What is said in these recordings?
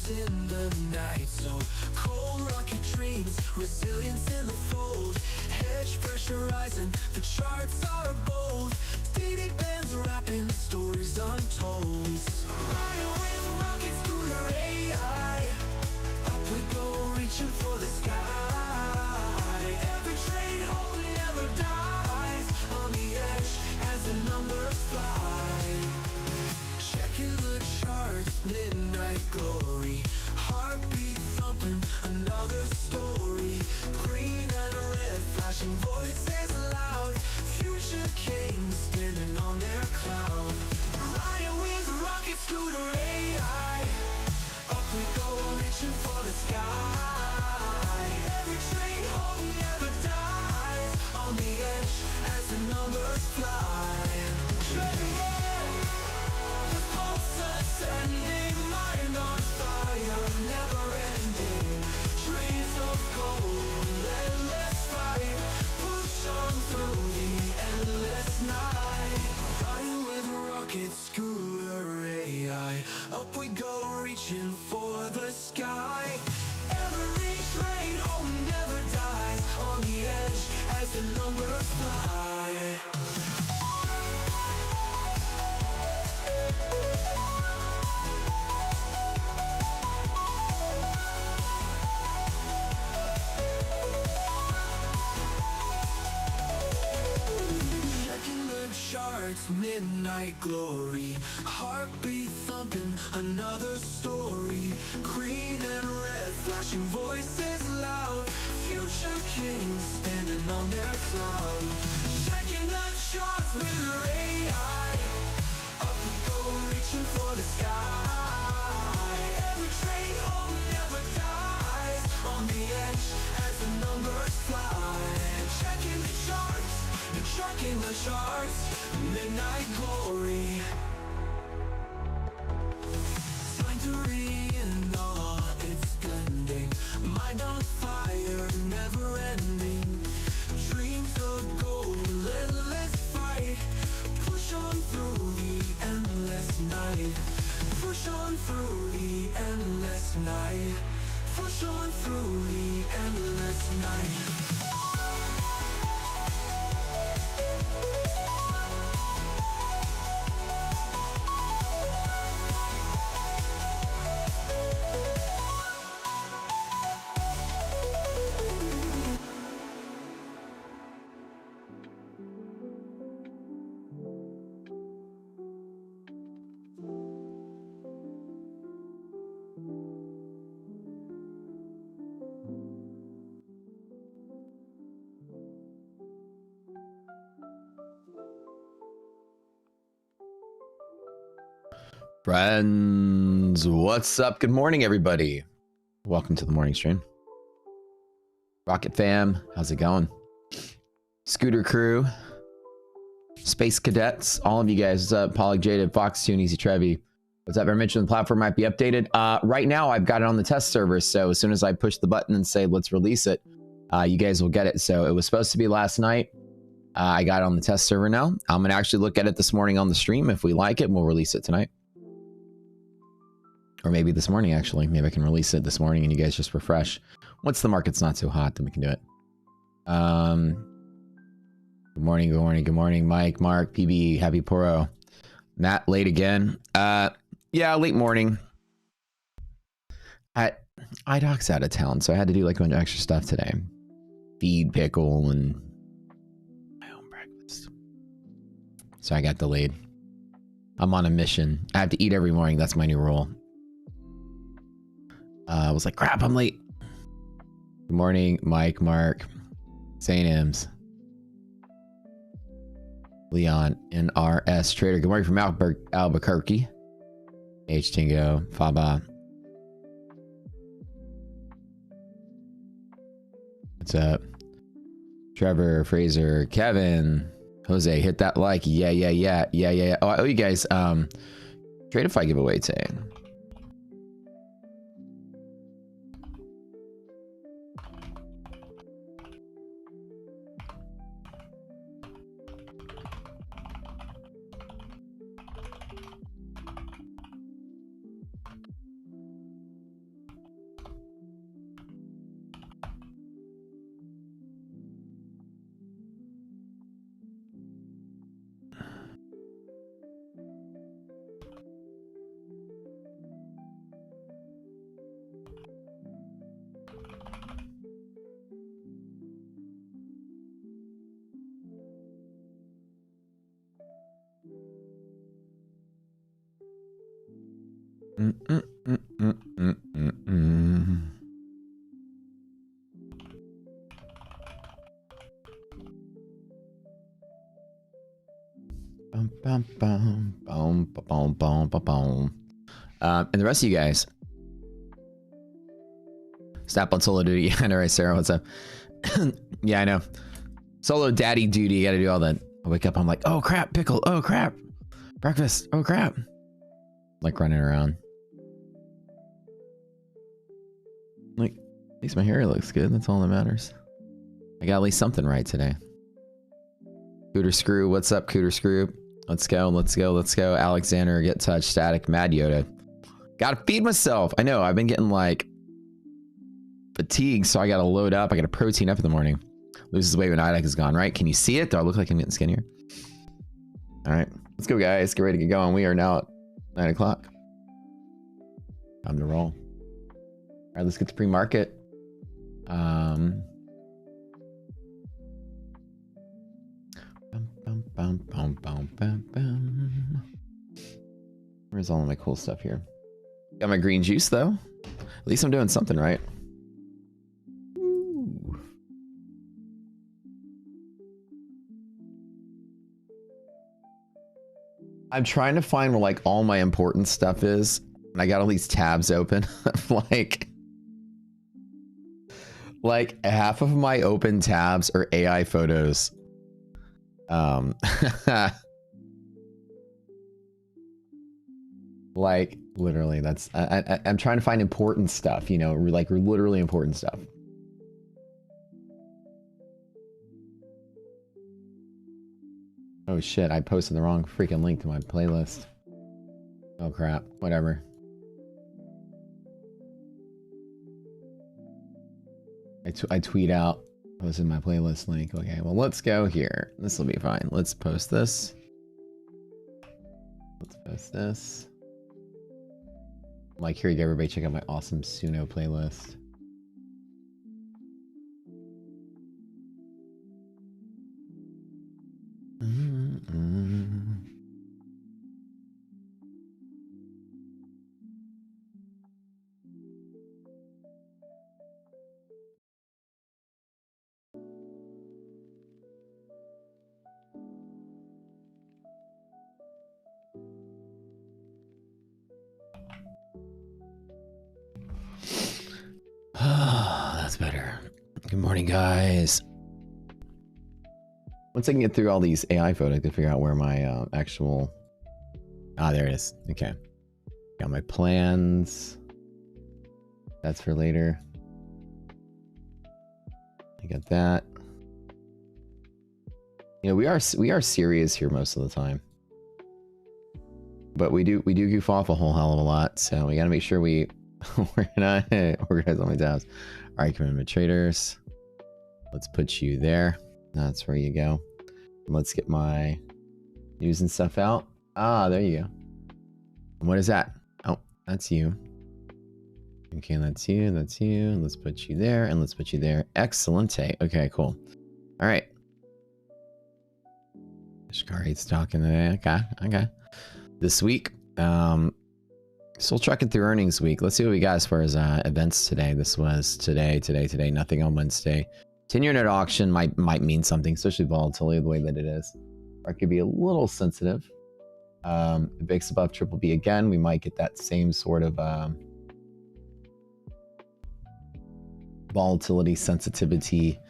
stars in the night. So cold rocket dreams, resilience in the fold. Hedge pressurizing, the charts are bold. Daily bands rapping, stories untold. Riding with rockets through the AI. Up we go, reaching for the sky. Every train home never dies. On the edge as the numbers fly. Checking the charts, midnight glory. Heartbeat thumping, another story. Green and red, flashing voices loud. Future kings standing on their cloud. Riding with rocket scooter AI. Up we go, reaching for the sky. Every train home never dies. On the edge as the numbers fly. The pulse ascending, mind on fire, never ending. Trees of gold, endless fight. Push on through the endless night. Riding with rocket scooter AI. Up we go, reaching for the sky. Every train home never dies. On the edge as the numbers fly. Checking the charts, midnight glory. Heartbeat thumping, another story. Green and red, flashing voices loud. Future kings standing on their cloud. Checking the charts with your AI. Up we go, reaching for the sky. Every train home never dies. On the edge as the numbers fly. Checking the charts, tracking the charts. Midnight glory. Sanctuary in awe, it's blending. Mind on fire, never ending. Dreams of gold, endless fight. Push on through the endless night. Push on through the endless night. Push on through the endless night. Friends, what's up? Good morning, everybody. Welcome to the morning stream. Rocket fam, how's it going? Scooter crew, space cadets, all of you guys. What's up? Polyg Jaded, Foxtune, Easy Trevi. What's up? I mentioned the platform might be updated. Right now, I've got it on the test server, so as soon as I push the button and say let's release it, you guys will get it. So it was supposed to be last night. I got it on the test server now. I'm gonna actually look at it this morning on the stream. If we like it, we'll release it tonight. Or maybe this morning, actually. Maybe I can release it this morning and you guys just refresh. Once the market's not too hot, then we can do it. Good morning, good morning, good morning. Mike, Mark, PB, Happy Poro. Matt, late again. Yeah, late morning. IDOC's out of town, so I had to do like a bunch of extra stuff today. Feed, pickle, and my own breakfast. So I got delayed. I'm on a mission. I have to eat every morning. That's my new rule. I was like, crap, I'm late. Good morning, Mike, Mark, St. M's, Leon, NRS Trader. Good morning from Albuquerque. H Tingo, Faba. What's up? Trevor, Fraser, Kevin, Jose, hit that like. Yeah. Oh, I owe you guys Tradeify giveaway today. Mm, mm, mm, mm, mm, mm, mm. Bum, bum, bum, bum, bum, bum, bum, bum. And the rest of you guys, snap on solo duty. I know, right, Sarah? What's up? Yeah, I know. Solo daddy duty. You got to do all that. I wake up. I'm like, oh crap, pickle. Oh crap, breakfast. Oh crap. Like running around. Like, at least my hair looks good. That's all that matters. I got at least something right today. Cooter Screw. What's up, Cooter Screw? Let's go. Let's go. Let's go. Alexander, Get Touch, Static, Mad Yoda. Gotta feed myself. I know. I've been getting like fatigued, so I gotta load up. I gotta protein up in the morning. Loses weight when IDEC is gone, right? Can you see it? Do I look like I'm getting skinnier? All right. Let's go, guys. Get ready to get going. We are now at 9 o'clock. Time to roll. All right, let's get to pre-market. Where's all of my cool stuff here? Got my green juice, though. At least I'm doing something right. Ooh. I'm trying to find where like all my important stuff is. And I got all these tabs open. like half of my open tabs are AI photos. Like literally, that's I'm trying to find important stuff, you know, like literally important stuff. Oh shit, I posted the wrong freaking link to my playlist. Oh crap, whatever. I tweet out, posted my playlist link. Okay, well let's go here. This will be fine. Let's post this. Let's post this. Like, here you go, everybody, check out my awesome Suno playlist. That's better. Good morning, guys. Once I can get through all these AI photos to figure out where my actual... Ah, there it is. Okay. Got my plans. That's for later. I got that. You know, we are serious here most of the time. But we do goof off a whole hell of a lot, so we gotta make sure we organize all my tabs. All right, commitment traders. Let's put you there. That's where you go. Let's get my news and stuff out. Ah, there you go. And what is that? Oh, that's you. Okay, that's you. That's you. Let's put you there, and let's put you there. Excellente. Okay, cool. All right. Shikari's talking today. Okay, okay. This week, still trucking through earnings week. Let's see what we got as far as events today. This was today. Nothing on Wednesday. 10-year net auction might mean something, especially volatility the way that it is. Or it could be a little sensitive. If VIX above triple B again, we might get that same sort of volatility sensitivity,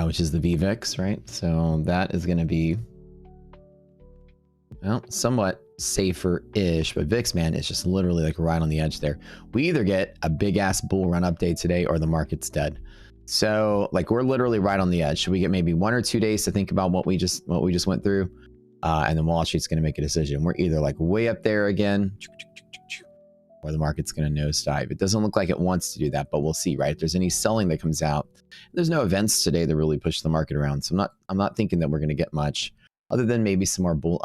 which is the VVIX, right? So that is going to be, well, somewhat safer-ish, but VIX, man, is just literally like right on the edge there. We either get a big-ass bull run update today or the market's dead. So, like, we're literally right on the edge. Should we get maybe 1 or 2 days to think about what we just went through? And then Wall Street's going to make a decision. We're either like way up there again, or the market's going to nosedive. It doesn't look like it wants to do that, but we'll see, right? If there's any selling that comes out, there's no events today that really push the market around. So I'm not thinking that we're going to get much, other than maybe some more bull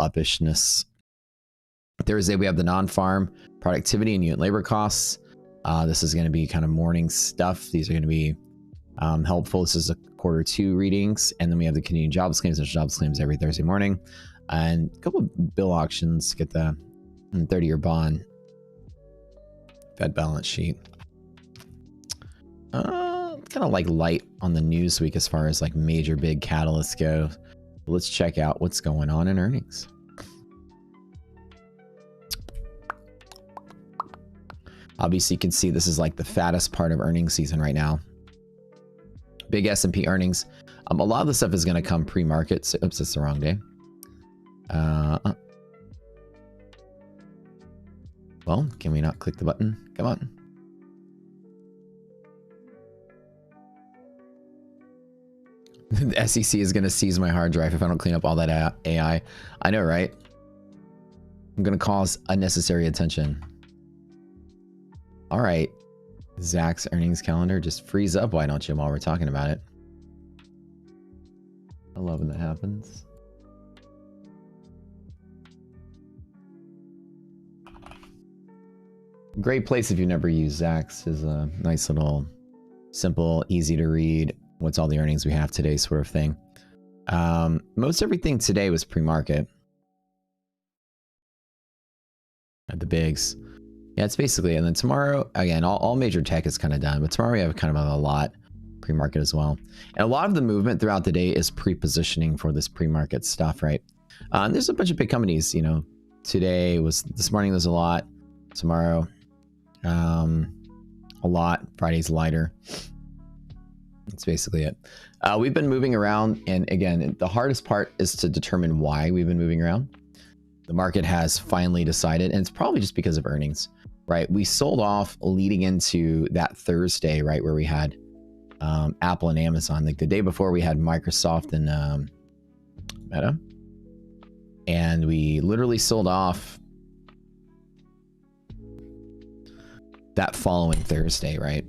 upishness. Thursday, we have the non-farm productivity and unit labor costs. This is going to be kind of morning stuff. These are going to be helpful. This is a Q2 readings. And then we have the Canadian jobs claims. There's jobs claims every Thursday morning. And a couple of bill auctions. Get the 30-year bond Fed balance sheet. Kind of like light on the news week as far as like major big catalysts go. Let's check out what's going on in earnings. Obviously, you can see this is like the fattest part of earnings season right now. Big S&P earnings. A lot of the stuff is going to come pre-market. So, oops, it's the wrong day. Well, can we not click the button? Come on. The SEC is going to seize my hard drive if I don't clean up all that AI. I know, right? I'm going to cause unnecessary attention. All right. Zach's earnings calendar. Just freeze up, why don't you, while we're talking about it. I love when that happens. Great place if you've never used Zach's. Is a nice little, simple, easy to read. What's all the earnings we have today sort of thing. Most everything today was pre-market. At the bigs. Yeah, it's basically, and then tomorrow, again, all major tech is kind of done, but tomorrow we have kind of a lot pre-market as well. And a lot of the movement throughout the day is pre-positioning for this pre-market stuff, right? And there's a bunch of big companies, you know, this morning there's a lot, tomorrow, a lot, Friday's lighter. That's basically it. We've been moving around, and again, the hardest part is to determine why we've been moving around. The market has finally decided, and it's probably just because of earnings, right? We sold off leading into that Thursday, right, where we had Apple and Amazon. Like the day before, we had Microsoft and Meta, and we literally sold off that following Thursday, right?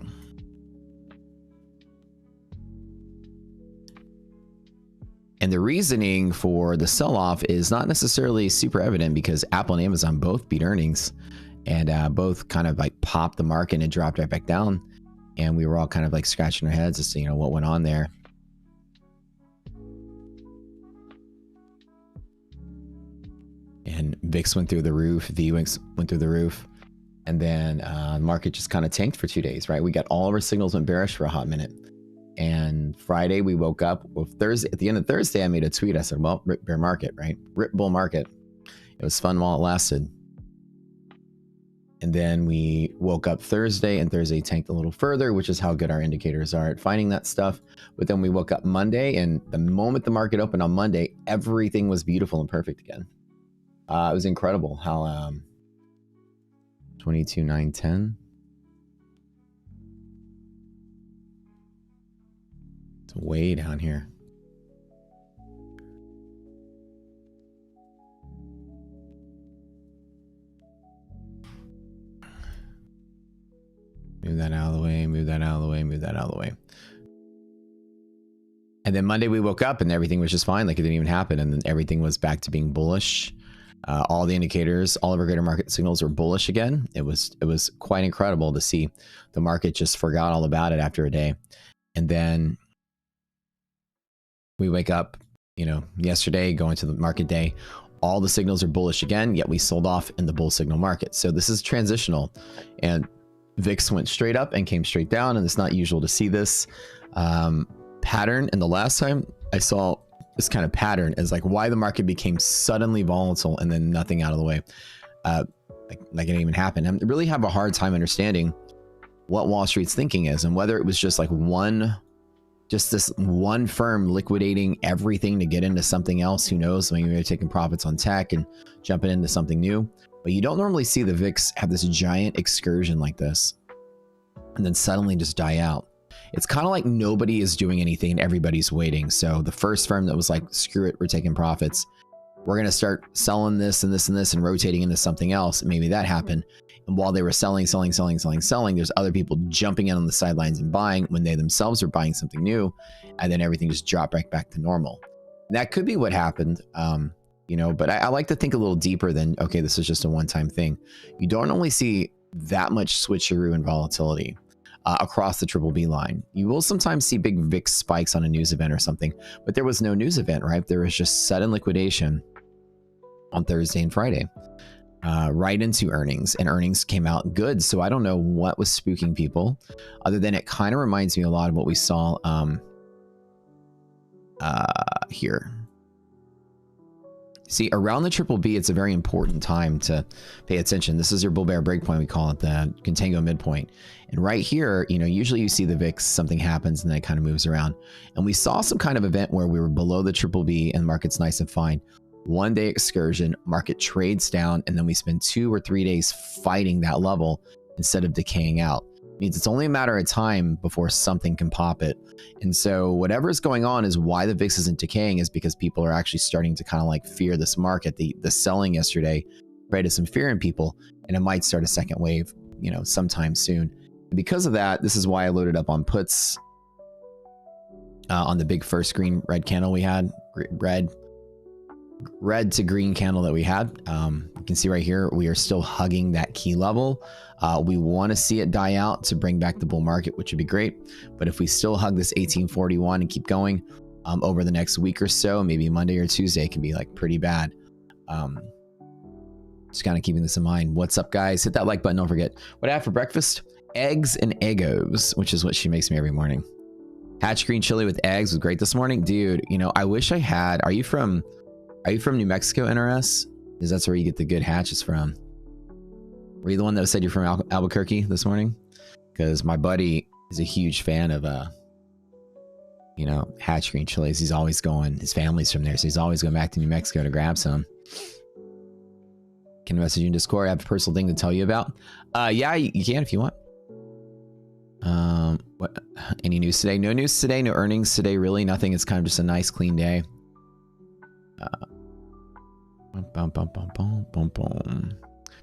And the reasoning for the sell-off is not necessarily super evident because Apple and Amazon both beat earnings and both kind of like popped the market and it dropped right back down. And we were all kind of like scratching our heads as to, you know, what went on there. And VIX went through the roof, VWIX went through the roof. And then the market just kind of tanked for 2 days, right? We got all of our signals went bearish for a hot minute. And Friday we woke up with Thursday. At the end of Thursday, I made a tweet. I said, well, rip bear market, right? Rip bull market. It was fun while it lasted. And then we woke up Thursday, and Thursday tanked a little further, which is how good our indicators are at finding that stuff. But then we woke up Monday, and the moment the market opened on Monday, everything was beautiful and perfect again. It was incredible how 22,910. It's way down here. Move that out of the way, move that out of the way, move that out of the way. And then Monday we woke up and everything was just fine. Like it didn't even happen. And then everything was back to being bullish. All the indicators, all of our greater market signals were bullish again. It was quite incredible to see the market just forgot all about it after a day. And then we wake up, you know, yesterday going to the market day, all the signals are bullish again, yet we sold off in the bull signal market. So this is transitional, and VIX went straight up and came straight down. And it's not usual to see this pattern. And the last time I saw this kind of pattern is like why the market became suddenly volatile and then nothing out of the way. Like it didn't even happen. I really have a hard time understanding what Wall Street's thinking is, and whether it was just like this one firm liquidating everything to get into something else. Who knows? I mean, they're taking profits on tech and jumping into something new. But you don't normally see the VIX have this giant excursion like this and then suddenly just die out. It's kind of like nobody is doing anything and everybody's waiting. So the first firm that was like, screw it, we're taking profits. We're going to start selling this and this and this and rotating into something else. Maybe that happened. And while they were selling, there's other people jumping in on the sidelines and buying when they themselves are buying something new. And then everything just dropped right back to normal. And that could be what happened. You know, but I like to think a little deeper than, okay, this is just a one-time thing. You don't only see that much switcheroo and volatility across the triple B line. You will sometimes see big VIX spikes on a news event or something, but there was no news event, right? There was just sudden liquidation on Thursday and Friday. right into earnings, and earnings came out good. So I don't know what was spooking people, other than it kind of reminds me a lot of what we saw here. See, around the triple B, it's a very important time to pay attention. This is your bull bear breakpoint. We call it the contango midpoint. And right here, you know, usually you see the VIX, something happens and then it kind of moves around. And we saw some kind of event where we were below the triple B and market's nice and fine. 1 day excursion, market trades down, and then we spend 2 or 3 days fighting that level instead of decaying out. It means it's only a matter of time before something can pop it. And so whatever is going on is why the VIX isn't decaying, is because people are actually starting to kind of like fear this market. The selling yesterday created some fear in people, and it might start a second wave, you know, sometime soon. And because of that, this is why I loaded up on puts on the big first green red candle we had, red to green candle that we had. You can see right here, we are still hugging that key level. We want to see it die out to bring back the bull market, which would be great. But if we still hug this 1841 and keep going over the next week or so, maybe Monday or Tuesday, it can be like pretty bad. Just kind of keeping this in mind. What's up, guys? Hit that like button. Don't forget. What I have for breakfast? Eggs and Eggos, which is what she makes me every morning. Hatch green chili with eggs was great this morning. Dude, you know, I wish I had... Are you from New Mexico, NRS? Because that's where you get the good hatches from. Were you the one that said you're from Albuquerque this morning? Because my buddy is a huge fan of, you know, Hatch green chilies. He's always going, his family's from there, so he's always going back to New Mexico to grab some. Can I message you in Discord? I have a personal thing to tell you about. Yeah, you can if you want. What? Any news today? No news today. No earnings today. Really, nothing. It's kind of just a nice, clean day.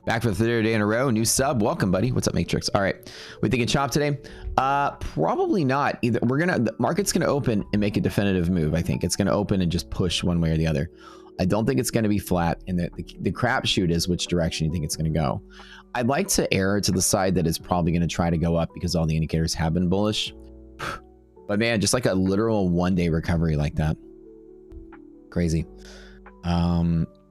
Back for the third day in a row. New sub. Welcome, buddy. What's up, Matrix? All right. We thinking chop today? Probably not. Either the market's gonna open and make a definitive move. I think it's gonna open and just push one way or the other. I don't think it's gonna be flat. And the crapshoot is which direction you think it's gonna go. I'd like to err to the side that it's probably gonna try to go up because all the indicators have been bullish. But man, just like a literal 1 day recovery like that. Crazy.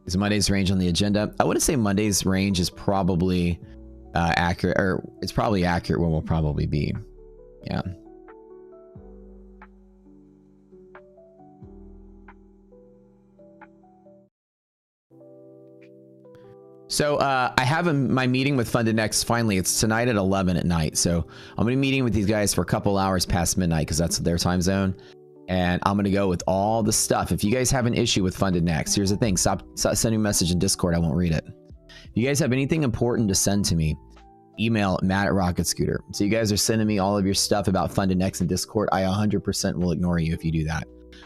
Is Monday's range on the agenda? I wouldn't say Monday's range is probably accurate, or it's probably accurate where we'll probably be. Yeah. So I have my meeting with Funded Next. Finally, it's tonight at 11 at night. So I'm going to be meeting with these guys for a couple hours past midnight because that's their time zone. And I'm going to go with all the stuff. If you guys have an issue with Funded Next, here's the thing. Stop sending a message in Discord. I won't read it. If you guys have anything important to send to me, email Matt@RocketScooter. So you guys are sending me all of your stuff about Funded Next in Discord. I 100% will ignore you if you do that.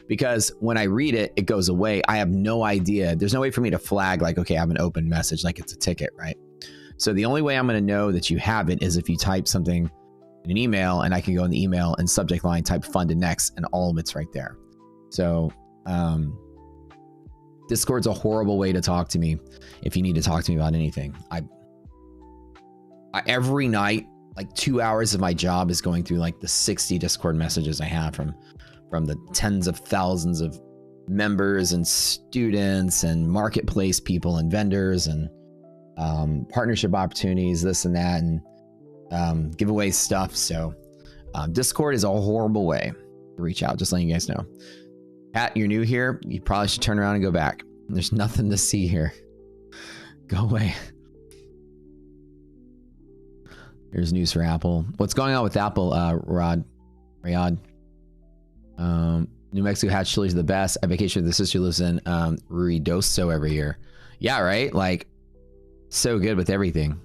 Because when I read it, it goes away. I have no idea. There's no way for me to flag like, okay, I have an open message, like it's a ticket, right? So the only way I'm going to know that you have it is if you type something in an email, and I can go in the email and subject line type Funded Next, and all of it's right there. So Discord's a horrible way to talk to me if you need to talk to me about anything. I every night, like 2 hours of my job is going through like the 60 Discord messages I have from the tens of thousands of members and students and marketplace people and vendors and partnership opportunities, this and that, and giveaway stuff. So Discord is a horrible way to reach out, just letting you guys know. Pat, you're new here, you probably should turn around and go back. There's nothing to see here. Go away. Here's news for Apple. What's going on with Apple, Rayad? New Mexico Hatch chilies are the best. I vacation with the sister who lives in Ruidoso every year. Yeah, right? Like, so good with everything.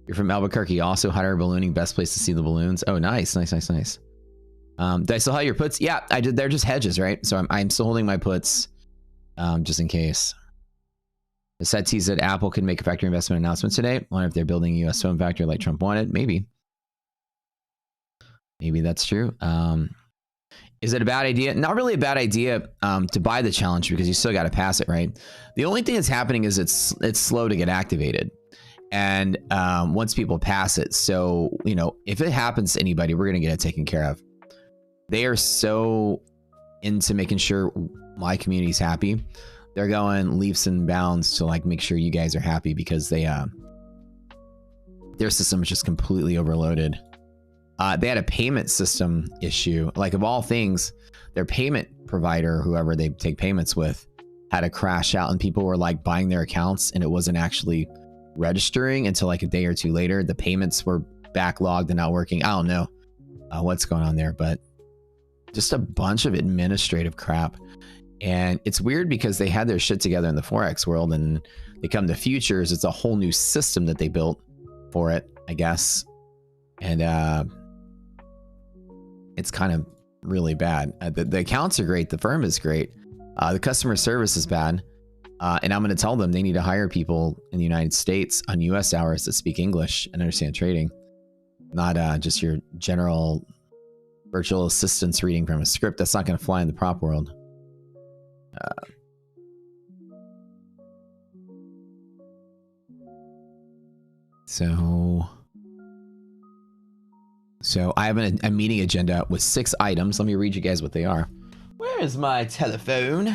You're from Albuquerque, also hot air ballooning, best place to see the balloons. Oh, nice. Did I still have your puts? Yeah, I did. They're just hedges, right? So I'm still holding my puts just in case. The set tease that Apple could make a factory investment announcement today. I wonder if they're building a U.S. phone factory like Trump wanted. Maybe that's true. Is it a bad idea? Not really a bad idea to buy the challenge because you still got to pass it, right? The only thing that's happening is it's slow to get activated. And once people pass it, so, you know, if it happens to anybody, we're going to get it taken care of. They are so into making sure my community's happy they're going leaps and bounds to like make sure you guys are happy because they their system is just completely overloaded. They had a payment system issue. Like of all things, their payment provider, whoever they take payments with, had a crash out and people were like buying their accounts and it wasn't actually registering until like a day or two later. The payments were backlogged and not working. I don't know what's going on there, but just a bunch of administrative crap. And it's weird because they had their shit together in the Forex world and they come to futures. It's a whole new system that they built for it, I guess. And it's kind of really bad. The accounts are great. The firm is great. The customer service is bad. And I'm going to tell them they need to hire people in the United States on US hours that speak English and understand trading. Not just your general virtual assistants reading from a script. That's not going to fly in the prop world. So I have a meeting agenda with 6 items. Let me read you guys what they are. Where is my telephone?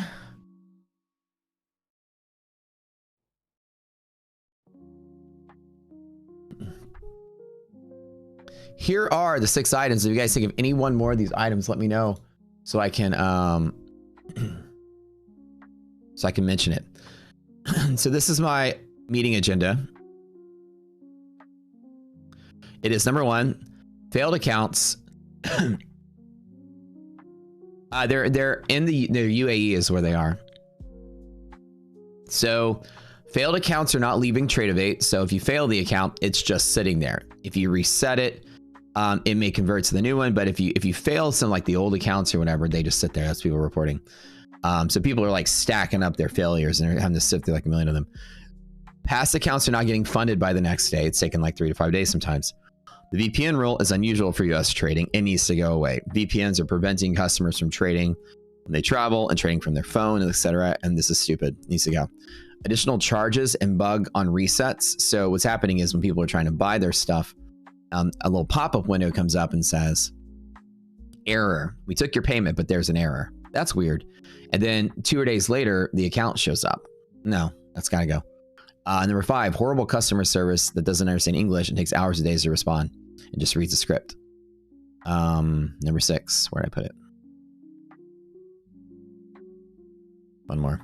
Here are the 6 items. If you guys think of any one more of these items, let me know so I can mention it. So this is my meeting agenda. It is number 1, failed accounts. They're in the UAE is where they are. So failed accounts are not leaving Tradeovate. So if you fail the account, it's just sitting there. If you reset it, it may convert to the new one. But if you fail some like the old accounts or whatever, they just sit there. That's people reporting. So people are like stacking up their failures and they're having to sift through like a million of them. Past accounts are not getting funded by the next day. It's taking like 3 to 5 days sometimes. The VPN rule is unusual for US trading. It needs to go away. VPNs are preventing customers from trading when they travel and trading from their phone, etc. And this is stupid. It needs to go. Additional charges and bug on resets. So what's happening is when people are trying to buy their stuff, a little pop-up window comes up and says, error. We took your payment, but there's an error. That's weird. And then 2 days later, the account shows up. No, that's got to go. Number 5, horrible customer service that doesn't understand English and takes hours and days to respond and just reads the script. Number 6, where did I put it? One more.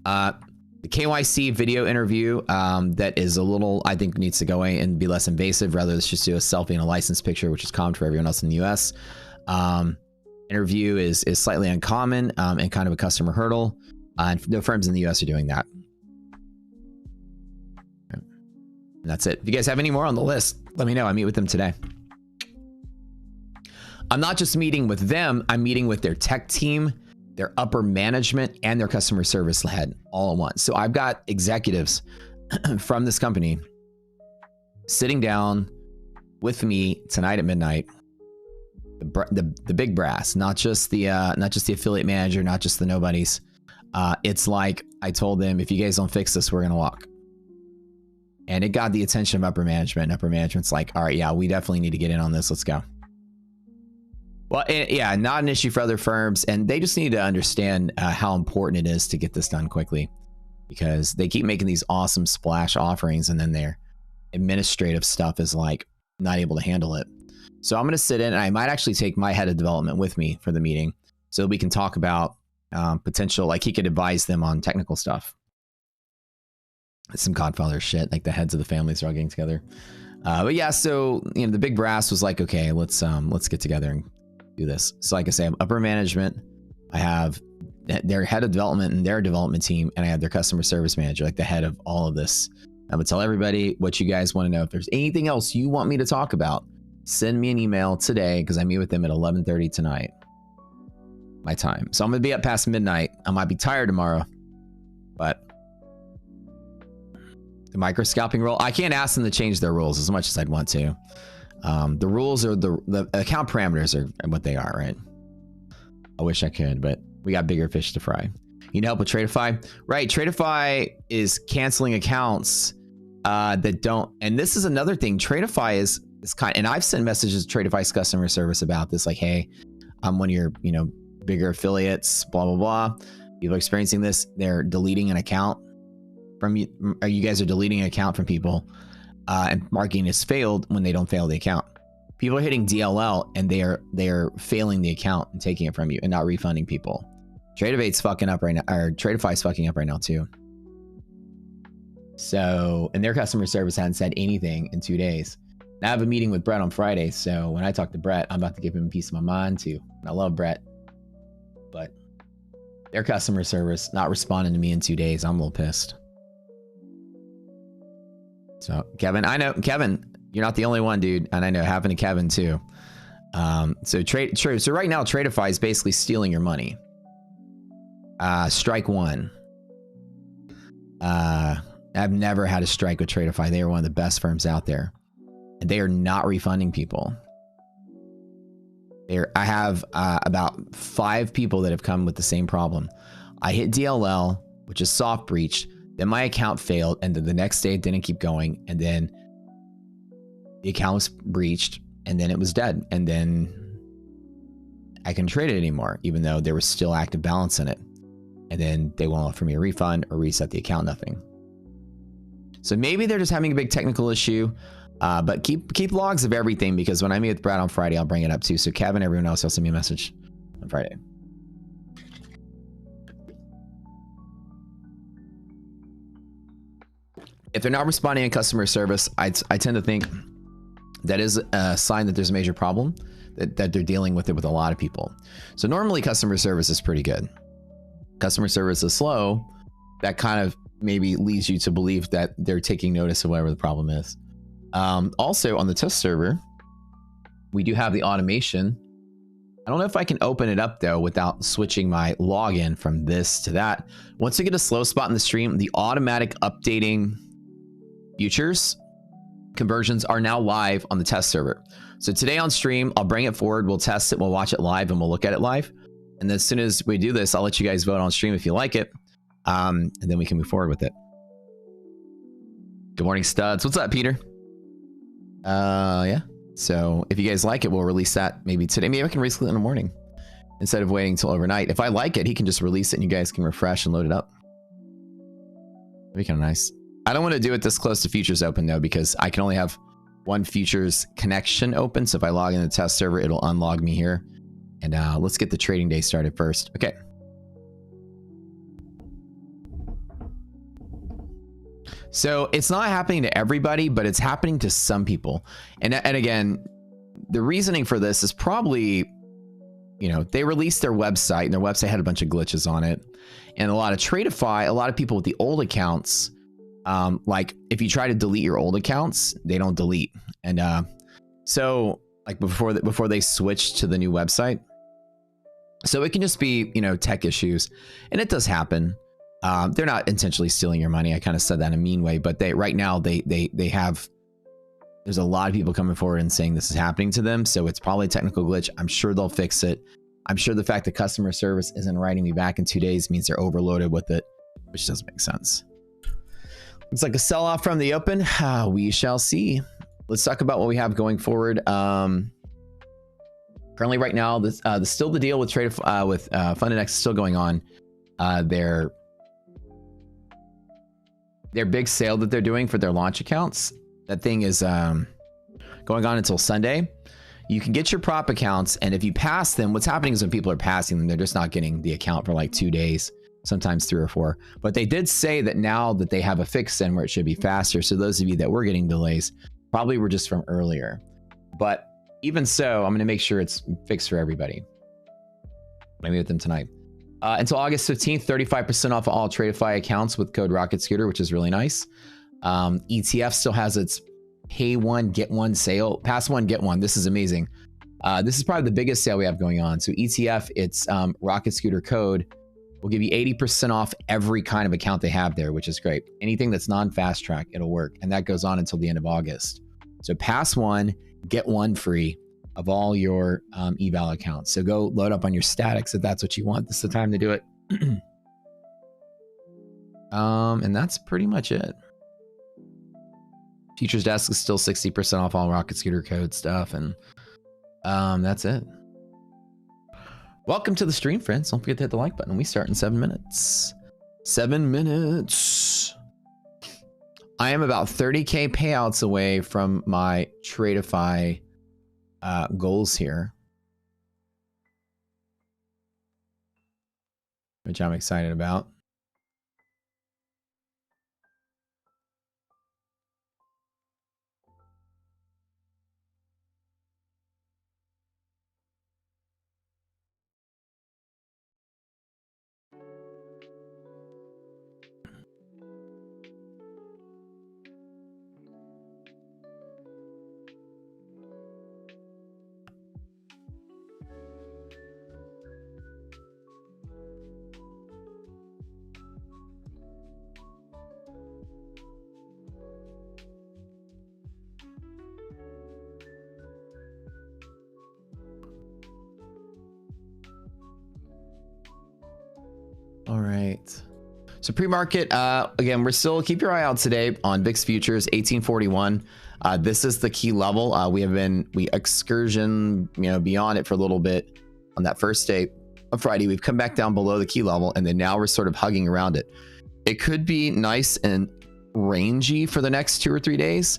The KYC video interview that is a little, I think, needs to go away and be less invasive. Rather, let's just do a selfie and a license picture, which is common for everyone else in the US. Interview is slightly uncommon and kind of a customer hurdle. And no firms in the US are doing that. And that's it. If you guys have any more on the list, let me know. I meet with them today. I'm not just meeting with them. I'm meeting with their tech team, their upper management, and their customer service head all at once. So I've got executives from this company sitting down with me tonight at midnight. The big brass, not just the affiliate manager, not just the nobodies. It's like I told them, if you guys don't fix this, we're gonna walk. And it got the attention of upper management. And upper management's like, all right, yeah, we definitely need to get in on this. Let's go. Well, yeah, not an issue for other firms. And they just need to understand how important it is to get this done quickly, because they keep making these awesome splash offerings and then their administrative stuff is like not able to handle it. So I'm going to sit in and I might actually take my head of development with me for the meeting so we can talk about potential, like he could advise them on technical stuff. Some Godfather shit, like the heads of the families are all getting together. But yeah, so the big brass was like, okay, let's get together and do this. So like I say, I have upper management, I have their head of development and their development team, and I have their customer service manager, like the head of all of this. I'm gonna tell everybody what you guys want to know. If there's anything else you want me to talk about, send me an email today, because I meet with them at 11:30 tonight, my time. So I'm gonna be up past midnight. I might be tired tomorrow, but the micro scalping rule, I can't ask them to change their rules as much as I'd want to. The rules are the account parameters are what they are, right? I wish I could, but we got bigger fish to fry. You need help with Tradeify? Right, Tradeify is canceling accounts that don't, and this is another thing. Tradeify is kind, and I've sent messages to Tradeify's customer service about this, like, hey, I'm one of your, bigger affiliates, blah, blah, blah. People are experiencing this. They're deleting an account from you. Or you guys are deleting an account from people and marking as failed when they don't fail the account. People are hitting DLL and they are failing the account and taking it from you and not refunding people. Tradeovate's fucking up right now, or Tradeify's fucking up right now too. So, and their customer service hadn't said anything in 2 days. Now I have a meeting with Brett on Friday, so when I talk to Brett, I'm about to give him a piece of my mind too. I love Brett, but their customer service not responding to me in 2 days, I'm a little pissed. So, Kevin, I know, Kevin, you're not the only one, dude, and I know it happened to Kevin too. So right now, Tradeify is basically stealing your money. Strike one. I've never had a strike with Tradeify. They are one of the best firms out there. And they are not refunding people. I have about 5 people that have come with the same problem. I hit DLL, which is soft breach. Then my account failed. And then the next day it didn't keep going. And then the account was breached. And then it was dead. And then I couldn't trade it anymore, even though there was still active balance in it. And then they won't offer me a refund or reset the account, nothing. So maybe they're just having a big technical issue, but keep logs of everything, because when I meet with Brad on Friday, I'll bring it up too. So Kevin, everyone else, will send me a message on Friday. If they're not responding in customer service, I tend to think that is a sign that there's a major problem, that they're dealing with it with a lot of people. So normally customer service is pretty good. Customer service is slow. That kind of maybe leads you to believe that they're taking notice of whatever the problem is. Also on the test server, we do have the automation. I don't know if I can open it up though without switching my login from this to that. Once we get a slow spot in the stream, the automatic updating futures conversions are now live on the test server. So today on stream, I'll bring it forward. We'll test it. We'll watch it live and we'll look at it live. And then as soon as we do this, I'll let you guys vote on stream if you like it. And then we can move forward with it. Good morning, studs. What's up, Peter? Yeah. So if you guys like it, we'll release that maybe today. Maybe I can release it in the morning instead of waiting until overnight. If I like it, he can just release it and you guys can refresh and load it up. That'd be kind of nice. I don't want to do it this close to futures open though, because I can only have one futures connection open. So if I log in the test server, it'll unlog me here. And let's get the trading day started first. Okay. So it's not happening to everybody, but it's happening to some people. And again, the reasoning for this is probably, you know, they released their website and their website had a bunch of glitches on it. And a lot of Tradeify, a lot of people with the old accounts, like if you try to delete your old accounts, they don't delete. And so like before they switched to the new website. So it can just be, you know, tech issues, and it does happen. They're not intentionally stealing your money. I kind of said that in a mean way, but right now they have, there's a lot of people coming forward and saying this is happening to them. So it's probably a technical glitch. I'm sure they'll fix it. I'm sure the fact that customer service isn't writing me back in 2 days means they're overloaded with it, which doesn't make sense. It's like a sell off from the open. We shall see. Let's talk about what we have going forward. Currently right now, still the deal with FundedX is still going on. Their big sale that they're doing for their launch accounts, that thing is going on until Sunday. You can get your prop accounts, and if you pass them, what's happening is when people are passing them, they're just not getting the account for like 2 days, sometimes 3 or 4. But they did say that now that they have a fix in where it should be faster. So those of you that were getting delays probably were just from earlier. But even so, I'm going to make sure it's fixed for everybody. I meet with them tonight. Until August 15th, 35% off all Tradeify accounts with code Rocket Scooter, which is really nice. ETF still has its pay one, get one sale. Pass one, get one. This is amazing. This is probably the biggest sale we have going on. So ETF, it's Rocket Scooter code will give you 80% off every kind of account they have there, which is great. Anything that's non-fast track, it'll work. And that goes on until the end of August. So pass one, get one free of all your eval accounts. So go load up on your statics if that's what you want. This is the time to do it. And that's pretty much it. Futures desk is still 60% off all Rocket Scooter code stuff, and that's it. Welcome to the stream, friends. Don't forget to hit the like button. We start in 7 minutes. 7 minutes. I am about 30K payouts away from my Tradeify goals here, which I'm excited about. All right. So pre-market, again, we're still, keep your eye out today on VIX futures 1841. This is the key level. We excursion, beyond it for a little bit on that first day of Friday. We've come back down below the key level, and then now we're sort of hugging around it. It could be nice and rangy for the next 2 or 3 days.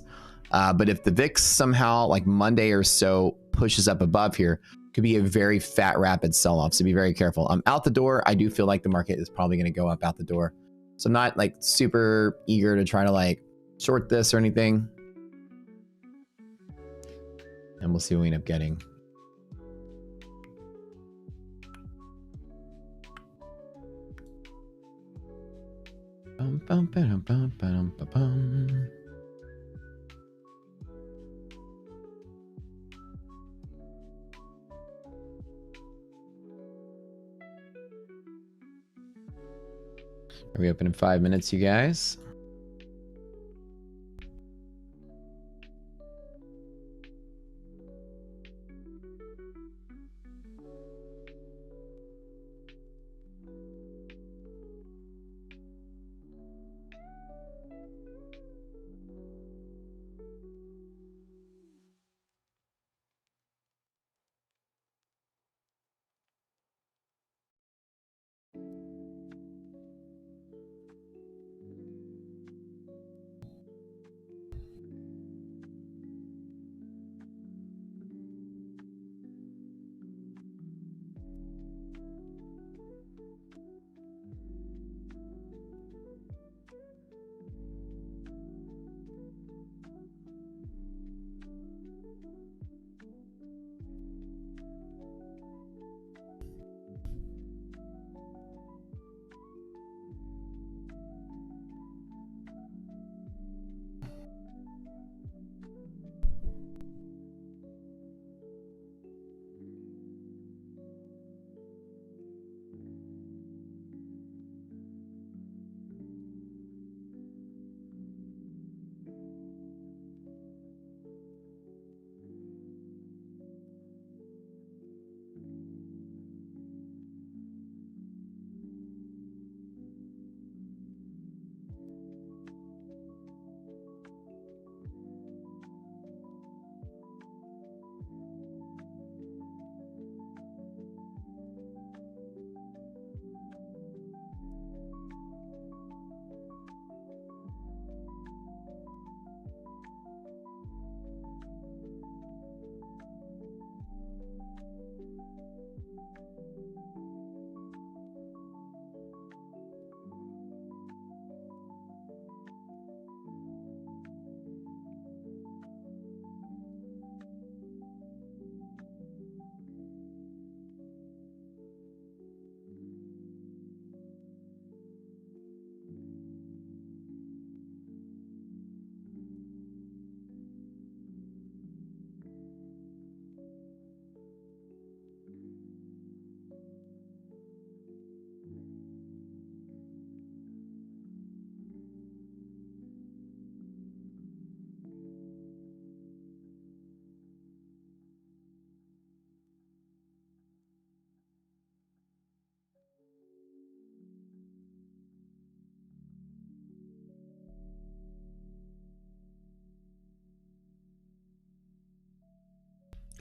But if the VIX somehow like Monday or so pushes up above here, could be a very fat, rapid sell-off. So be very careful. I'm out the door. I do feel like the market is probably going to go up out the door. So I'm not like super eager to try to like short this or anything. And we'll see what we end up getting. Bum, bum, ba-dum, bum, ba-dum, ba-bum. Are we open in 5 minutes, you guys?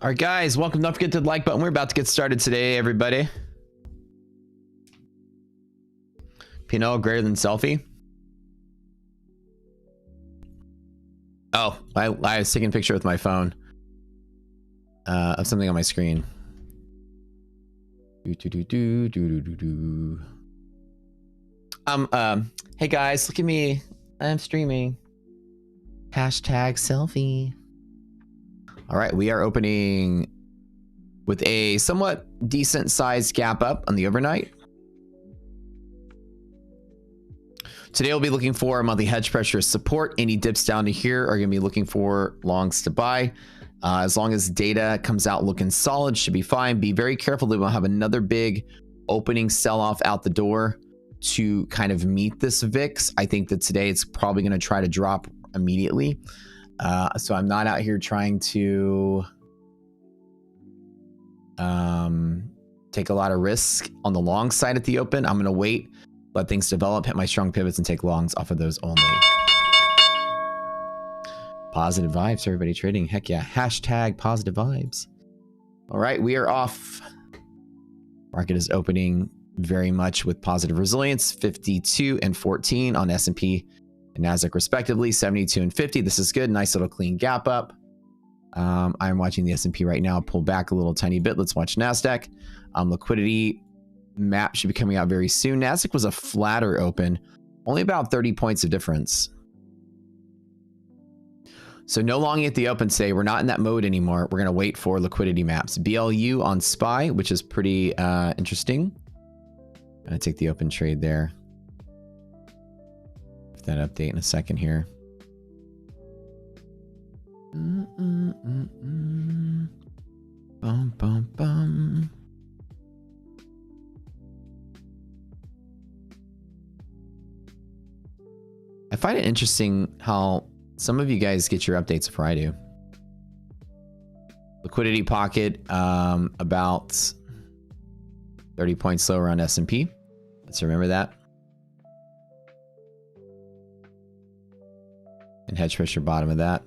All right, guys, welcome. Don't forget to the like button. We're about to get started today, everybody. Pinot greater than selfie. Oh, I was taking a picture with my phone of something on my screen. Hey guys, look at me. I'm streaming. Hashtag selfie. All right, we are opening with a somewhat decent sized gap up on the overnight. Today we'll be looking for a monthly hedge pressure support. Any dips down to here are going to be looking for longs to buy. As long as data comes out looking solid, should be fine. Be very careful that we'll have another big opening sell-off out the door to kind of meet this VIX. I think that today it's probably going to try to drop immediately. So I'm not out here trying to take a lot of risk on the long side at the open. I'm going to wait, let things develop, hit my strong pivots, and take longs off of those only. Positive vibes, everybody trading. Heck yeah. Hashtag positive vibes. All right, we are off. Market is opening very much with positive resilience. 52 and 14 on S&P and NASDAQ respectively. 72 and 50. This is good. Nice little clean gap up. I'm watching the S&P right now pull back a little tiny bit. Let's watch NASDAQ. Liquidity map should be coming out very soon. NASDAQ was a flatter open. Only about 30 points of difference. So no longing at the open today. We're not in that mode anymore. We're going to wait for liquidity maps. BLU on SPY, which is pretty interesting. I'm going to take the open trade there. Get that update in a second here. Bum, bum, bum. I find it interesting how some of you guys get your updates before I do. Liquidity pocket, about 30 points lower on S&P. Let's remember that. And hedge pressure bottom of that.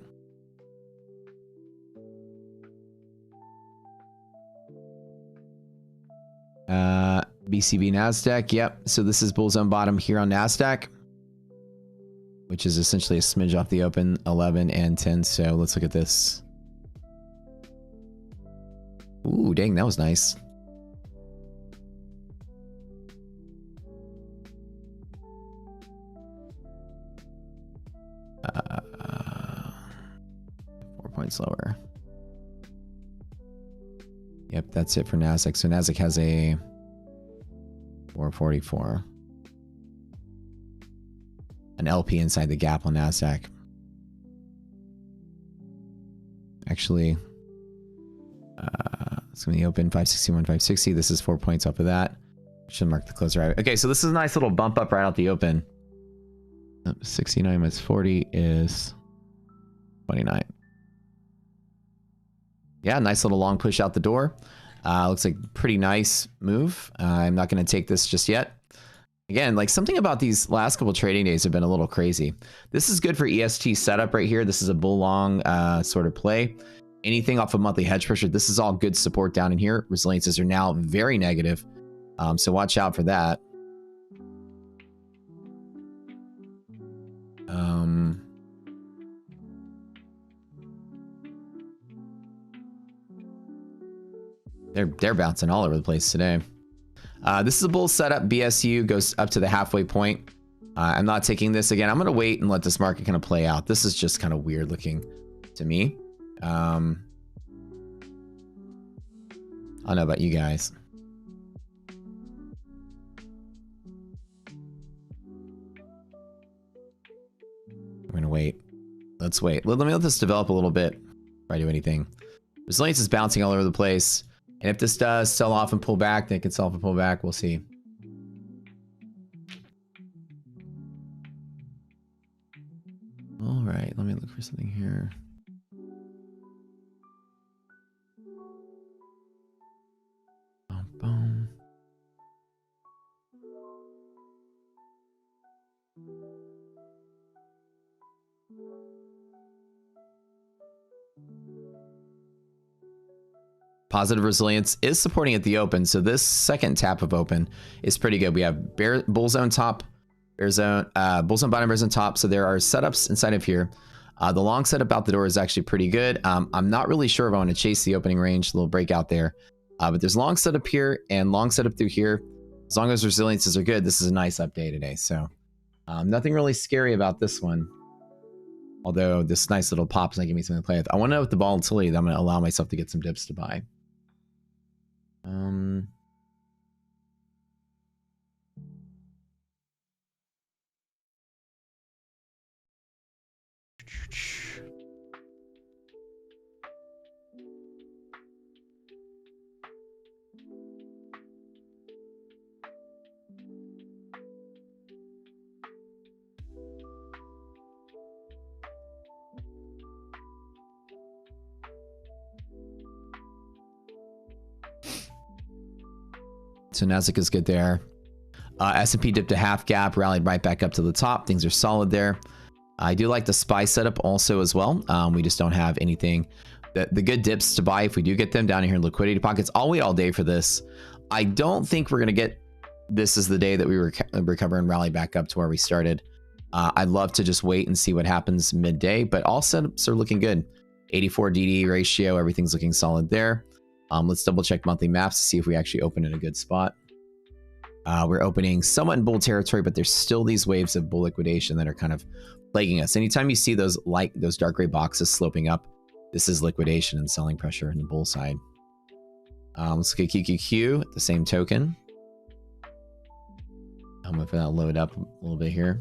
BCB NASDAQ, yep. So this is bull zone bottom here on NASDAQ, which is essentially a smidge off the open, 11 and 10. So let's look at this. Ooh, dang, that was nice. Uh, 4 points lower. Yep, that's it for NASDAQ. So NASDAQ has a 444. An LP inside the gap on NASDAQ. Actually, it's going to be open 561, 560. This is 4 points off of that. Should mark the closer out. Okay, so this is a nice little bump up right out the open. 69 minus 40 is 29. Yeah, nice little long push out the door. Looks like pretty nice move. I'm not going to take this just yet. Again, like something about these last couple trading days have been a little crazy. This is good for EST setup right here. This is a bull long sort of play. Anything off of monthly hedge pressure, this is all good support down in here. Resiliences are now very negative. So watch out for that. They're bouncing all over the place today. This is a bull setup. BSU goes up to the halfway point. I'm not taking this again. I'm going to wait and let this market kind of play out. This is just kind of weird looking to me. I don't know about you guys. I'm going to wait. Let's wait. Let me let this develop a little bit before I do anything. Resilience is bouncing all over the place. And if this does sell off and pull back, then it can sell off and pull back. We'll see. All right, let me look for something here. Boom, boom. Positive resilience is supporting at the open. So this second tap of open is pretty good. We have bull zone top, bull zone bottom, bear zone top. So there are setups inside of here. The long setup out the door is actually pretty good. I'm not really sure if I want to chase the opening range, a little breakout there. But there's long setup here and long setup through here. As long as resiliences are good, this is a nice update today. So nothing really scary about this one. Although this nice little pop is going to give me something to play with. I want to know with the volatility that I'm going to allow myself to get some dips to buy. So Nasdaq is good there. S&P dipped a half gap, rallied right back up to the top. Things are solid there. I do like the SPY setup also as well. We just don't have anything. The good dips to buy if we do get them down here in liquidity pockets. I'll wait all day for this. I don't think we're going to get this is the day that we recover and rally back up to where we started. I'd love to just wait and see what happens midday, but all setups are looking good. 84 DD ratio, everything's looking solid there. Let's double check monthly maps to see if we actually open in a good spot. We're opening somewhat in bull territory, but there's still these waves of bull liquidation that are kind of plaguing us. Anytime you see those dark gray boxes sloping up, this is liquidation and selling pressure in the bull side. Let's look at QQQ at the same token. I'm going to load up a little bit here.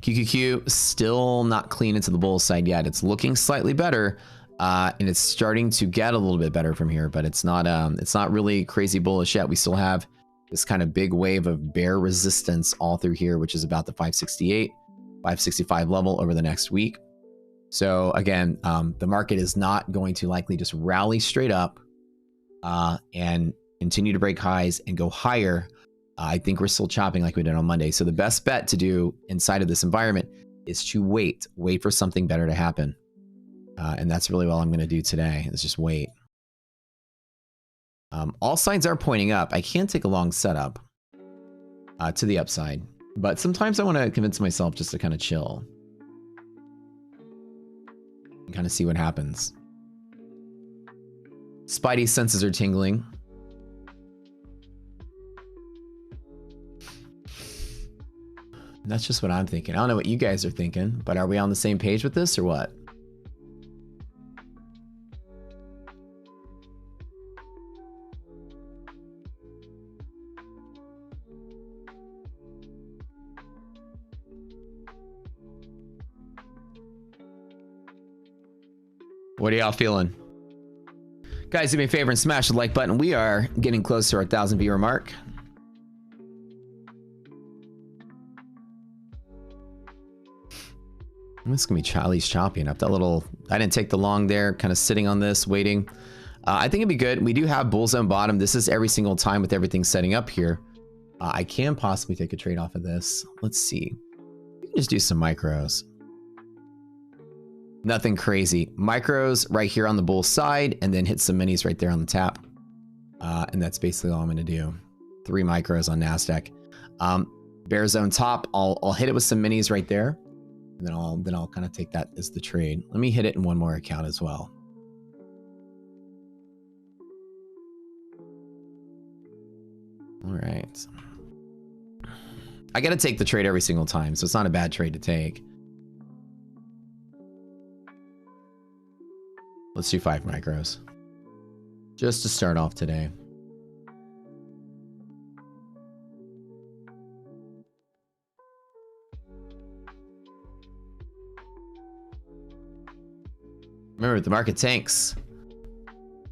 QQQ still not clean into the bull side yet. It's looking slightly better, and it's starting to get a little bit better from here, but it's not really crazy bullish yet. We still have this kind of big wave of bear resistance all through here, which is about the 568, 565 level over the next week. So again, the market is not going to likely just rally straight up and continue to break highs and go higher. I think we're still chopping like we did on Monday. So the best bet to do inside of this environment is to wait for something better to happen. And that's really all I'm going to do today is just wait. All signs are pointing up. I can take a long setup to the upside, but sometimes I want to convince myself just to kind of chill and kind of see what happens. Spidey senses are tingling. That's just what I'm thinking. I don't know what you guys are thinking, but are we on the same page with this or what? What are y'all feeling? Guys, do me a favor and smash the like button. We are getting close to our 1,000 viewer mark. This is gonna be Charlie's chopping up that little. I didn't take the long there, kind of sitting on this, waiting. I think it'd be good. We do have bull zone bottom. This is every single time with everything setting up here. I can possibly take a trade off of this. Let's see. We can just do some micros. Nothing crazy. Micros right here on the bull side, and then hit some minis right there on the tap. And that's basically all I'm gonna do. 3 micros on NASDAQ. Bear zone top. I'll hit it with some minis right there. And then I'll kind of take that as the trade. Let me hit it in one more account as well. All right. I got to take the trade every single time, so it's not a bad trade to take. Let's do 5 micros. Just to start off today. Remember, the market tanks.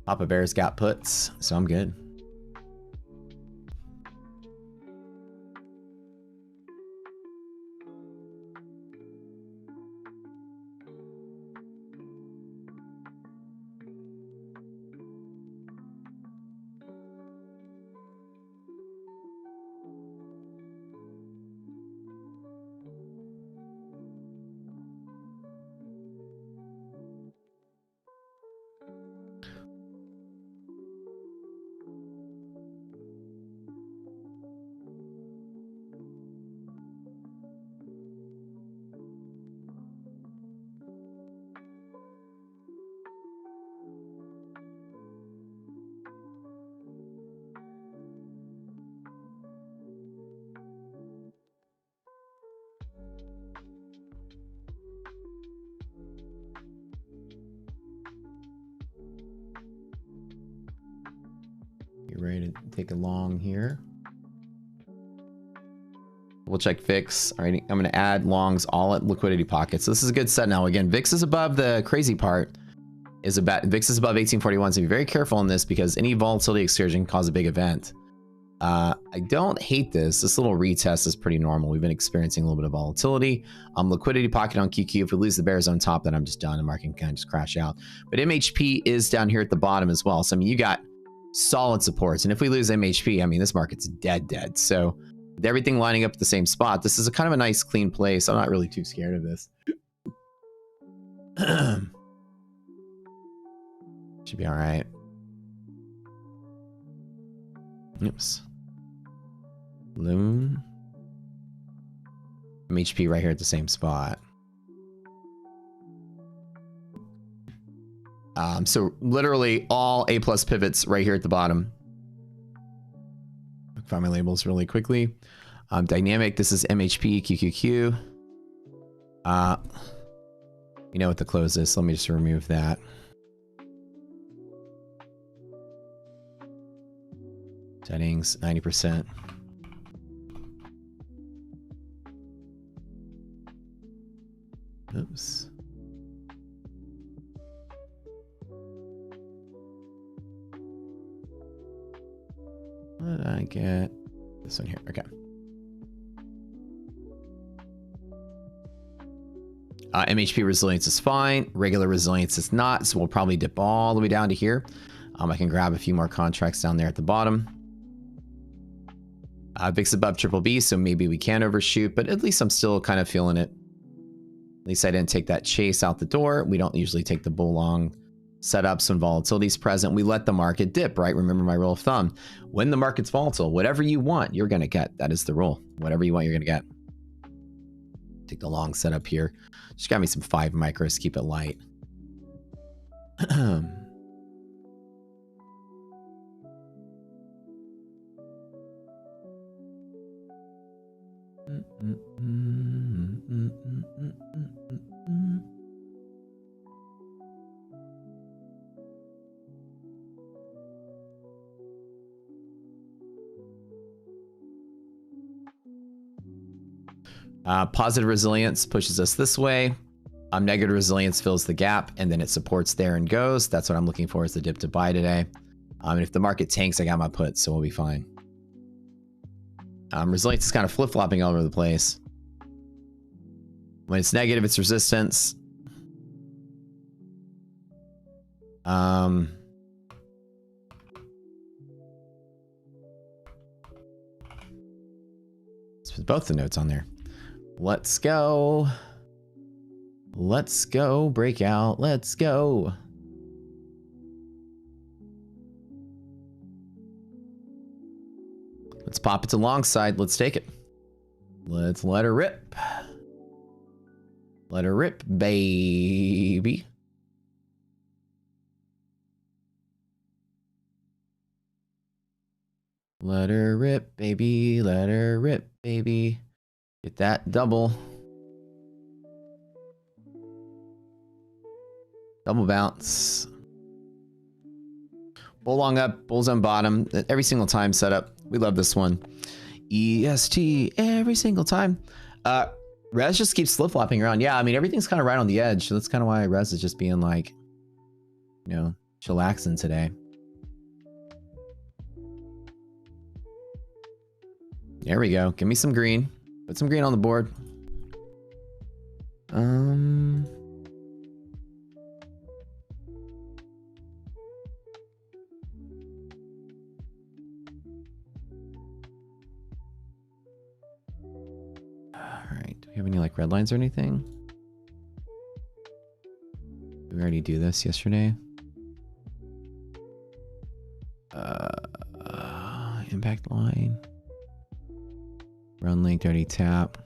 Papa Bear's got puts, so I'm good. Get ready to take a long here. We'll check VIX. All right, I'm going to add longs all at liquidity pockets. So this is a good set now. Again, VIX is above the crazy part. VIX is above 1841, so be very careful on this because any volatility excursion can cause a big event. I don't hate this. This little retest is pretty normal. We've been experiencing a little bit of volatility. Liquidity pocket on QQ. If we lose the bears on top, then I'm just done and market can kind of just crash out. But MHP is down here at the bottom as well. So, I mean, you got solid supports. And if we lose MHP, I mean, this market's dead. So with everything lining up at the same spot, this is a kind of a nice, clean place. I'm not really too scared of this. Should be all right. Oops. Loon. MHP right here at the same spot. So literally all A+ pivots right here at the bottom. Find my labels really quickly. Dynamic, this is MHP, QQQ. You know what the close is, so let me just remove that. Settings, 90%. Oops. What did I get? This one here. Okay. MHP resilience is fine. Regular resilience is not, so we'll probably dip all the way down to here. I can grab a few more contracts down there at the bottom. VIX above triple B, so maybe we can overshoot, but at least I'm still kind of feeling it. At least I didn't take that chase out the door. We don't usually take the bull long setups when volatility is present. We let the market dip, right? Remember my rule of thumb. When the market's volatile, whatever you want, you're going to get. That is the rule. Whatever you want, you're going to get. Take the long setup here. Just got me some 5 micros. Keep it light. Positive resilience pushes us this way. Negative resilience fills the gap, and then it supports there and goes. That's what I'm looking for is the dip to buy today. And if the market tanks, I got my put, so we'll be fine. Resilience is kind of flip-flopping all over the place. When it's negative, it's resistance. Let's put both the notes on there. Let's go. Let's go. Breakout. Let's go. Let's pop it to long side. Let's take it. Let's let her rip. Let her rip, baby. Let her rip, baby. Let her rip, baby. Get that double. Double bounce. Bull long up, bulls on bottom. Every single time setup. We love this one. EST every single time. Res just keeps flip-flopping around. Yeah, I mean, everything's kind of right on the edge. So that's kind of why Res is just being like, you know, chillaxing today. There we go. Give me some green. Put some green on the board. Alright, do we have any like red lines or anything? Did we already do this yesterday? Impact line. Run link, dirty tap.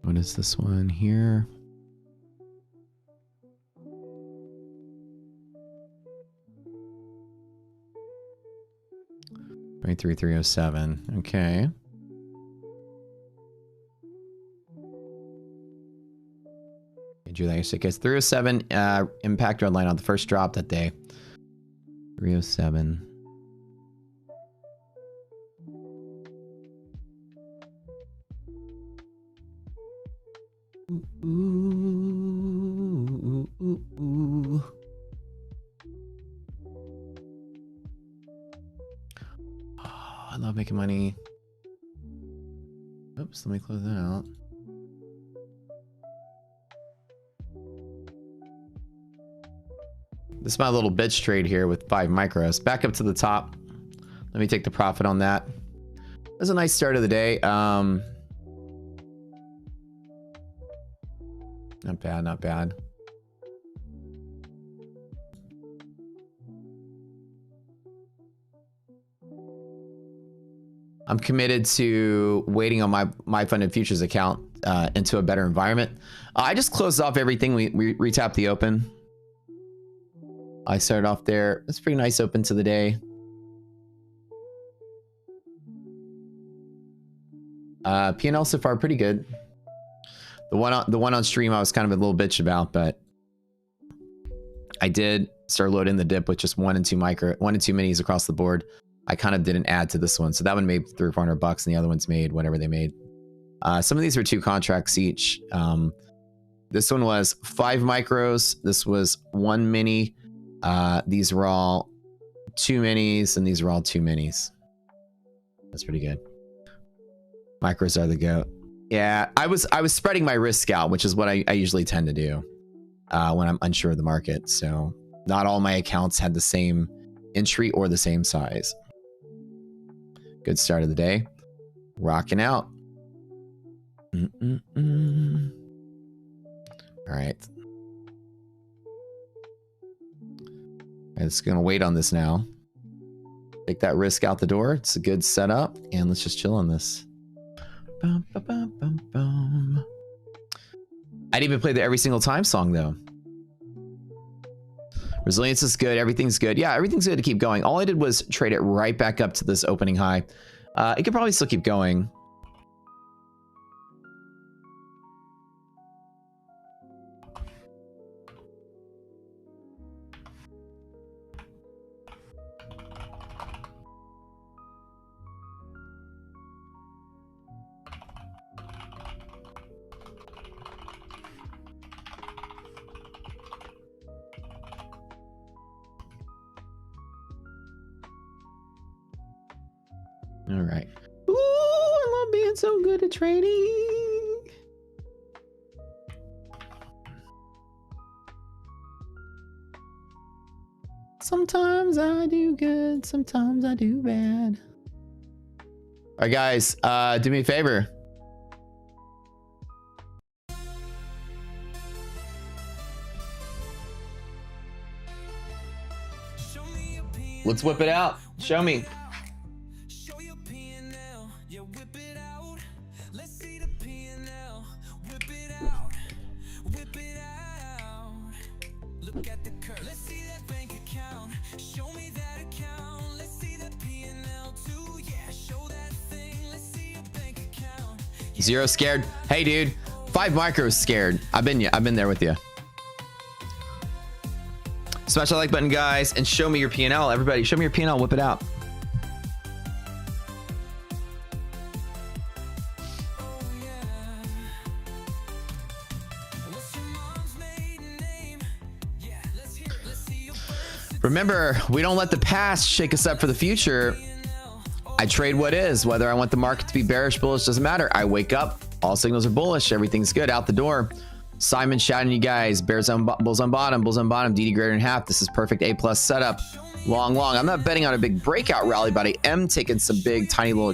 What is this one here? $23,307. Okay. Drew that yesterday. It's 307 impact red line on the first drop that day. 307. Ooh. Oh, I love making money. Oops, let me close that out. This is my little bitch trade here with 5 micros. Back up to the top. Let me take the profit on that. It was a nice start of the day. Not bad, not bad. I'm committed to waiting on my funded futures account into a better environment. I just closed off everything. We retapped the open. I started off there. It's pretty nice open to the day. P&L so far pretty good. The one on stream I was kind of a little bitch about, but I did start loading the dip with just 1 and 2 minis across the board. I kind of didn't add to this one, so that one made $300 or $400, and the other ones made whatever they made. Some of these were 2 contracts each. This one was 5 micros. This was 1 mini. These were all 2 minis, and these were all 2 minis. That's pretty good. Micros are the GOAT. Yeah, I was spreading my risk out, which is what I usually tend to do when I'm unsure of the market. So not all my accounts had the same entry or the same size. Good start of the day. Rocking out. All right. I'm just gonna wait on this now. Take that risk out the door. It's a good setup, and let's just chill on this. Bum, bum, bum, bum, bum. I'd even play the every single time song though. Resilience is good. Everything's good. Yeah, everything's good to keep going. All I did was trade it right back up to this opening high. It could probably still keep going. All right. Ooh, I love being so good at trading. Sometimes I do good, sometimes I do bad. All right, guys, do me a favor. Let's whip it out. Show me. Zero scared. Hey, dude. 5 micros scared. I've been there with you. Smash that like button, guys, and show me your P&L. Everybody, show me your P&L. Whip it out. Remember, we don't let the past shake us up for the future. I trade what is. Whether I want the market to be bearish, bullish, doesn't matter. I wake up, all signals are bullish, everything's good, out the door. Simon shouting, you guys, bulls on bottom, DD greater than half. This is perfect A+ setup. Long. I'm not betting on a big breakout rally, but I am taking some big, tiny little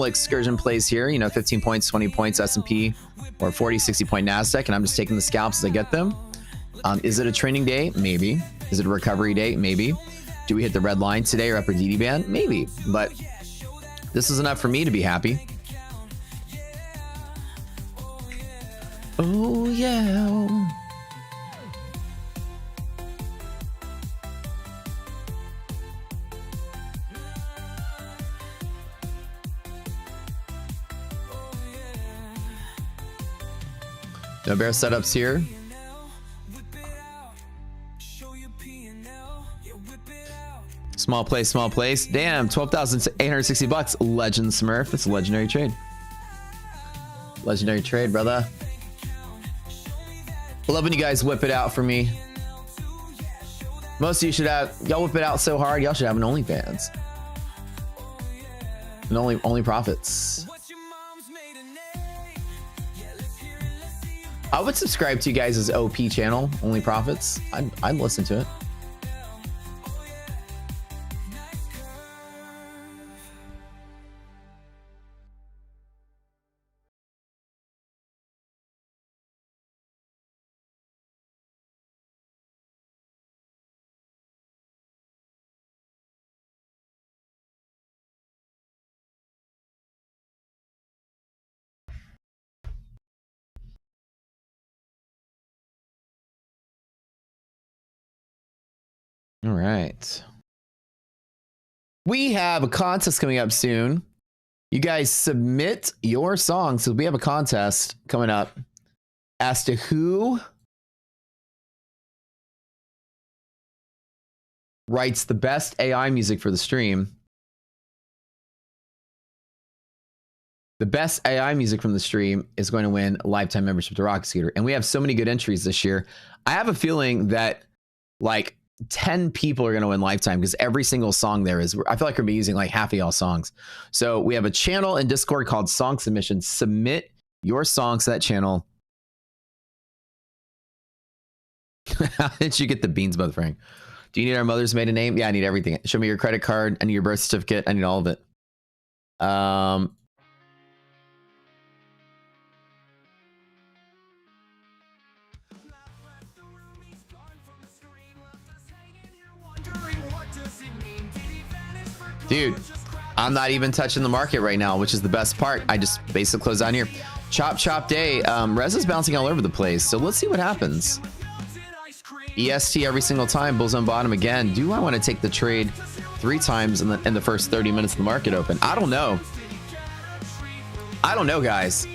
excursion plays here. You know, 15 points, 20 points S&P, or 40, 60 point NASDAQ, and I'm just taking the scalps as I get them. Is it a training day? Maybe. Is it a recovery day? Maybe. Do we hit the red line today or upper DD band? Maybe, but this is enough for me to be happy. Oh yeah. No bear setups here. Small place, small place. Damn, 12,860 bucks. Legend Smurf. That's a legendary trade. Legendary trade, brother. I love when you guys whip it out for me. Most of you should have, y'all whip it out so hard, y'all should have an OnlyFans. And only profits. I would subscribe to you guys' OP channel, Only Profits. I'd listen to it. All right. We have a contest coming up soon. You guys submit your songs. So we have a contest coming up as to who writes the best AI music for the stream. The best AI music from the stream is going to win a lifetime membership to Rocket Scooter. And we have so many good entries this year. I have a feeling that like 10 people are going to win lifetime because every single song there is, I feel like we're be using like half of y'all songs. So we have a channel in Discord called Song Submission. Submit your songs to that channel. How did you get the beans, Brother Frank? Do you need our mother's maiden name? Yeah, I need everything. Show me your credit card. I need your birth certificate. I need all of it. Dude, I'm not even touching the market right now, which is the best part. I just basically close down here. Chop chop day. Res is bouncing all over the place, so let's see what happens. EST every single time. Bulls on bottom again. Do I want to take the trade 3 times in the first 30 minutes of the market open? I don't know. I don't know, guys.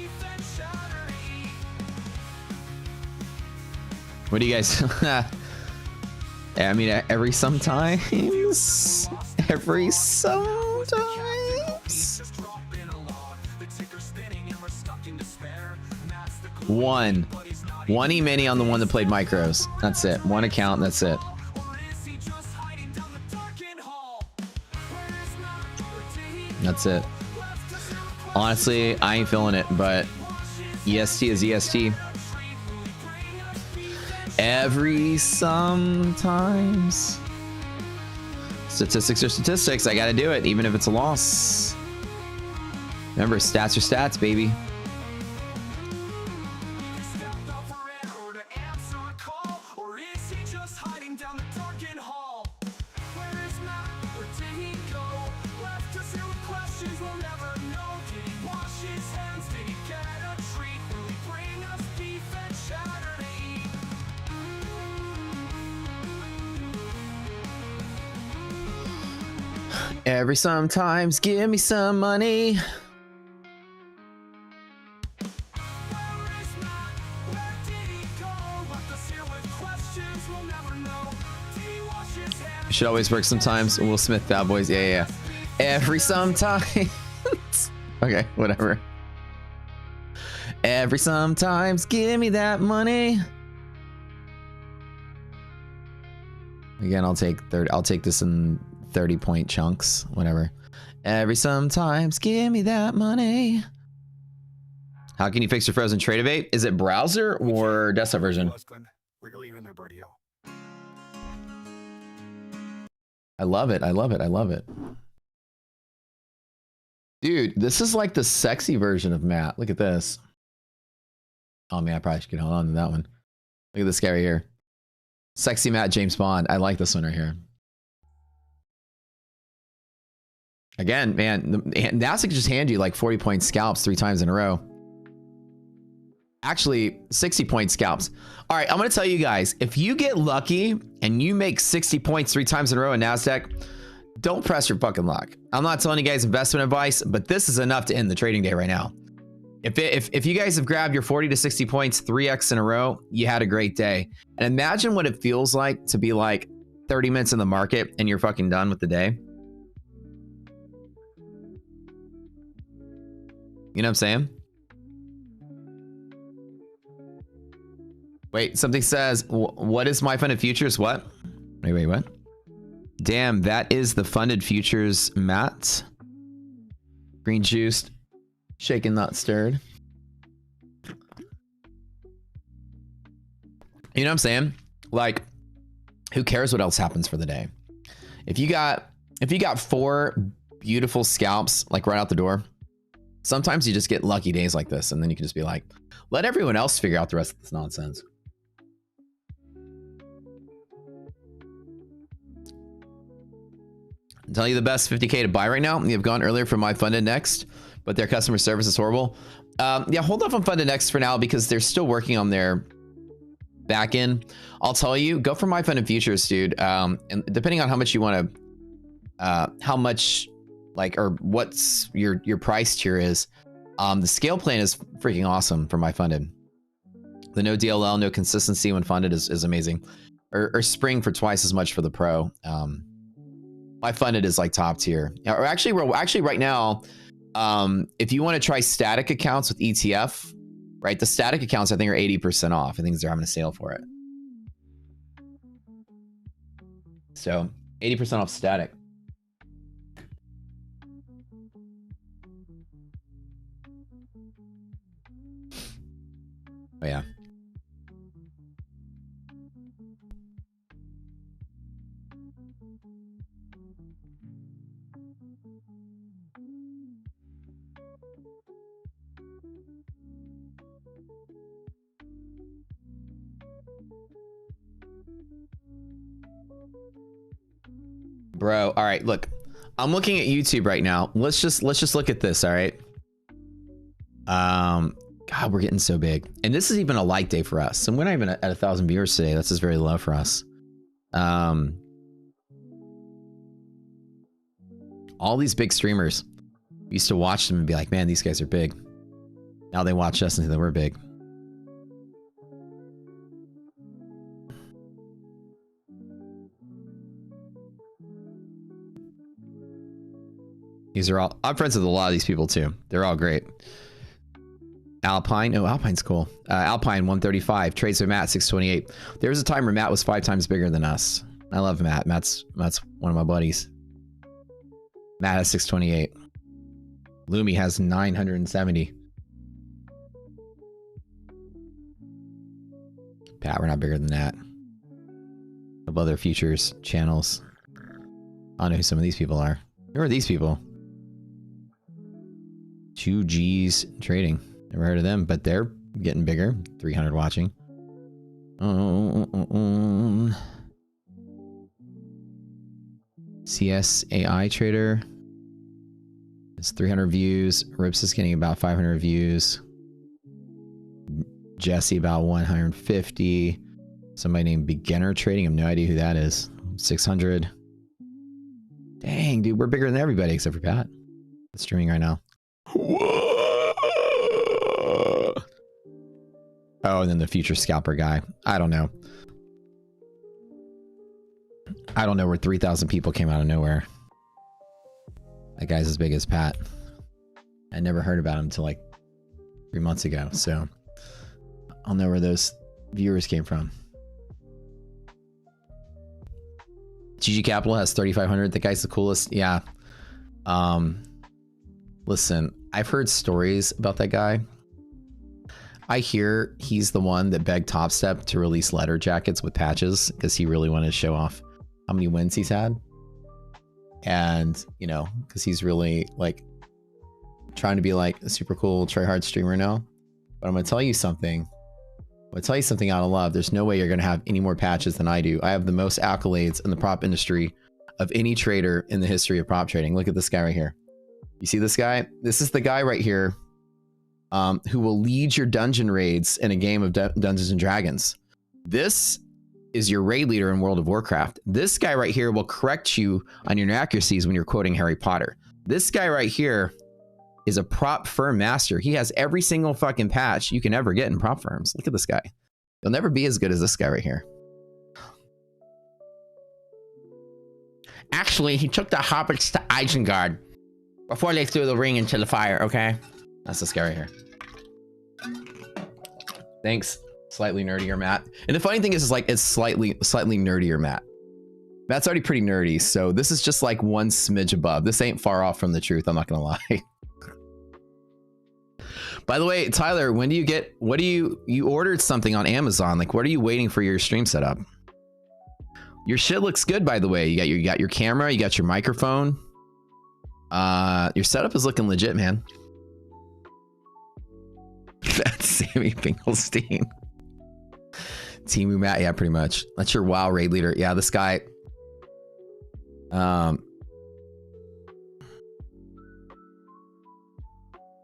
What do you guys? I mean, every sometimes. Every sometimes. One E-mini on the one that played micros. That's it. One account. That's it. That's it. Honestly, I ain't feeling it, but EST is EST. Every sometimes. Statistics are statistics. I gotta do it, even if it's a loss. Remember, stats are stats, baby. Every sometimes, give me some money. You should always work sometimes. Will Smith, Bad Boys. Yeah. Every sometimes. Okay, whatever. Every sometimes, give me that money. Again, I'll take this in 30-point chunks, whatever. Every sometimes, give me that money. How can you fix your frozen trade evade? Is it browser or desktop version? I love it. I love it. I love it. Dude, this is like the sexy version of Matt. Look at this. Oh man, I probably should hold on to that one. Look at this guy right here. Sexy Matt James Bond. I like this one right here. Again, man, NASA can just hand you like 40-point scalps 3 times in a row. Actually, 60 point scalps. All right, I'm gonna tell you guys, if you get lucky and you make 60 points 3 times in a row in NASDAQ, don't press your fucking luck. I'm not telling you guys investment advice, but this is enough to end the trading day right now. If you guys have grabbed your 40 to 60 points 3x in a row, you had a great day. And imagine what it feels like to be like 30 minutes in the market and you're fucking done with the day. You know what I'm saying? Wait, something says, what is my funded futures? What? Wait, what? Damn, that is the funded futures, Matt. Green juiced, shaken, not stirred. You know what I'm saying? Like, who cares what else happens for the day? If you got 4 beautiful scalps, like right out the door, sometimes you just get lucky days like this, and then you can just be like, let everyone else figure out the rest of this nonsense. I'll tell you the best 50K to buy right now. You have gone earlier for my funded next, but their customer service is horrible. Yeah, hold off on funded next for now because they're still working on their back end. I'll tell you, go for my funded futures, dude. And depending on how much you want to, how much like, or what's your price tier is, the scale plan is freaking awesome for my funded. The no DLL, no consistency when funded is amazing. Or spring for twice as much for the pro. My funded is like top tier. Or actually right now, if you want to try static accounts with ETF, right? The static accounts I think are 80% off. I think they're having a sale for it. So 80% off static. Oh yeah. Bro, all right, look. I'm looking at YouTube right now. Let's just look at this, all right? God, we're getting so big. And this is even a light day for us. And we're not even at 1,000 viewers today. That's just very low for us. All these big streamers, we used to watch them and be like, man, these guys are big. Now they watch us and say that we're big. These are all, I'm friends with a lot of these people too. They're all great. Alpine, oh, Alpine's cool. Alpine 135, trades with Matt 628. There was a time where Matt was 5 times bigger than us. I love Matt. Matt's one of my buddies. Matt has 628. Lumi has 970. Pat, we're not bigger than that. Of other futures channels. I don't know who some of these people are. Who are these people? 2G's trading. Never heard of them, but they're getting bigger. 300 watching. CSAI trader. It's 300 views. Rips is getting about 500 views. Jesse about 150. Somebody named Beginner Trading. I have no idea who that is. 600. Dang, dude, we're bigger than everybody except for Pat. It's streaming right now. Oh, and then the future scalper guy. I don't know. I don't know where 3,000 people came out of nowhere. That guy's as big as Pat. I never heard about him until like 3 months ago. So I'll know where those viewers came from. GG Capital has 3,500. The guy's the coolest. Yeah. Listen, I've heard stories about that guy. I hear he's the one that begged Top Step to release letter jackets with patches because he really wanted to show off how many wins he's had. And, you know, because he's really like trying to be like a super cool try hard streamer now. But I'm going to tell you something. I'm going to tell you something out of love. There's no way you're going to have any more patches than I do. I have the most accolades in the prop industry of any trader in the history of prop trading. Look at this guy right here. You see this guy? This is the guy right here who will lead your dungeon raids in a game of Dungeons and Dragons. This is your raid leader in World of Warcraft. This guy right here will correct you on your inaccuracies when you're quoting Harry Potter. This guy right here is a prop firm master. He has every single fucking patch you can ever get in prop firms. Look at this guy. You'll never be as good as this guy right here. Actually, he took the hobbits to Isengard before they threw the ring into the fire, okay? That's this guy right here. Thanks. Slightly nerdier Matt. And the funny thing is like it's slightly nerdier Matt. Matt's already pretty nerdy, so this is just like one smidge above. This ain't far off from the truth, I'm not gonna lie. By the way, Tyler, when do you get, you ordered something on Amazon, like what are you waiting for your stream setup? Your shit looks good, by the way. You got your camera, you got your microphone. Your setup is looking legit, man. That's Sammy Finkelstein. Timu Matt, yeah, pretty much. That's your WoW raid leader. Yeah, this guy.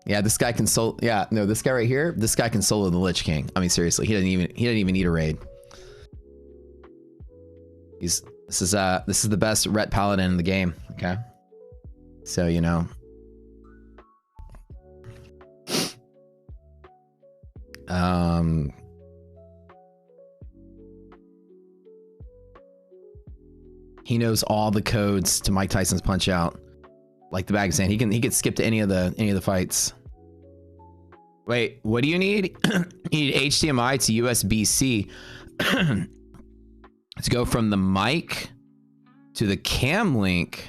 Yeah, this guy can solo. Yeah, no, this guy right here. This guy can solo the Lich King. I mean, seriously, he didn't even need a raid. This is the best Ret Paladin in the game. Okay, so you know. He knows all the codes to Mike Tyson's Punch Out, like the bag of sand. He can skip to any of the fights. Wait, what do you need? You need HDMI to USB-C to go from the mic to the cam link.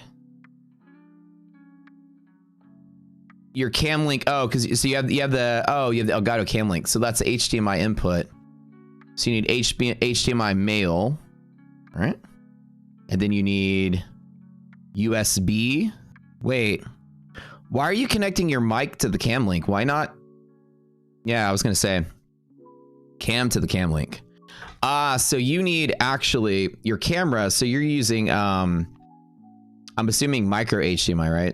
Your cam link. Oh, because so you have the Elgato cam link. So that's the HDMI input. So you need HDMI male, all right? And then you need USB. Wait, why are you connecting your mic to the cam link? Why not? Yeah, I was gonna say cam to the cam link. So you need actually your camera. So you're using I'm assuming micro HDMI, right?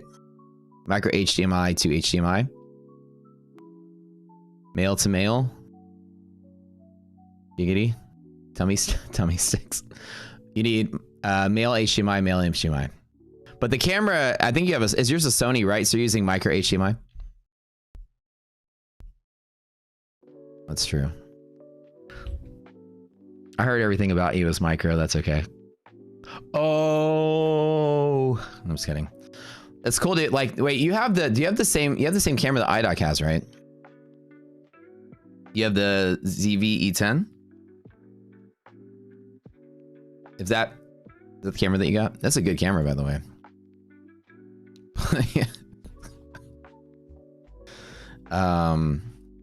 Micro HDMI to HDMI. Male to male. Giggity. Tummy sticks. You need male HDMI, male HDMI. But the camera, I think you have is yours a Sony, right? So you're using micro HDMI. That's true. I heard everything about you as micro. That's okay. Oh, I'm just kidding. It's cool to like. Wait, do you have the same camera that iDoc has, right? You have the ZV-E10. Is that the camera that you got? That's a good camera, by the way.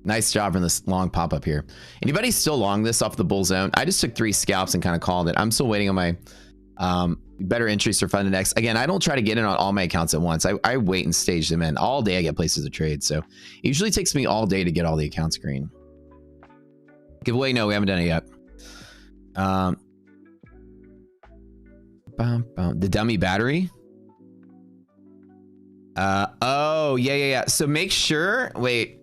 Nice job on this long pop-up here. Anybody still long this off the bull zone? I just took 3 scalps and kind of called it. I'm still waiting on my better entries for fun to next. Again, I don't try to get in on all my accounts at once. I wait and stage them in. All day I get places to trade. So it usually takes me all day to get all the accounts green. Giveaway? No, we haven't done it yet. The dummy battery. Oh, yeah. So make sure, wait.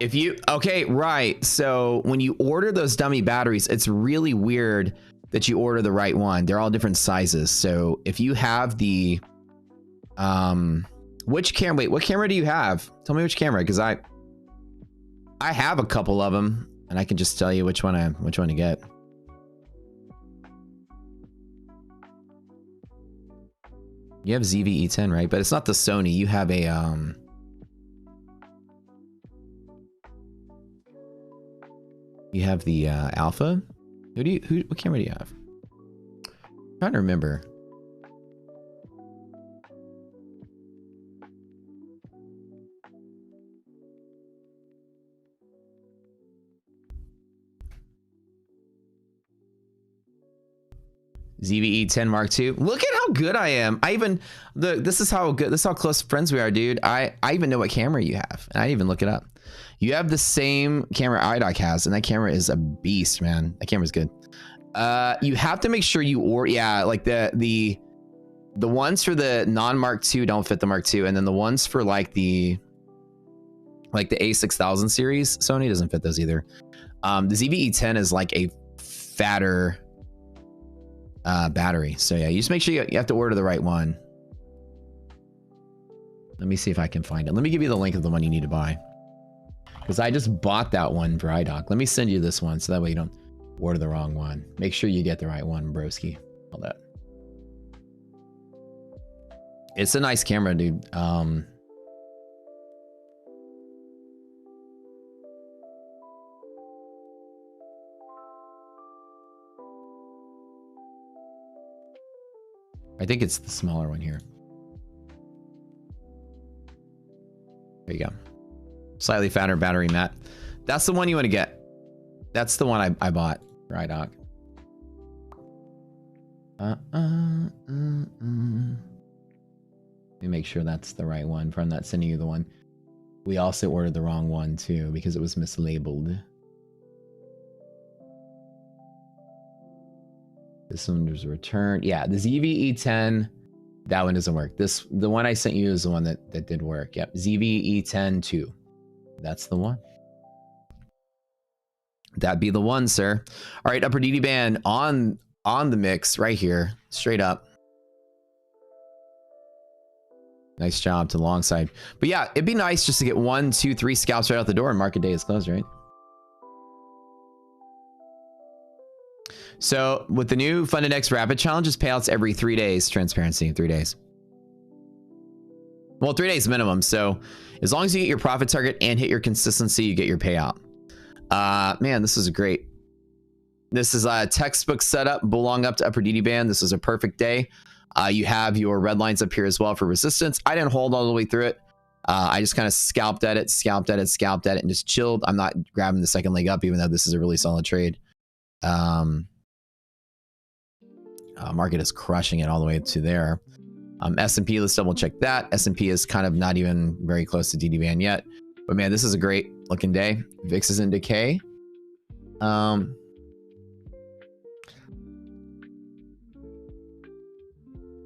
If you, okay, right. So when you order those dummy batteries, it's really weird that you order the right one. They're all different sizes. So if you have the, which camera, wait, what camera do you have? Tell me which camera, because I have a couple of them and I can just tell you which one to get. You have ZV-E10, right? But it's not the Sony. You have a, you have the Alpha. What camera do you have? I'm trying to remember. ZV-E10 Mark II. Look at how good I am. This is how close friends we are, dude. I even know what camera you have. And I didn't even look it up. You have the same camera iDoc has, and that camera is a beast, man. That camera's good. You have to make sure you like the ones for the non-Mark II don't fit the Mark II, and then the ones for like the like the A6000 series. Sony doesn't fit those either. The ZV-E10 is like a fatter battery. So yeah, you just make sure you have to order the right one. Let me see if I can find it. Let me give you the link of the one you need to buy. Because I just bought that one for iDoc. Let me send you this one so that way you don't order the wrong one. Make sure you get the right one, broski. All that. It's a nice camera, dude. I think it's the smaller one here. There you go. Slightly fatter battery, Matt. That's the one you want to get. That's the one I bought for iDoc. Let me make sure that's the right one. I'm not sending you the one. We also ordered the wrong one too because it was mislabeled. This one was returned. Yeah, the ZV-E10, that one doesn't work. The one I sent you is the one that did work. Yep, ZV-E10 2. That's the one. That'd be the one, sir. All right, upper DD band on the mix right here, straight up. Nice job to the long side. But yeah, it'd be nice just to get 1, 2, 3 scalps right out the door and market day is closed, right? So with the new Fund Index Rapid Challenges, payouts every 3 days. Transparency, 3 days. Well, 3 days minimum. So as long as you get your profit target and hit your consistency, you get your payout. Man, this is great. This is a textbook setup, bull up to upper DD band. This is a perfect day. You have your red lines up here as well for resistance. I didn't hold all the way through it. I just kind of scalped at it, and just chilled. I'm not grabbing the second leg up, even though this is a really solid trade. Market is crushing it all the way to there. S&P, let's double check that. S&P is kind of not even very close to DD band yet. But man, this is a great looking day. VIX is in decay. I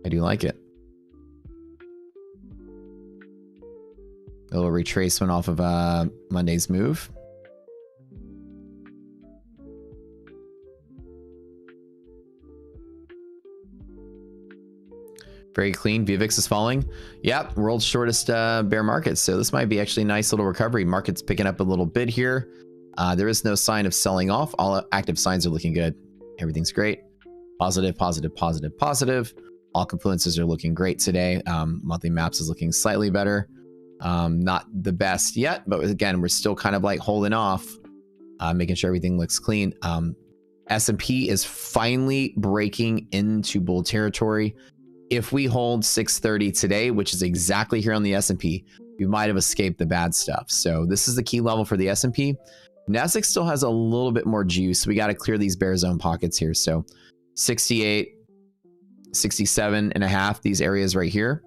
do like it. A little retracement off of Monday's move. Very clean. VVIX is falling. Yep, world's shortest bear market. So this might be actually a nice little recovery. Market's picking up a little bit here. There is no sign of selling off. All active signs are looking good. Everything's great. Positive, positive, positive, positive. All confluences are looking great today. Monthly maps is looking slightly better. Not the best yet, but again, we're still kind of like holding off, making sure everything looks clean. S&P is finally breaking into bull territory. If we hold 630 today, which is exactly here on the S&P, we might have escaped the bad stuff. So this is the key level for the S&P. Nasdaq still has a little bit more juice. We got to clear these bear zone pockets here. So 68, 67 and a half, these areas right here.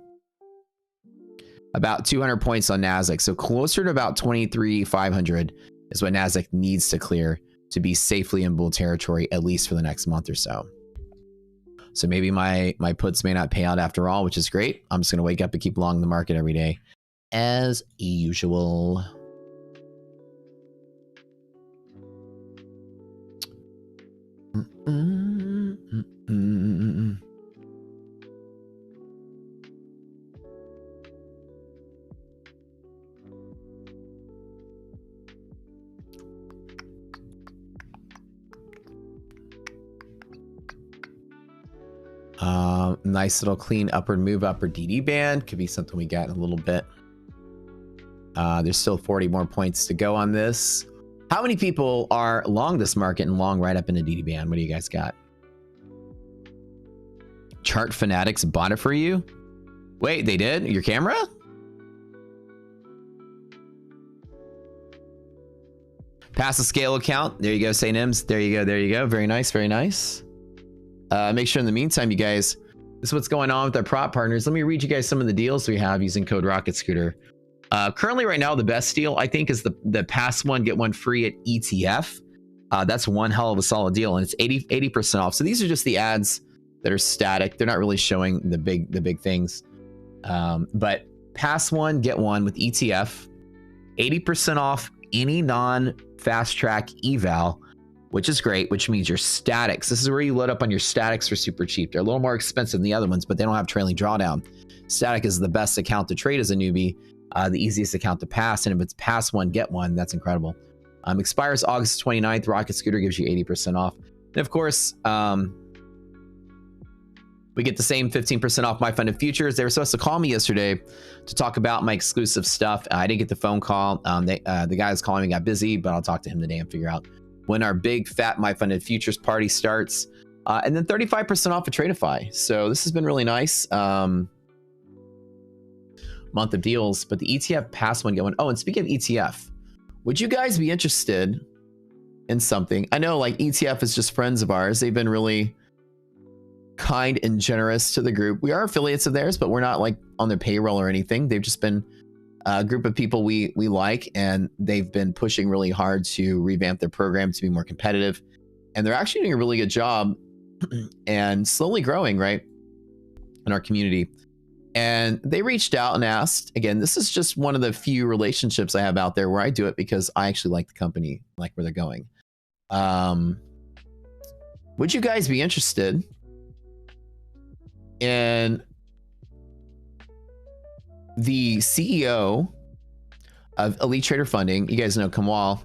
About 200 points on Nasdaq. So closer to about 23,500 is what Nasdaq needs to clear to be safely in bull territory, at least for the next month or so. So maybe my puts may not pay out after all, which is great. I'm just going to wake up and keep long the market every day as usual. Nice little clean upward move, upper DD band. Could be something we got in a little bit. There's still 40 more points to go on this. How many people are long this market and long right up into DD band? What do you guys got? Chart Fanatics bought it for you? Wait, they did? Your camera? Pass the scale account. There you go, St. Ims. There you go. There you go. Very nice. Very nice. Make sure in the meantime, you guys, this is what's going on with our prop partners. Let me read you guys some of the deals we have using code Rocket Scooter. Currently right now, the best deal I think is the pass one, get one free at ETF. That's one hell of a solid deal. And it's 80% off. So these are just the ads that are static. They're not really showing the big things. But pass one, get one with ETF. 80% off any non-fast track eval, which is great, which means your statics. This is where you load up on your statics for super cheap. They're a little more expensive than the other ones, but they don't have trailing drawdown. Static is the best account to trade as a newbie, the easiest account to pass. And if it's pass one, get one, that's incredible. Expires August 29th. Rocket Scooter gives you 80% off. And of course, we get the same 15% off My Funded Futures. They were supposed to call me yesterday to talk about my exclusive stuff. I didn't get the phone call. The guy was calling me got busy, but I'll talk to him today and figure out when our big fat My Funded Futures party starts. And then 35% off of Tradeify. So this has been really nice. Month of deals, but the ETF pass one, get one. Oh, and speaking of ETF, would you guys be interested in something? I know like ETF is just friends of ours. They've been really kind and generous to the group. We are affiliates of theirs, but we're not like on their payroll or anything. They've just been a group of people we like, and they've been pushing really hard to revamp their program to be more competitive. And they're actually doing a really good job and slowly growing, right, in our community. And they reached out and asked, again, this is just one of the few relationships I have out there where I do it because I actually like the company, like where they're going. Would you guys be interested in the CEO of Elite Trader Funding? You guys know Kanwal.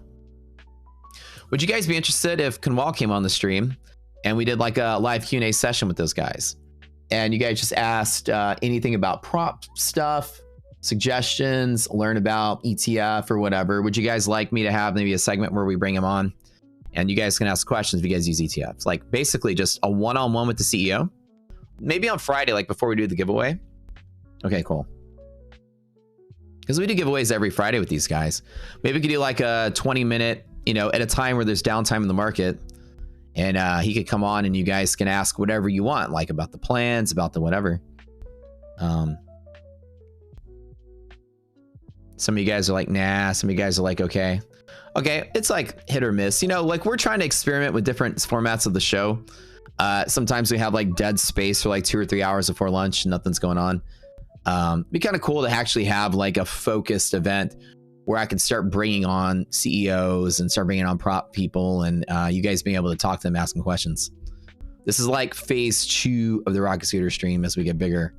Would you guys be interested if Kanwal came on the stream and we did like a live Q&A session with those guys? And you guys just asked anything about prop stuff, suggestions, learn about ETF or whatever. Would you guys like me to have maybe a segment where we bring them on and you guys can ask questions if you guys use ETFs? Like basically just a one-on-one with the CEO. Maybe on Friday, like before we do the giveaway. Okay, cool. Because we do giveaways every Friday with these guys. Maybe we could do like a 20-minute, you know, at a time where there's downtime in the market. And he could come on and you guys can ask whatever you want, like about the plans, about the whatever. Some of you guys are like, nah. Some of you guys are like, okay. Okay, it's like hit or miss. You know, like we're trying to experiment with different formats of the show. Sometimes we have like dead space for like 2 or 3 hours before lunch. Nothing's going on. Be kind of cool to actually have like a focused event where I can start bringing on CEOs and start bringing on prop people and you guys being able to talk to them, ask them questions. This is like phase 2 of the Rocket Scooter stream as we get bigger.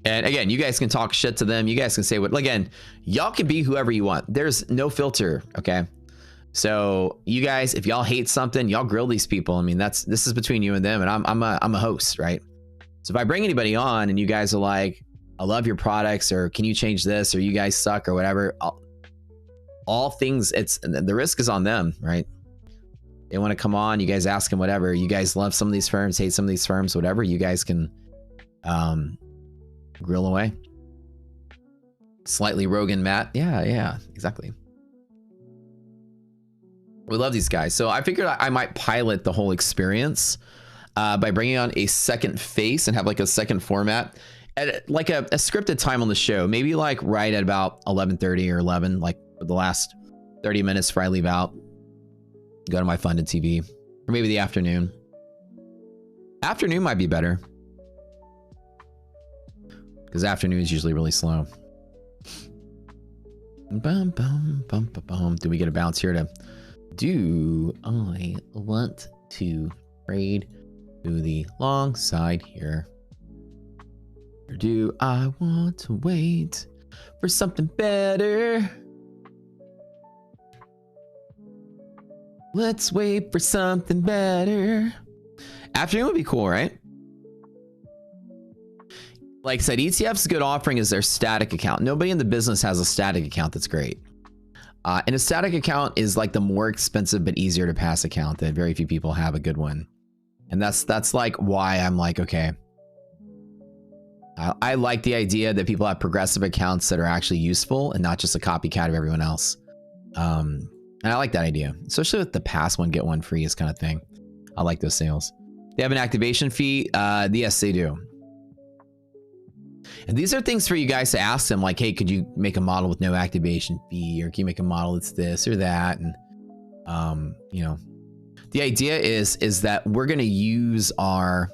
And again, you guys can talk shit to them. You guys can say what, again, y'all can be whoever you want. There's no filter, okay? So you guys, if y'all hate something, y'all grill these people. I mean, this is between you and them, and I'm a host, right? So if I bring anybody on and you guys are like, I love your products, or can you change this, or you guys suck, or whatever, all things, the risk is on them, right? They want to come on, you guys ask them whatever. You guys love some of these firms, hate some of these firms, whatever. You guys can grill away. Slightly Rogan Matt. Yeah, exactly. We love these guys. So I figured I might pilot the whole experience by bringing on a second face and have like a second format at like a scripted time on the show. Maybe like right at about 11:30 or 11, like for the last 30 minutes before I leave out. Go to my funded TV. Or maybe the afternoon. Afternoon might be better. Because afternoon is usually really slow. Bum, bum, bum, bum, bum. Do we get a bounce here to... Do I want to trade to the long side here? Or do I want to wait for something better? Let's wait for something better. Afternoon would be cool, right? Like I said, ETF's good offering is their static account. Nobody in the business has a static account that's great. And a static account is like the more expensive but easier to pass account that very few people have a good one. And that's like why I'm like, okay. I like the idea that people have progressive accounts that are actually useful and not just a copycat of everyone else. And I like that idea, especially with the pass one, get one free is kind of thing. I like those sales. They have an activation fee. Yes, they do. And these are things for you guys to ask them, like, hey, could you make a model with no activation fee, or can you make a model that's this or that? And you know, the idea is that we're going to use our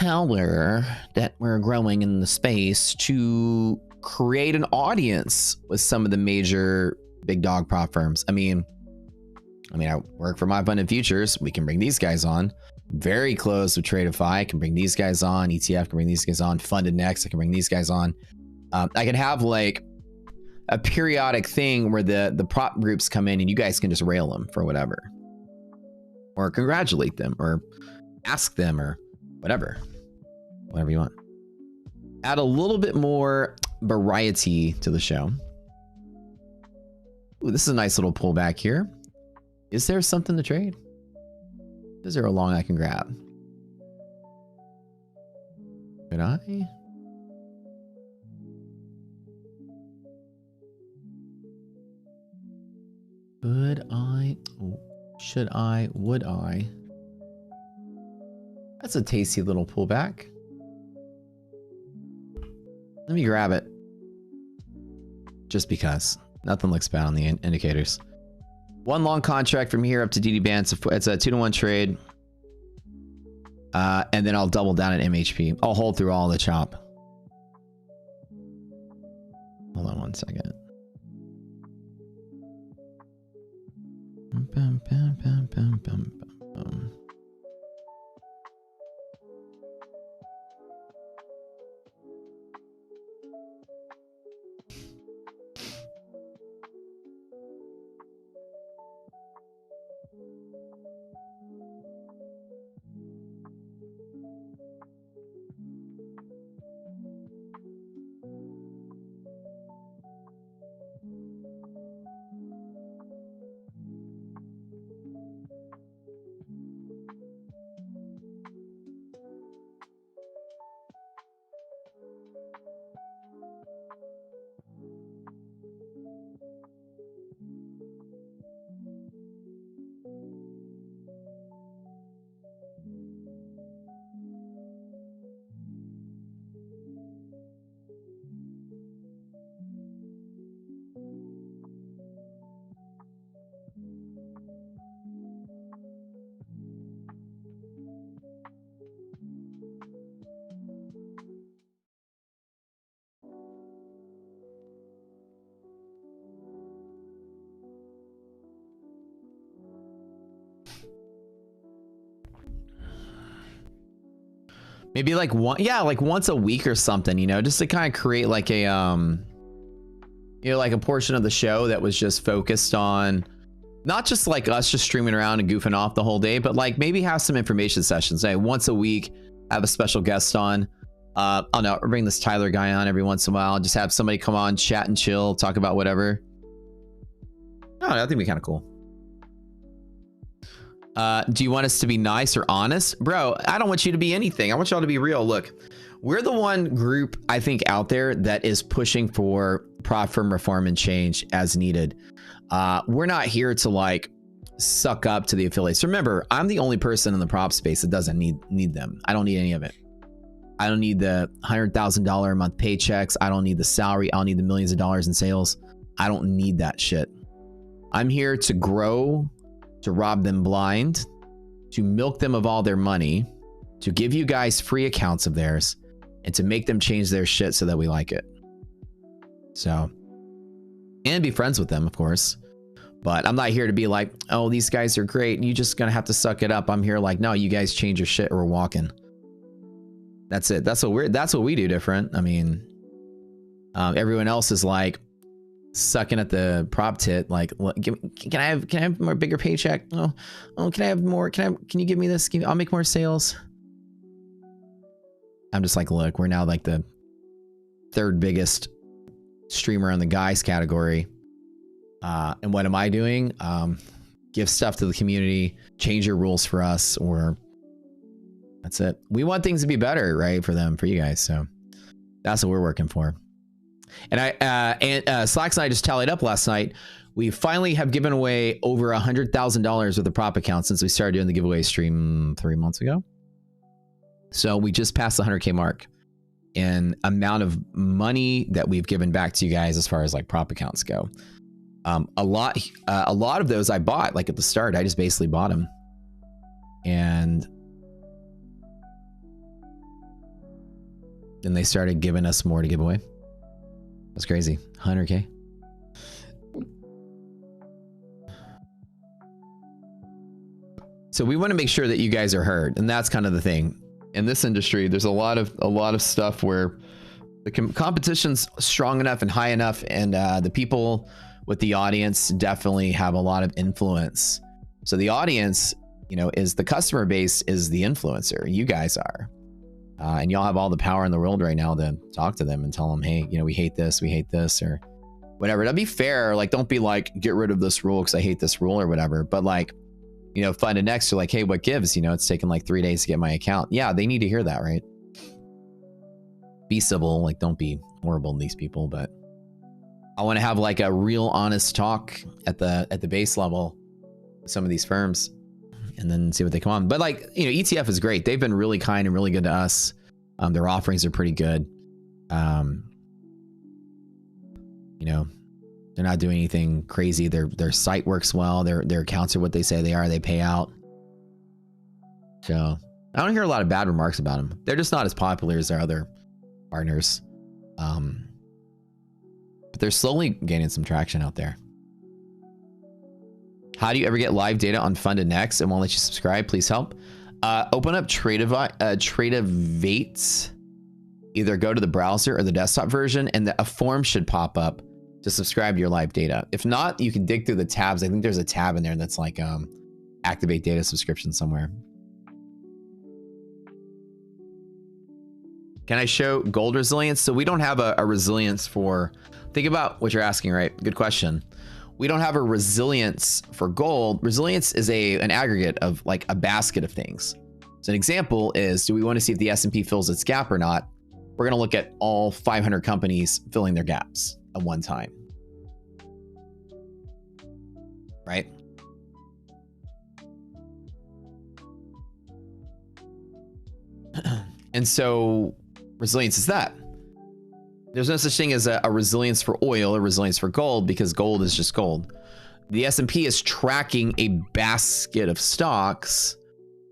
power that we're growing in the space to create an audience with some of the major big dog prop firms. I mean, I work for My Abundant Futures. We can bring these guys on. Very close with Tradeify. I can bring these guys on. ETF can bring these guys on. Funded Next, I can bring these guys on. I can have like a periodic thing where the prop groups come in and you guys can just rail them for whatever, or congratulate them, or ask them, or whatever you want. Add a little bit more variety to the show. Ooh, this is a nice little pullback here. Is there something to trade? Is there a long I can grab? Could I? Could I? Should I? Would I? That's a tasty little pullback. Let me grab it. Just because. Nothing looks bad on the indicators. One long contract from here up to DD band. So it's a 2-to-1 trade. And then I'll double down at MHP. I'll hold through all the chop. Hold on one second. Bum, bum, bum, bum, bum, bum. Maybe like like once a week or something, you know, just to kind of create like a, you know, like a portion of the show that was just focused on not just like us just streaming around and goofing off the whole day, but like maybe have some information sessions. Hey, once a week, have a special guest on. I don't know, bring this Tyler guy on every once in a while. Just have somebody come on, chat and chill, talk about whatever. I don't know, I think it'd be kind of cool. Do you want us to be nice or honest? Bro, I don't want you to be anything. I want y'all to be real. Look, we're the one group I think out there that is pushing for prop firm reform and change as needed. We're not here to like suck up to the affiliates. Remember, I'm the only person in the prop space that doesn't need them. I don't need any of it. I don't need the $100,000 a month paychecks. I don't need the salary. I don't need the millions of dollars in sales. I don't need that shit. I'm here to grow, to rob them blind, to milk them of all their money, to give you guys free accounts of theirs, and to make them change their shit so that we like it. So, and be friends with them, of course. But I'm not here to be like, oh, these guys are great. You just gonna have to suck it up. I'm here like, no, you guys change your shit or we're walking. That's it. That's what we do different. I mean, everyone else is like sucking at the prop tit. Like, can I have more bigger paycheck? Oh, can I have more? Can you give me this? I'll make more sales. I'm just like, look, we're now like the third biggest streamer in the guys category. And what am I doing? Give stuff to the community, change your rules for us, or that's it. We want things to be better, right? For them, for you guys. So that's what we're working for. And Slacks and I just tallied up last night. We finally have given away over $100,000 worth of prop accounts since we started doing the giveaway stream 3 months ago. So we just passed the 100K mark in amount of money that we've given back to you guys as far as like prop accounts go. A lot of those I bought like at the start. I just basically bought them, and then they started giving us more to give away. That's crazy. 100K. So we want to make sure that you guys are heard, and that's kind of the thing. In this industry, there's a lot of stuff where the competition's strong enough and high enough, and the people with the audience definitely have a lot of influence. So the audience, you know, is the customer base, is the influencer. You guys are, and y'all have all the power in the world right now to talk to them and tell them, hey, you know, we hate this, or whatever. To be fair, like, don't be like, get rid of this rule because I hate this rule or whatever. But like, you know, Fund and Next are like, hey, what gives? You know, it's taken like 3 days to get my account. Yeah, they need to hear that, right? Be civil, like, don't be horrible to these people. But I want to have like a real honest talk at the base level with some of these firms, and then see what they come on. But like, you know, ETF is great. They've been really kind and really good to us. Their offerings are pretty good. You know, they're not doing anything crazy. Their site works well. Their accounts are what they say they are. They pay out. So I don't hear a lot of bad remarks about them. They're just not as popular as their other partners. But they're slowly gaining some traction out there. How do you ever get live data on Fund and Next? It won't let you subscribe. Please help. Open up Tradevate. Either go to the browser or the desktop version, and a form should pop up to subscribe to your live data. If not, you can dig through the tabs. I think there's a tab in there that's like activate data subscription somewhere. Can I show gold resilience? So we don't have a resilience for, think about what you're asking, right? Good question. We don't have a resilience for gold. Resilience is an aggregate of like a basket of things. So an example is, do we want to see if the S&P fills its gap or not? We're going to look at all 500 companies filling their gaps at one time. Right? And so resilience is that. There's no such thing as a resilience for oil or resilience for gold, because gold is just gold. The S&P is tracking a basket of stocks.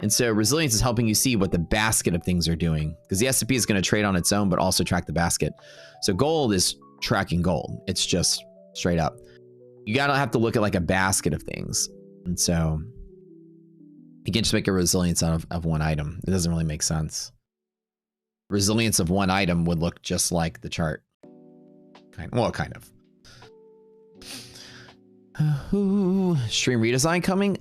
And so resilience is helping you see what the basket of things are doing, because the S&P is going to trade on its own, but also track the basket. So gold is tracking gold. It's just straight up. You gotta have to look at like a basket of things. And so you can't just make a resilience out of one item. It doesn't really make sense. Resilience of one item would look just like the chart. Kind of. Stream redesign coming?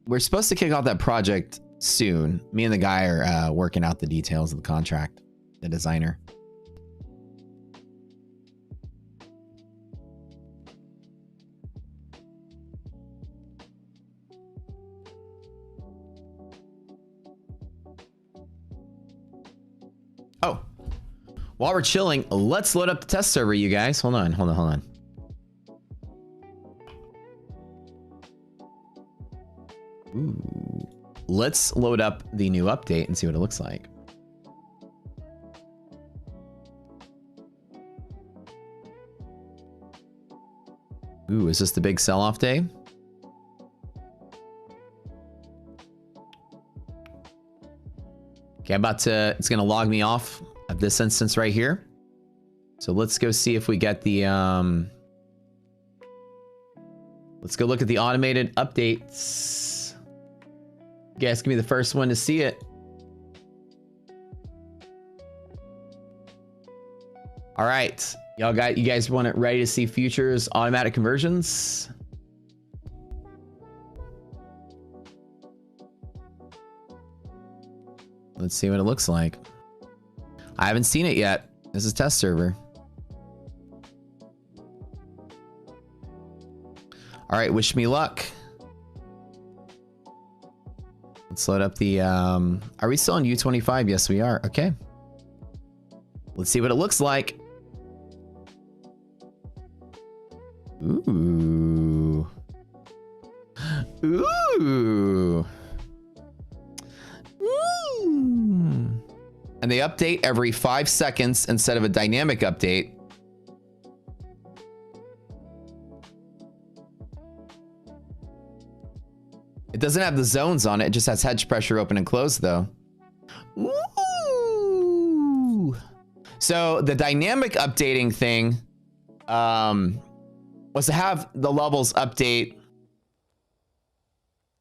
We're supposed to kick off that project soon. Me and the guy are working out the details of the contract, the designer. Oh, while we're chilling, let's load up the test server, you guys. Hold on. Ooh. Let's load up the new update and see what it looks like. Ooh, is this the big sell-off day? Okay, it's gonna log me off of this instance right here. So let's go see if we get the, let's go look at the automated updates. You guys can be the first one to see it. All right, you guys want it ready to see futures automatic conversions? Let's see what it looks like. I haven't seen it yet. This is test server. All right, wish me luck. Let's load up the, are we still on U25? Yes, we are. Okay. Let's see what it looks like. Ooh. Ooh. And they update every 5 seconds instead of a dynamic update. It doesn't have the zones on it. It just has hedge pressure open and closed though. Ooh. So the dynamic updating thing was to have the levels update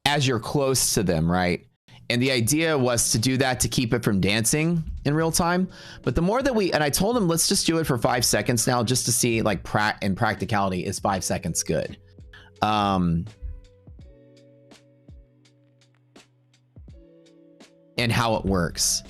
as you're close to them, right? And the idea was to do that to keep it from dancing in real time. But the more that and I told him, let's just do it for 5 seconds now, just to see like in practicality, is 5 seconds good? And how it works.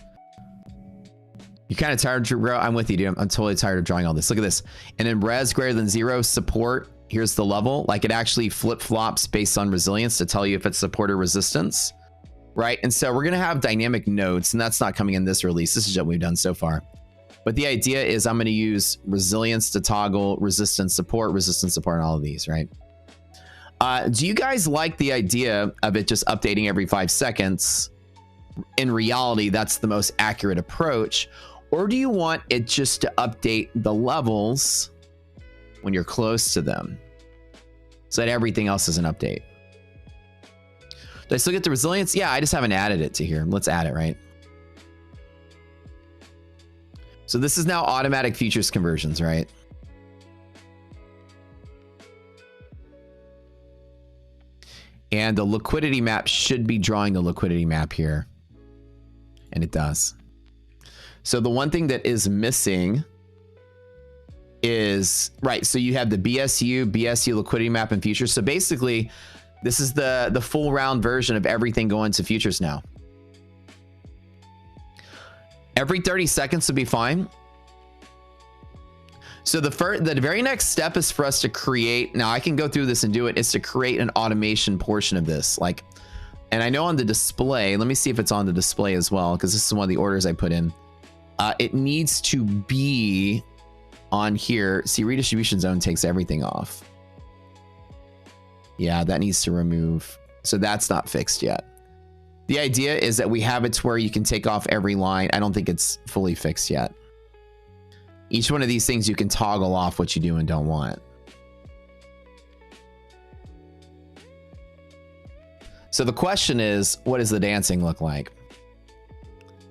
You're kind of tired, bro? I'm with you, dude. I'm totally tired of drawing all this. Look at this. And then res greater than 0 support. Here's the level. Like it actually flip-flops based on resilience to tell you if it's support or resistance, right? And so we're going to have dynamic nodes, and that's not coming in this release. This is what we've done so far. But the idea is I'm going to use resilience to toggle resistance support, and all of these, right? Do you guys like the idea of it just updating every 5 seconds? In reality, that's the most accurate approach. Or do you want it just to update the levels when you're close to them so that everything else is an update? Do I still get the resilience? Yeah, I just haven't added it to here. Let's add it, right? So this is now automatic futures conversions, right? And the liquidity map should be drawing the liquidity map here. And it does. So the one thing that is missing is, right, so you have the BSU liquidity map and futures. So basically, this is the full round version of everything going to futures now. Every 30 seconds would be fine. So the very next step is for us to create, now I can go through this and do it, is to create an automation portion of this. Like, and I know on the display, let me see if it's on the display as well, because this is one of the orders I put in. It needs to be on here. See, redistribution zone takes everything off. Yeah, that needs to remove. So that's not fixed yet. The idea is that we have it to where you can take off every line. I don't think it's fully fixed yet. Each one of these things you can toggle off what you do and don't want. So the question is, what does the dancing look like?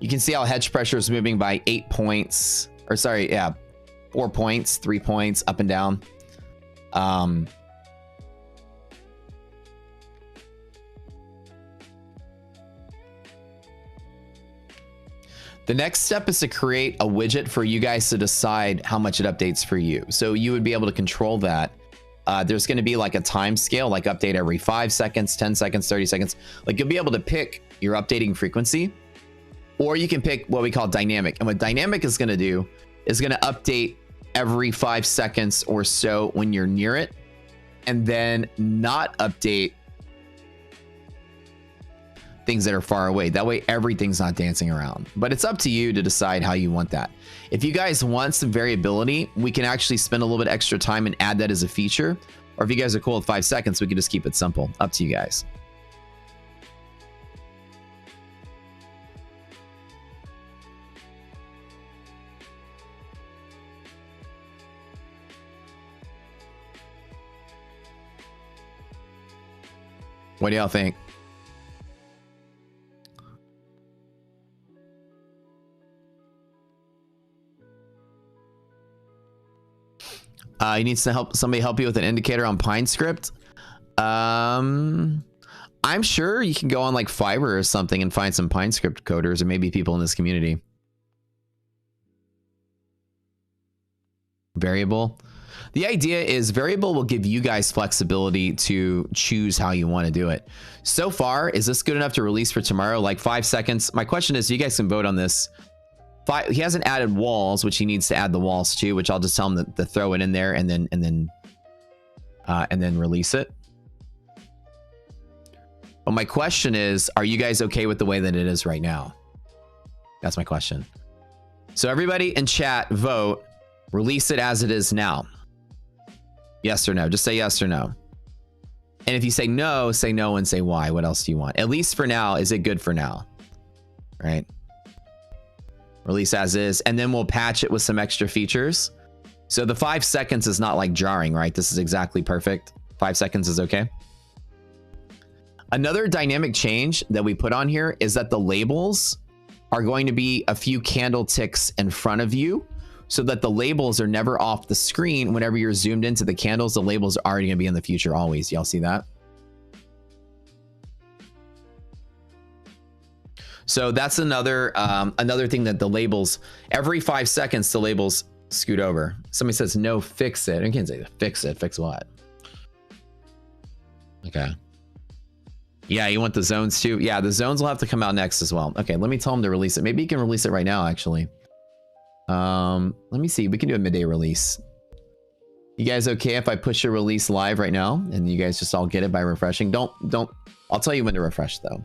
You can see how hedge pressure is moving by 8 points, or sorry, yeah, 4 points, 3 points, up and down. The next step is to create a widget for you guys to decide how much it updates for you. So you would be able to control that. There's going to be like a time scale, like update every 5 seconds, 10 seconds, 30 seconds. Like you'll be able to pick your updating frequency, or you can pick what we call dynamic. And what dynamic is going to do is going to update every 5 seconds or so when you're near it, and then not update things that are far away. That way everything's not dancing around. But it's up to you to decide how you want that. If you guys want some variability, we can actually spend a little bit extra time and add that as a feature. Or if you guys are cool with 5 seconds, we can just keep it simple. Up to you guys. What do y'all think? You need to somebody help you with an indicator on PineScript. I'm sure you can go on like Fiverr or something and find some PineScript coders, or maybe people in this community. Variable. The idea is variable will give you guys flexibility to choose how you want to do it. So far, is this good enough to release for tomorrow? Like 5 seconds. My question is, you guys can vote on this. He hasn't added walls, which he needs to add the walls to, which I'll just tell him to throw it in there and then release it. But my question is, are you guys okay with the way that it is right now? That's my question. So everybody in chat, vote. Release it as it is now. Yes or no? Just say yes or no. And if you say no and say why. What else do you want? At least for now, is it good for now? Right? Release as is, and then we'll patch it with some extra features. So the 5 seconds is not like jarring, right? This is exactly perfect. 5 seconds is okay. Another dynamic change that we put on here is that the labels are going to be a few candle ticks in front of you. so that the labels are never off the screen. Whenever you're zoomed into the candles, the labels are already gonna be in the future always. Y'all see that? So that's another another thing that the labels, every 5 seconds, the labels scoot over. Somebody says, no, fix it. I can't say fix it. Fix what? Okay. Yeah, you want the zones too? Yeah, the zones will have to come out next as well. Okay, let me tell them to release it. Maybe you can release it right now, actually. Let me see. We can do a midday release. You guys okay if I push a release live right now and you guys just all get it by refreshing? Don't. I'll tell you when to refresh though.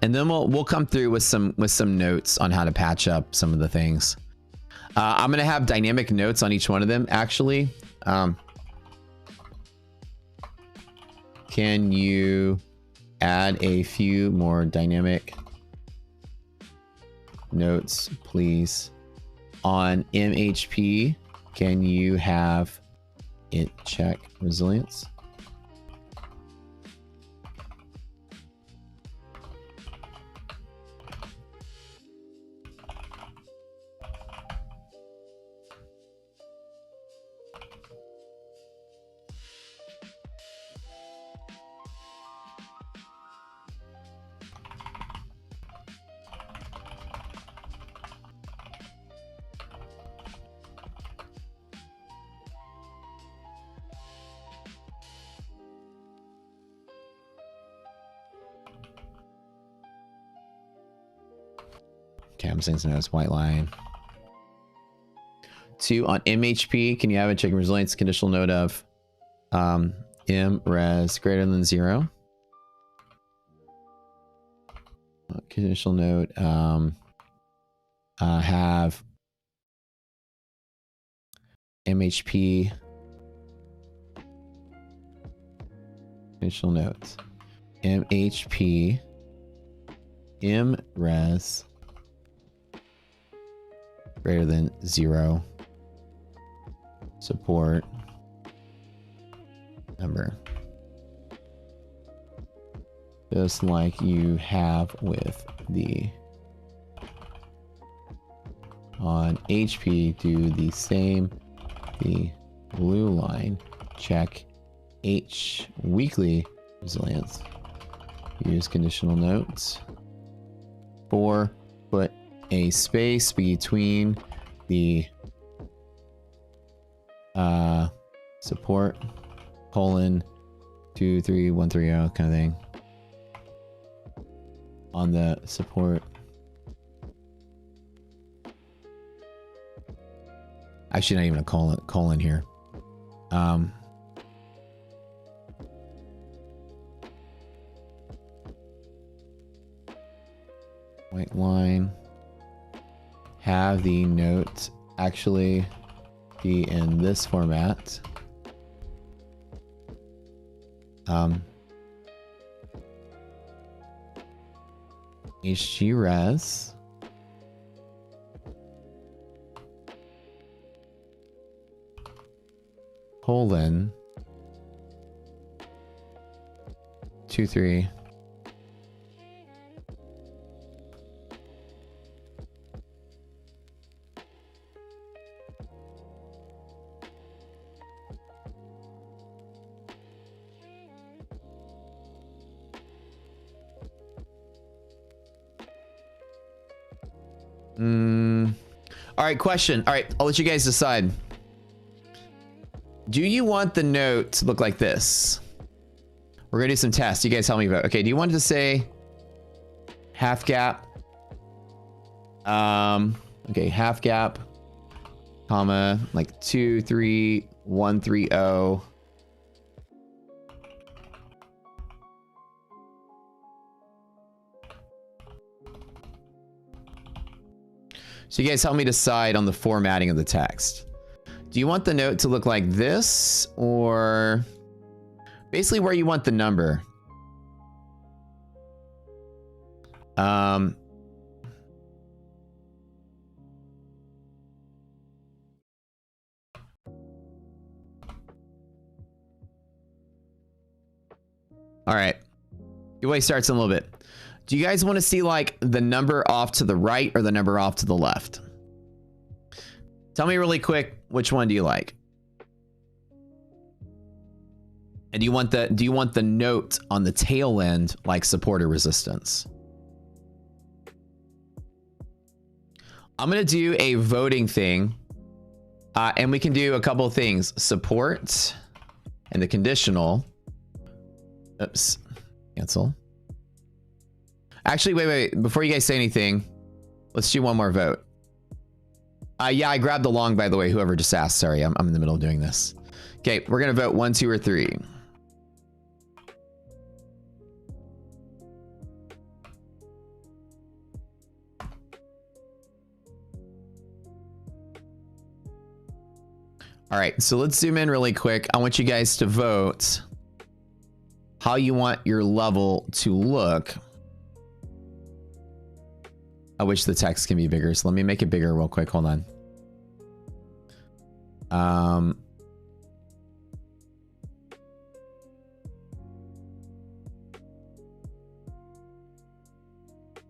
And then we'll come through with some notes on how to patch up some of the things. I'm gonna have dynamic notes on each one of them. Actually, can you add a few more dynamic notes, please? On MHP, can you have it check resilience? Okay, I'm saying something as white line. 2 on MHP, can you have a check resilience conditional note of M res greater than 0? Conditional note have MHP conditional notes MHP M res greater than 0 support number, just like you have with the on HP. Do the same, the blue line, check H weekly resilience, use conditional notes. 4, put a space between the support colon 23130 kind of thing on the support. Actually, not even a colon here. White line. Have the note actually be in this format. HGRes colon 23 All right, question. All right, I'll let you guys decide. Do you want the note to look like this? We're gonna do some tests. You guys help me vote. Okay, do you want it to say half gap? Okay, half gap, comma, like 23130. So you guys help me decide on the formatting of the text. Do you want the note to look like this, or Basically where you want the number. All right. Giveaway starts in a little bit. Do you guys want to see like the number off to the right or the number off to the left? Tell me really quick, which one do you like? And do you want the note on the tail end like support or resistance? I'm going to do a voting thing. And we can do a couple of things. Support and the conditional. Oops. Cancel. Actually, wait. Before you guys say anything, let's do one more vote. Yeah, I grabbed the long, by the way, whoever just asked. Sorry, I'm in the middle of doing this. Okay, we're going to vote 1, 2, or 3. All right, so let's zoom in really quick. I want you guys to vote how you want your level to look. I wish the text can be bigger, so let me make it bigger real quick. Hold on.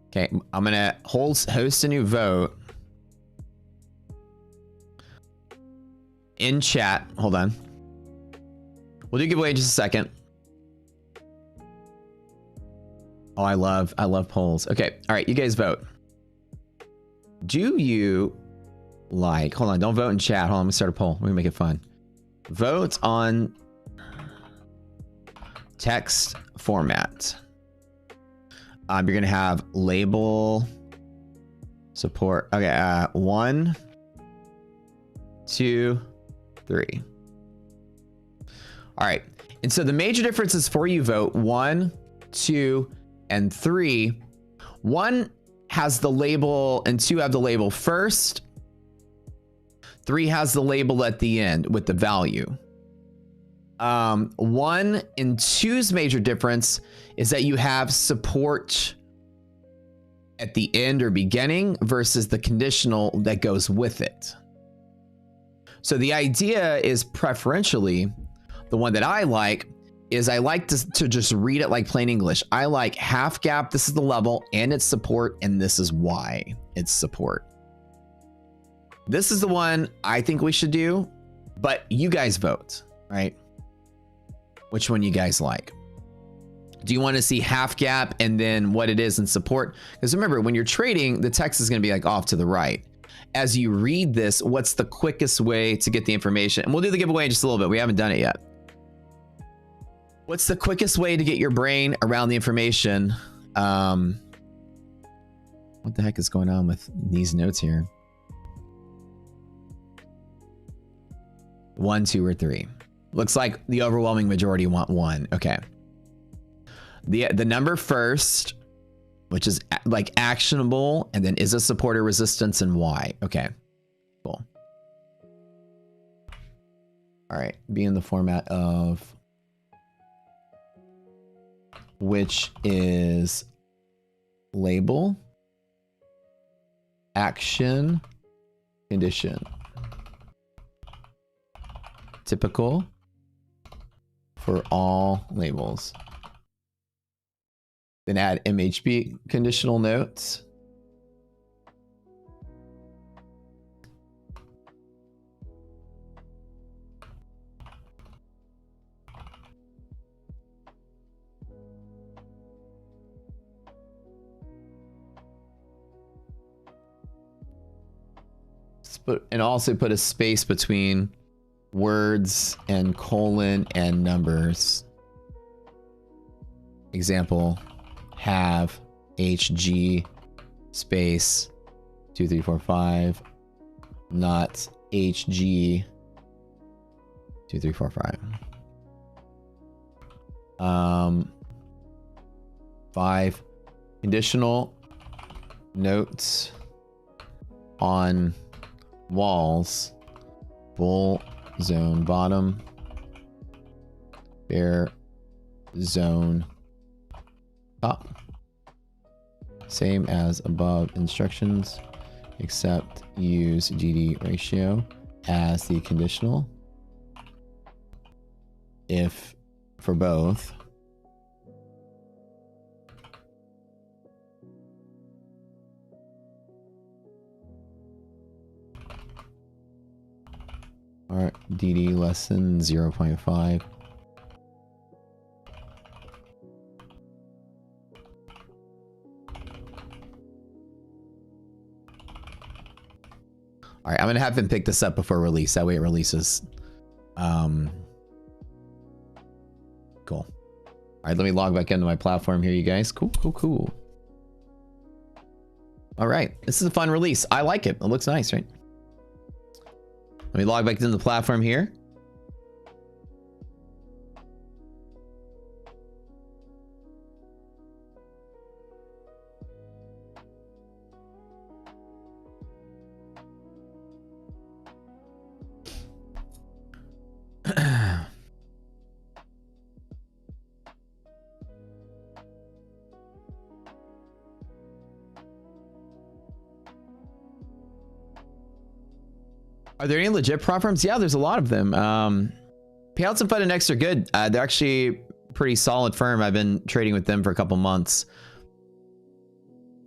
Okay, I'm gonna host a new vote in chat. Hold on. We'll do giveaway in just a second. Oh, I love polls. Okay, all right, you guys vote. Do you like, hold on, don't vote in chat. Hold on, let me start a poll. Let me make it fun. Vote on text format. You're gonna have label support. Okay, 1, 2, 3. All right, and so the major differences for you vote 1, 2, and 3. 1 has the label and 2 have the label first. 3 has the label at the end with the value. 1 and 2's major difference is that you have support at the end or beginning versus the conditional that goes with it. So the idea is preferentially, the one that I like is I like to just read it like plain English. I like half gap, this is the level, and it's support, and this is why it's support. This is the one I think we should do, but you guys vote, right? Which one you guys like? Do you want to see half gap and then what it is in support? Because remember, when you're trading, the text is going to be like off to the right. As you read this, what's the quickest way to get the information? And we'll do the giveaway in just a little bit. We haven't done it yet. What's the quickest way to get your brain around the information? What the heck is going on with these notes here? 1, 2, or 3. Looks like the overwhelming majority want 1. Okay. The number first, which is like actionable, and then is a support or resistance and why. Okay, cool. All right, be in the format of which is label, action, condition. Typical for all labels. Then add MHB conditional notes. And also put a space between words and colon and numbers. Example, have HG space 2, 3, 4, 5, not HG 2, 3, 4, 5. 5 conditional notes on walls, bull zone bottom, bear zone top. Same as above instructions, except use GD ratio as the conditional. If for both, or DD less than 0.5. All right, I'm gonna have him pick this up before release. That way it releases. Cool. All right, let me log back into my platform here, you guys. Cool, cool, cool. All right, this is a fun release. I like it. It looks nice, right? Let me log back into the platform here. Are there any legit prop firms? Yeah, there's a lot of them. Payouts and Fund and X are good. They're actually pretty solid firm. I've been trading with them for a couple months.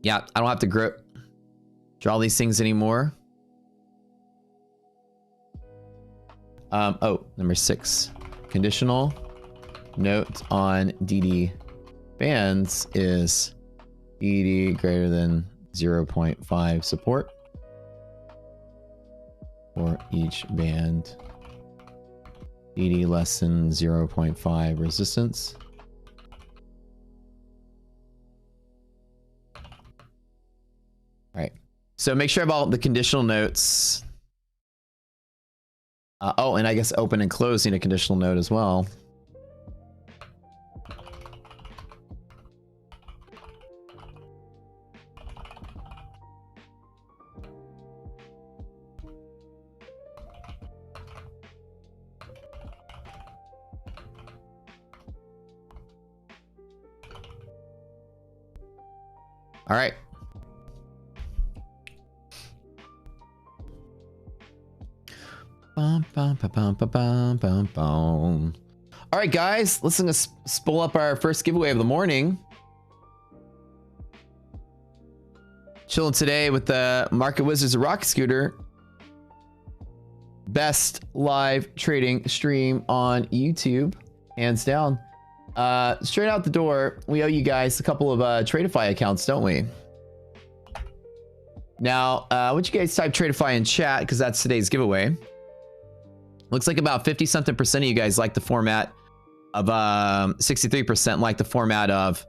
Yeah, I don't have to draw these things anymore. Oh, number 6. Conditional note on DD bands is DD greater than 0.5 support for each band. DD less than 0.5 resistance. All right. So make sure I have all the conditional notes. Oh, and I guess open and closing a conditional note as well. All right. Bum, bum, bum, bum, bum, bum, bum. All right, guys, let's spool up our first giveaway of the morning. Chilling today with the Market Wizards of Rocket Scooter. Best live trading stream on YouTube, hands down. Straight out the door, we owe you guys a couple of Tradeify accounts, don't we? Now, would you guys type Tradeify in chat, because that's today's giveaway. Looks like about 50-something% of you guys like the format of 63% like the format of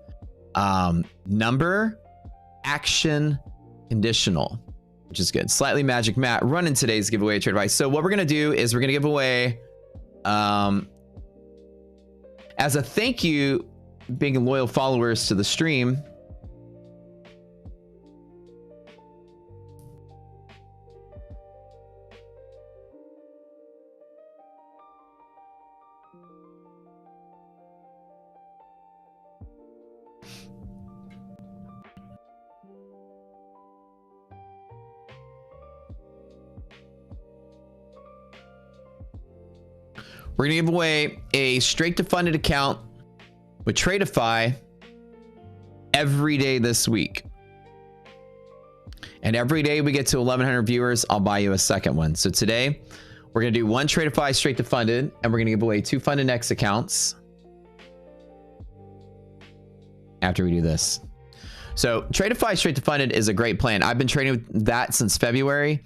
number, action, conditional, which is good. Slightly Magic Matt running today's giveaway Tradeify. So what we're gonna do is we're gonna give away as a thank you, being loyal followers to the stream. We're gonna give away a straight to funded account with Tradeify every day this week. And every day we get to 1,100 viewers, I'll buy you a second one. So today we're gonna do 1 Tradeify straight to funded, and we're gonna give away 2 Funded X accounts after we do this. So Tradeify straight to funded is a great plan. I've been trading with that since February,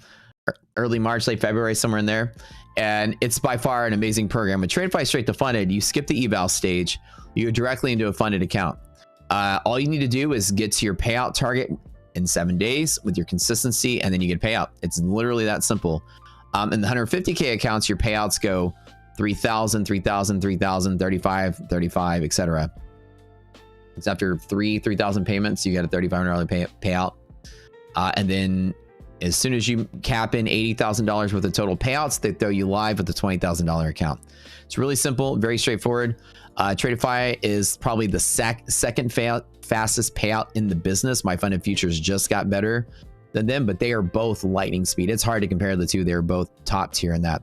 early March, late February, somewhere in there. And it's by far an amazing program. With Tradeify straight to funded, you skip the eval stage, you go directly into a funded account. All you need to do is get to your payout target in 7 days with your consistency, and then you get a payout. It's literally that simple. In the 150K accounts, your payouts go 3,000, 3,000, 3,000, 35, 35, etc. It's after 3,000 payments, you get a $3,500 payout. And then As soon as you cap in $80,000 worth of total payouts, they throw you live with a $20,000 account. It's really simple, very straightforward. Tradeify is probably the second fastest payout in the business. My funded futures just got better than them, but they are both lightning speed. It's hard to compare the two. They're both top tier in that.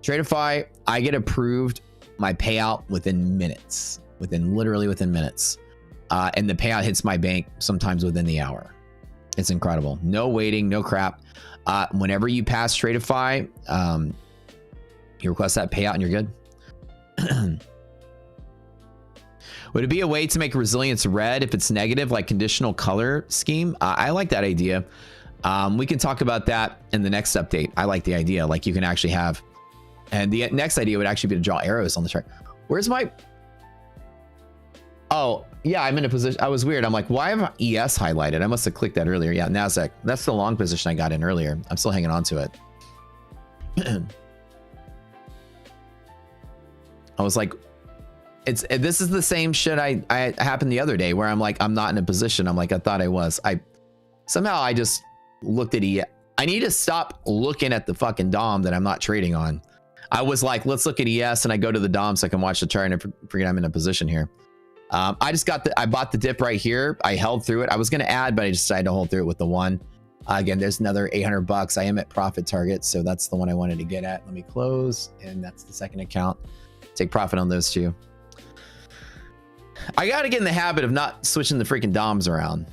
Tradeify, I get approved my payout within minutes, literally within minutes. And the payout hits my bank sometimes within the hour. It's incredible. No waiting, no crap. Whenever you pass Tradeify, you request that payout and you're good. Would it be a way to make resilience red if it's negative, like conditional color scheme? I like that idea. We can talk about that in the next update. I like the idea. Like you can actually have, and the next idea would actually be to draw arrows on the chart. Where's my, oh yeah, I'm in a position. I was weird. I'm like, why have ES highlighted? I must have clicked that earlier. Yeah, NASDAQ. That's the long position I got in earlier. I'm still hanging on to it. I was like, this is the same shit I happened the other day where I'm like, I'm not in a position. I'm like, I thought I was. Somehow I just looked at ES. I need to stop looking at the fucking DOM that I'm not trading on. I was like, let's look at ES, and I go to the DOM so I can watch the chart, and I forget I'm in a position here. I bought the dip right here. I held through it. I was going to add, but I decided to hold through it with the one. Again, there's another 800 bucks. I am at profit target. So that's the one I wanted to get at. Let me close. And that's the second account. Take profit on those two. I got to get in the habit of not switching the freaking DOMs around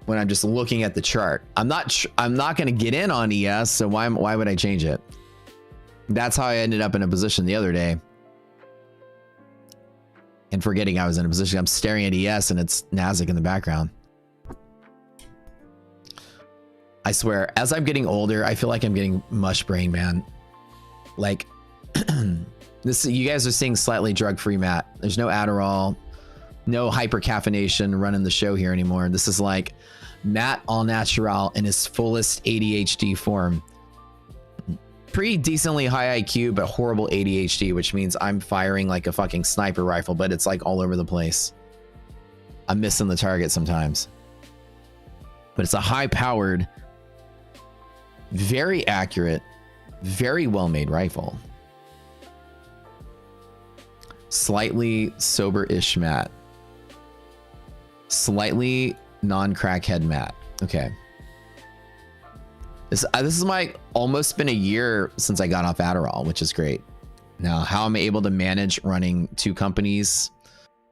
when I'm just looking at the chart. I'm not going to get in on ES. So why would I change it? That's how I ended up in a position the other day. And forgetting I was in a position, I'm staring at ES and it's NASDAQ in the background. I swear, as I'm getting older, I feel like I'm getting mush brain, man. Like this, you guys are seeing slightly drug-free Matt. There's no Adderall, no hyper caffeination running the show here anymore. This is like Matt all natural in his fullest ADHD form. Pretty decently high IQ, but horrible ADHD, which means I'm firing like a fucking sniper rifle, but it's like all over the place. I'm missing the target sometimes. But it's a high-powered, very accurate, very well-made rifle. Slightly sober-ish Matt. Slightly non-crackhead Matt. Okay. This is my almost been a year since I got off Adderall, which is great. Now, how I'm able to manage running two companies,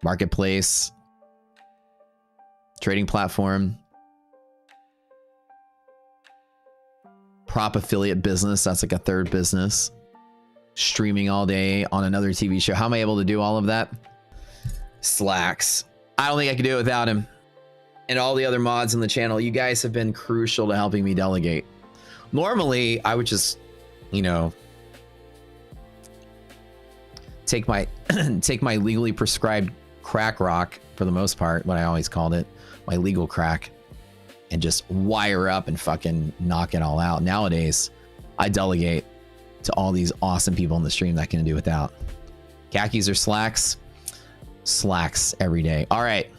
marketplace, trading platform, prop affiliate business, that's like a third business, streaming all day on another TV show. How am I able to do all of that? Slacks. I don't think I could do it without him. And all the other mods in the channel, you guys have been crucial to helping me delegate. Normally, I would just, you know, take my legally prescribed crack rock, for the most part, what I always called it, my legal crack, and just wire up and fucking knock it all out. Nowadays, I delegate to all these awesome people in the stream that can do without. Khakis or slacks? Slacks every day. All right.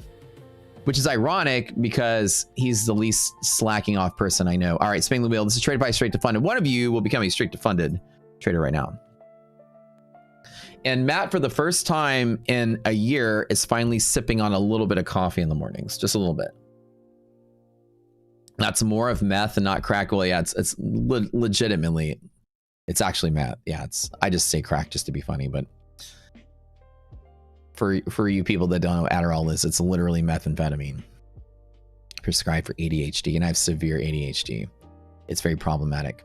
Which is ironic because he's the least slacking off person I know. All right, spinning the wheel. This is Traded by Straight to Funded. One of you will become a straight to funded trader right now. And Matt, for the first time in a year, is finally sipping on a little bit of coffee in the mornings. Just a little bit. That's more of meth and not crack. Well, yeah, it's legitimately, it's actually meth. Yeah, I just say crack just to be funny, but for you people that don't know what Adderall is, it's literally methamphetamine prescribed for ADHD, and I have severe ADHD. It's very problematic.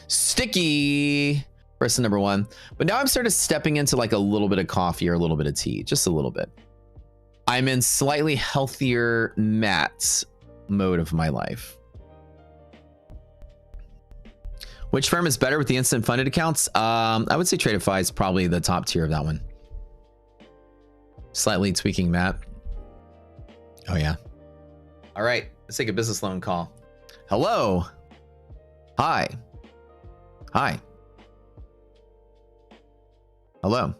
Sticky, person number one. But now I'm sort of stepping into like a little bit of coffee or a little bit of tea, just a little bit. I'm in slightly healthier Matt mode of my life. Which firm is better with the instant funded accounts? I would say Tradeify is probably the top tier of that one. Slightly tweaking Matt. Oh yeah. All right, let's take a business loan call. Hello. Hi. Hi. Hello.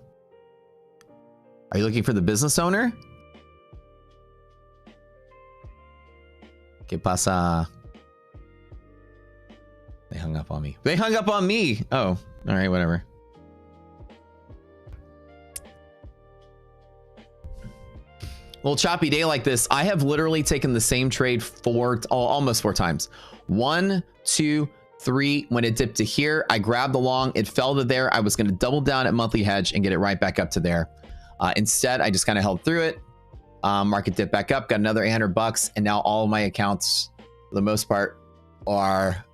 Are you looking for the business owner? ¿Qué pasa? They hung up on me. They hung up on me. Oh, all right, whatever. Little choppy day like this. I have literally taken the same trade almost 4 times. 1, 2, 3. When it dipped to here, I grabbed the long. It fell to there. I was going to double down at monthly hedge and get it right back up to there. Instead, I just kind of held through it. Market dipped back up, got another $800, and now all of my accounts, for the most part, are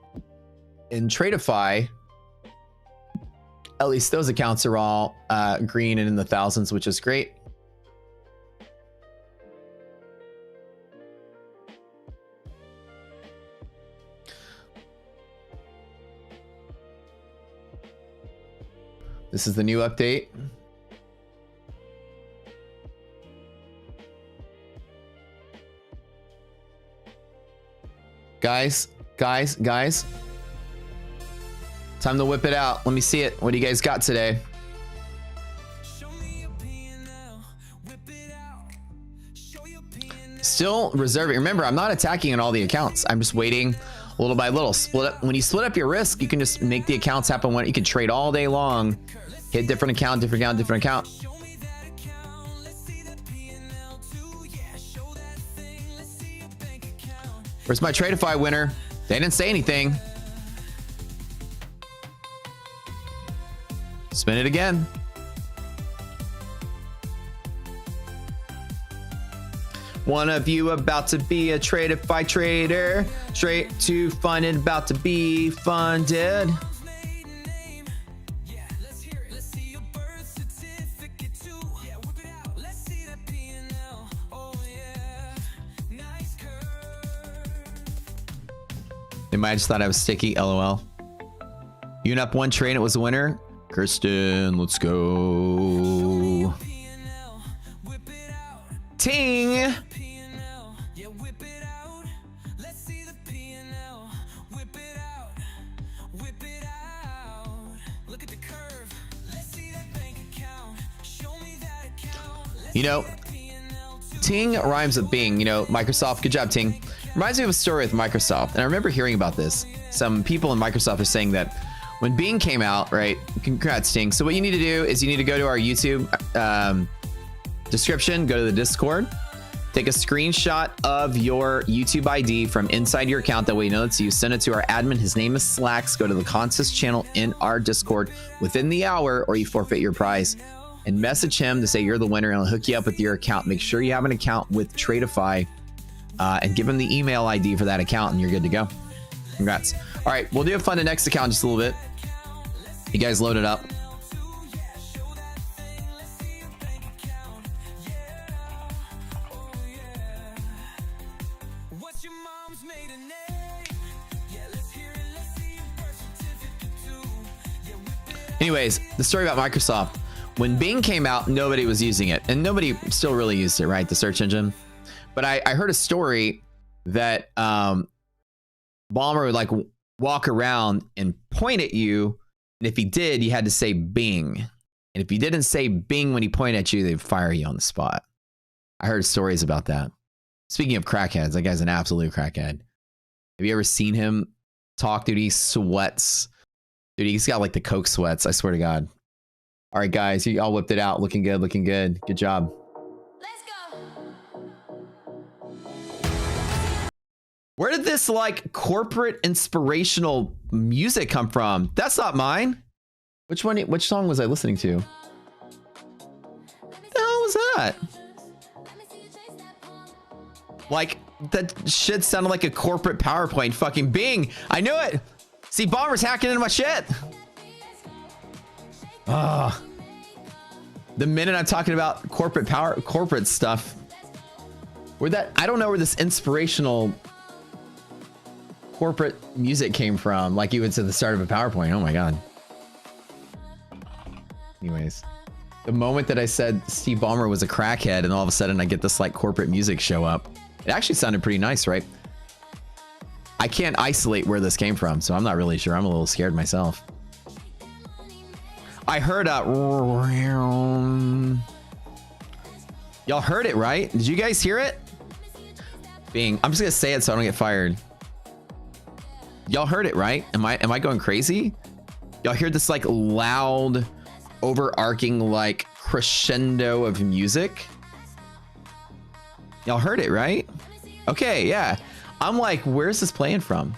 in Tradeify. At least those accounts are all green and in the thousands, which is great. This is the new update. Guys. Time to whip it out. Let me see it. What do you guys got today? Still reserving. Remember, I'm not attacking in all the accounts. I'm just waiting little by little. Split up. When you split up your risk, you can just make the accounts happen. When you can trade all day long, hit different account. Where's my Tradeify winner? They didn't say anything. Spin it again. One of you about to be a Tradeify trader, straight to funded, about to be funded. They might have just thought I was sticky, lol. You went up 1 trade, it was a winner. Kirsten, let's go. Ting! You know, Ting rhymes with Bing. You know, Microsoft, good job, Ting. Reminds me of a story with Microsoft, and I remember hearing about this. Some people in Microsoft are saying that when Bing came out, right? Congrats, Ting. So what you need to do is you need to go to our YouTube description, go to the Discord, take a screenshot of your YouTube ID from inside your account. That way you know it's you. Send it to our admin. His name is Slacks. Go to the contest channel in our Discord within the hour, or you forfeit your prize. And message him to say you're the winner, and he'll hook you up with your account. Make sure you have an account with Tradeify, and give him the email ID for that account, and you're good to go. Congrats. All right, we'll do a fun the next account just a little bit. You guys load it up. Anyways, the story about Microsoft. When Bing came out, nobody was using it, and nobody still really used it, right? The search engine. But I heard a story that Ballmer would like walk around and point at you, and if he did, you had to say Bing. And if you didn't say Bing when he pointed at you, they'd fire you on the spot. I heard stories about that. Speaking of crackheads, that guy's an absolute crackhead. Have you ever seen him talk? Dude, he sweats. Dude, he's got like the Coke sweats, I swear to God. All right, guys, you all whipped it out. Looking good, looking good. Good job. Let's go. Where did this like corporate inspirational music come from? That's not mine. Which one? Which song was I listening to? The hell was that? Like that shit sounded like a corporate PowerPoint. Fucking Bing. I knew it. See, Bomber's hacking into my shit. The minute I'm talking about corporate stuff, where that, I don't know where this inspirational corporate music came from. Like you would say the start of a PowerPoint. Oh my God. Anyways, the moment that I said Steve Ballmer was a crackhead, and all of a sudden I get this like corporate music show up, it actually sounded pretty nice, right? I can't isolate where this came from, so I'm not really sure. I'm a little scared myself. I heard y'all heard it, right? Did you guys hear it? Bing. I'm just gonna say it so I don't get fired. Y'all heard it, right? Am I going crazy? Y'all hear this like loud, overarching like crescendo of music? Y'all heard it, right? Okay, yeah. I'm like, where's this playing from?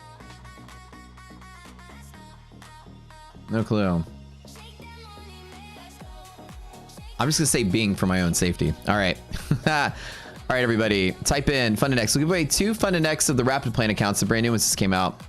No clue. I'm just gonna say Bing for my own safety. All right. All right, everybody. Type in Fund Index. We'll give away 2 Fund Index of the Rapid Plan accounts. The brand new ones just came out.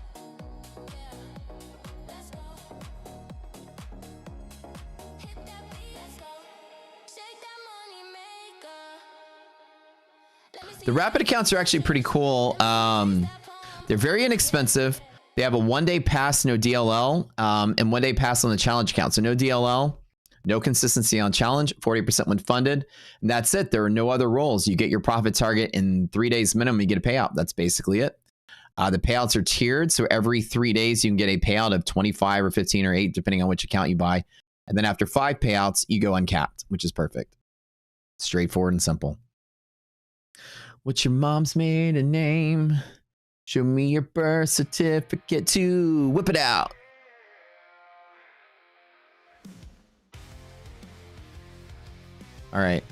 The Rapid accounts are actually pretty cool. They're very inexpensive. They have a 1-day pass, no DLL, and 1-day pass on the challenge account. So no DLL, no consistency on challenge, 40% when funded. And that's it. There are no other roles. You get your profit target in 3 days minimum. You get a payout. That's basically it. The payouts are tiered. So every 3 days, you can get a payout of 25 or 15 or 8, depending on which account you buy. And then after 5 payouts, you go uncapped, which is perfect. Straightforward and simple. What's your mom's maiden name? Show me your birth certificate to whip it out. All right.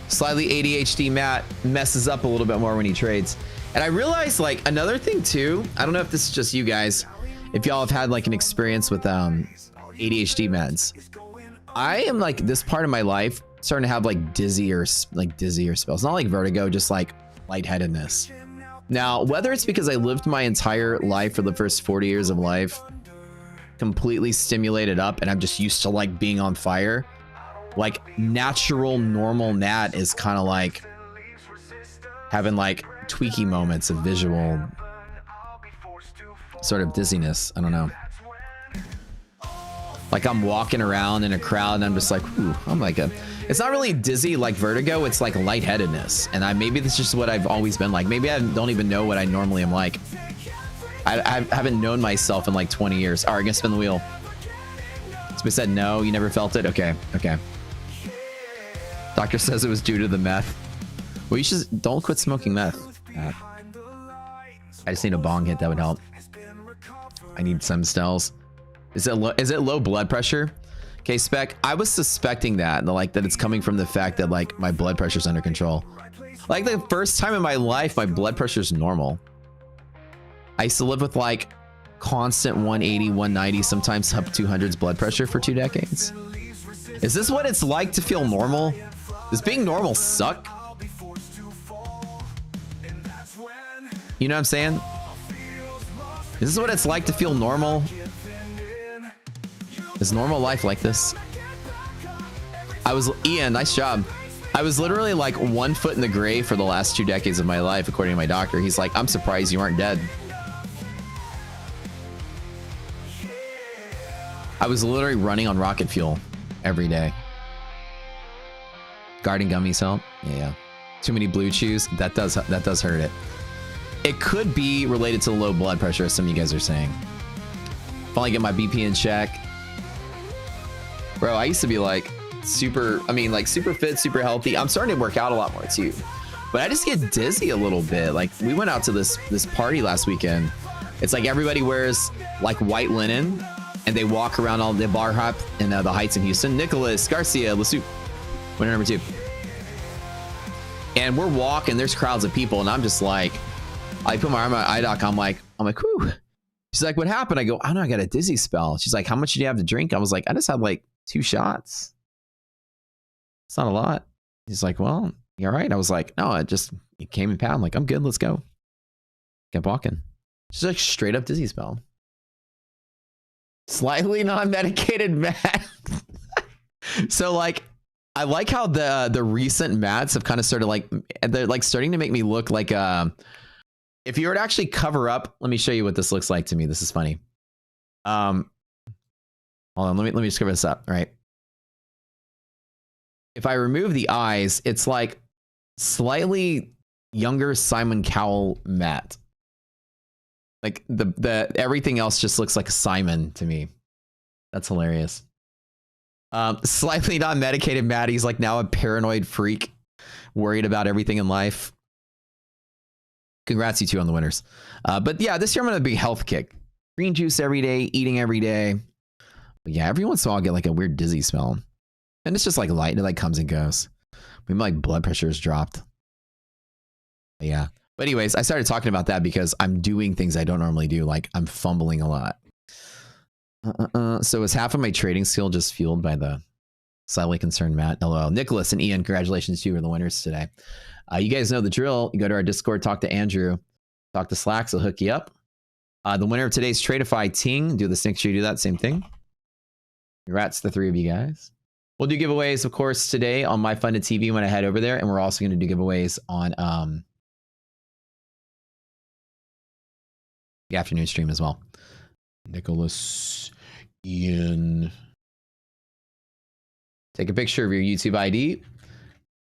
Slightly ADHD Matt messes up a little bit more when he trades. And I realized like another thing too, I don't know if this is just you guys, if y'all have had like an experience with ADHD meds. I am like this part of my life starting to have like dizzier spells. Not like vertigo, just like lightheadedness. Now, whether it's because I lived my entire life for the first 40 years of life completely stimulated up and I'm just used to like being on fire, like natural normal Nat is kind of like having like tweaky moments of visual sort of dizziness. I don't know. Like I'm walking around in a crowd and I'm just like, ooh, I'm like it's not really dizzy like vertigo. It's like lightheadedness. And maybe this is just what I've always been like. Maybe I don't even know what I normally am like. I haven't known myself in like 20 years. All right, gonna spin the wheel. Somebody said no, you never felt it? Okay, okay. Doctor says it was due to the meth. Well, you should, don't quit smoking meth. I just need a bong hit, that would help. I need some stells. Is it low blood pressure? Okay, Spec, I was suspecting that, like that it's coming from the fact that like my blood pressure's under control. Like the first time in my life, my blood pressure's normal. I used to live with like constant 180, 190, sometimes up 200s blood pressure for 2 decades. Is this what it's like to feel normal? Does being normal suck? You know what I'm saying? Is this what it's like to feel normal? Is normal life like this? Ian, nice job. I was literally like 1 foot in the grave for the last 2 decades of my life, according to my doctor. He's like, I'm surprised you aren't dead. I was literally running on rocket fuel every day. Garden gummies help. Yeah. Too many blue chews. That does hurt it. It could be related to low blood pressure, as some of you guys are saying. Finally get my BP in check. Bro, I used to be like super fit, super healthy. I'm starting to work out a lot more too. But I just get dizzy a little bit. Like we went out to this party last weekend. It's like everybody wears like white linen and they walk around all the bar hop in the Heights in Houston. Nicholas Garcia, LeSoup, winner number 2. And we're walking, there's crowds of people, and I'm just like, I put my arm on eye doc, I'm like, whew. She's like, what happened? I go, I don't know, I got a dizzy spell. She's like, how much did you have to drink? I was like, I just had like 2 shots. It's not a lot. He's like, well, you all right? I was like, no, it came in pat. I'm like, I'm good, let's go. Kept walking. She's like, straight up dizzy spell. Slightly non-medicated mat. So like, I like how the recent mats have kind of started like, they're like starting to make me look like if you were to actually cover up, let me show you what this looks like to me. This is funny. Hold on, let me just cover this up, right? If I remove the eyes, it's like slightly younger Simon Cowell Matt. Like the everything else just looks like Simon to me. That's hilarious. Slightly non-medicated Matt. He's like now a paranoid freak, worried about everything in life. Congrats, you two, on the winners. But yeah, this year I'm going to be health kick. Green juice every day, eating every day. But yeah, every once in a while I'll get like a weird dizzy smell. And it's just like light and it like comes and goes. Maybe my blood pressure has dropped. But yeah. But anyways, I started talking about that because I'm doing things I don't normally do. Like I'm fumbling a lot. So is half of my trading skill just fueled by the slightly concerned Matt? LOL. Nicholas and Ian, congratulations to you, are the winners today. You guys know the drill. You go to our Discord, talk to Andrew, talk to Slacks, he'll hook you up. The winner of today's Tradeify Ting, do this next year, do that same thing. Congrats to the three of you guys. We'll do giveaways, of course, today on My Funded TV when I head over there, and we're also going to do giveaways on the afternoon stream as well. Nicholas, Ian. Take a picture of your YouTube ID.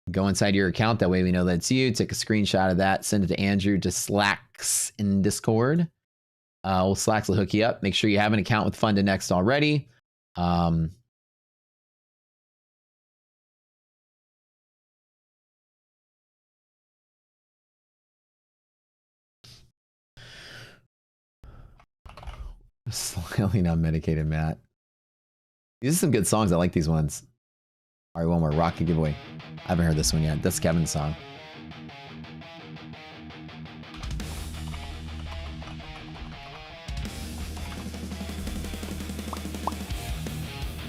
Go inside your account. That way we know that it's you. Take a screenshot of that. Send it to Andrew to Slacks in Discord. Slacks will hook you up. Make sure you have an account with Funded Next already. Slightly not medicated, Matt. These are some good songs. I like these ones. All right, one more Rocket giveaway. I haven't heard this one yet. That's Kevin's song.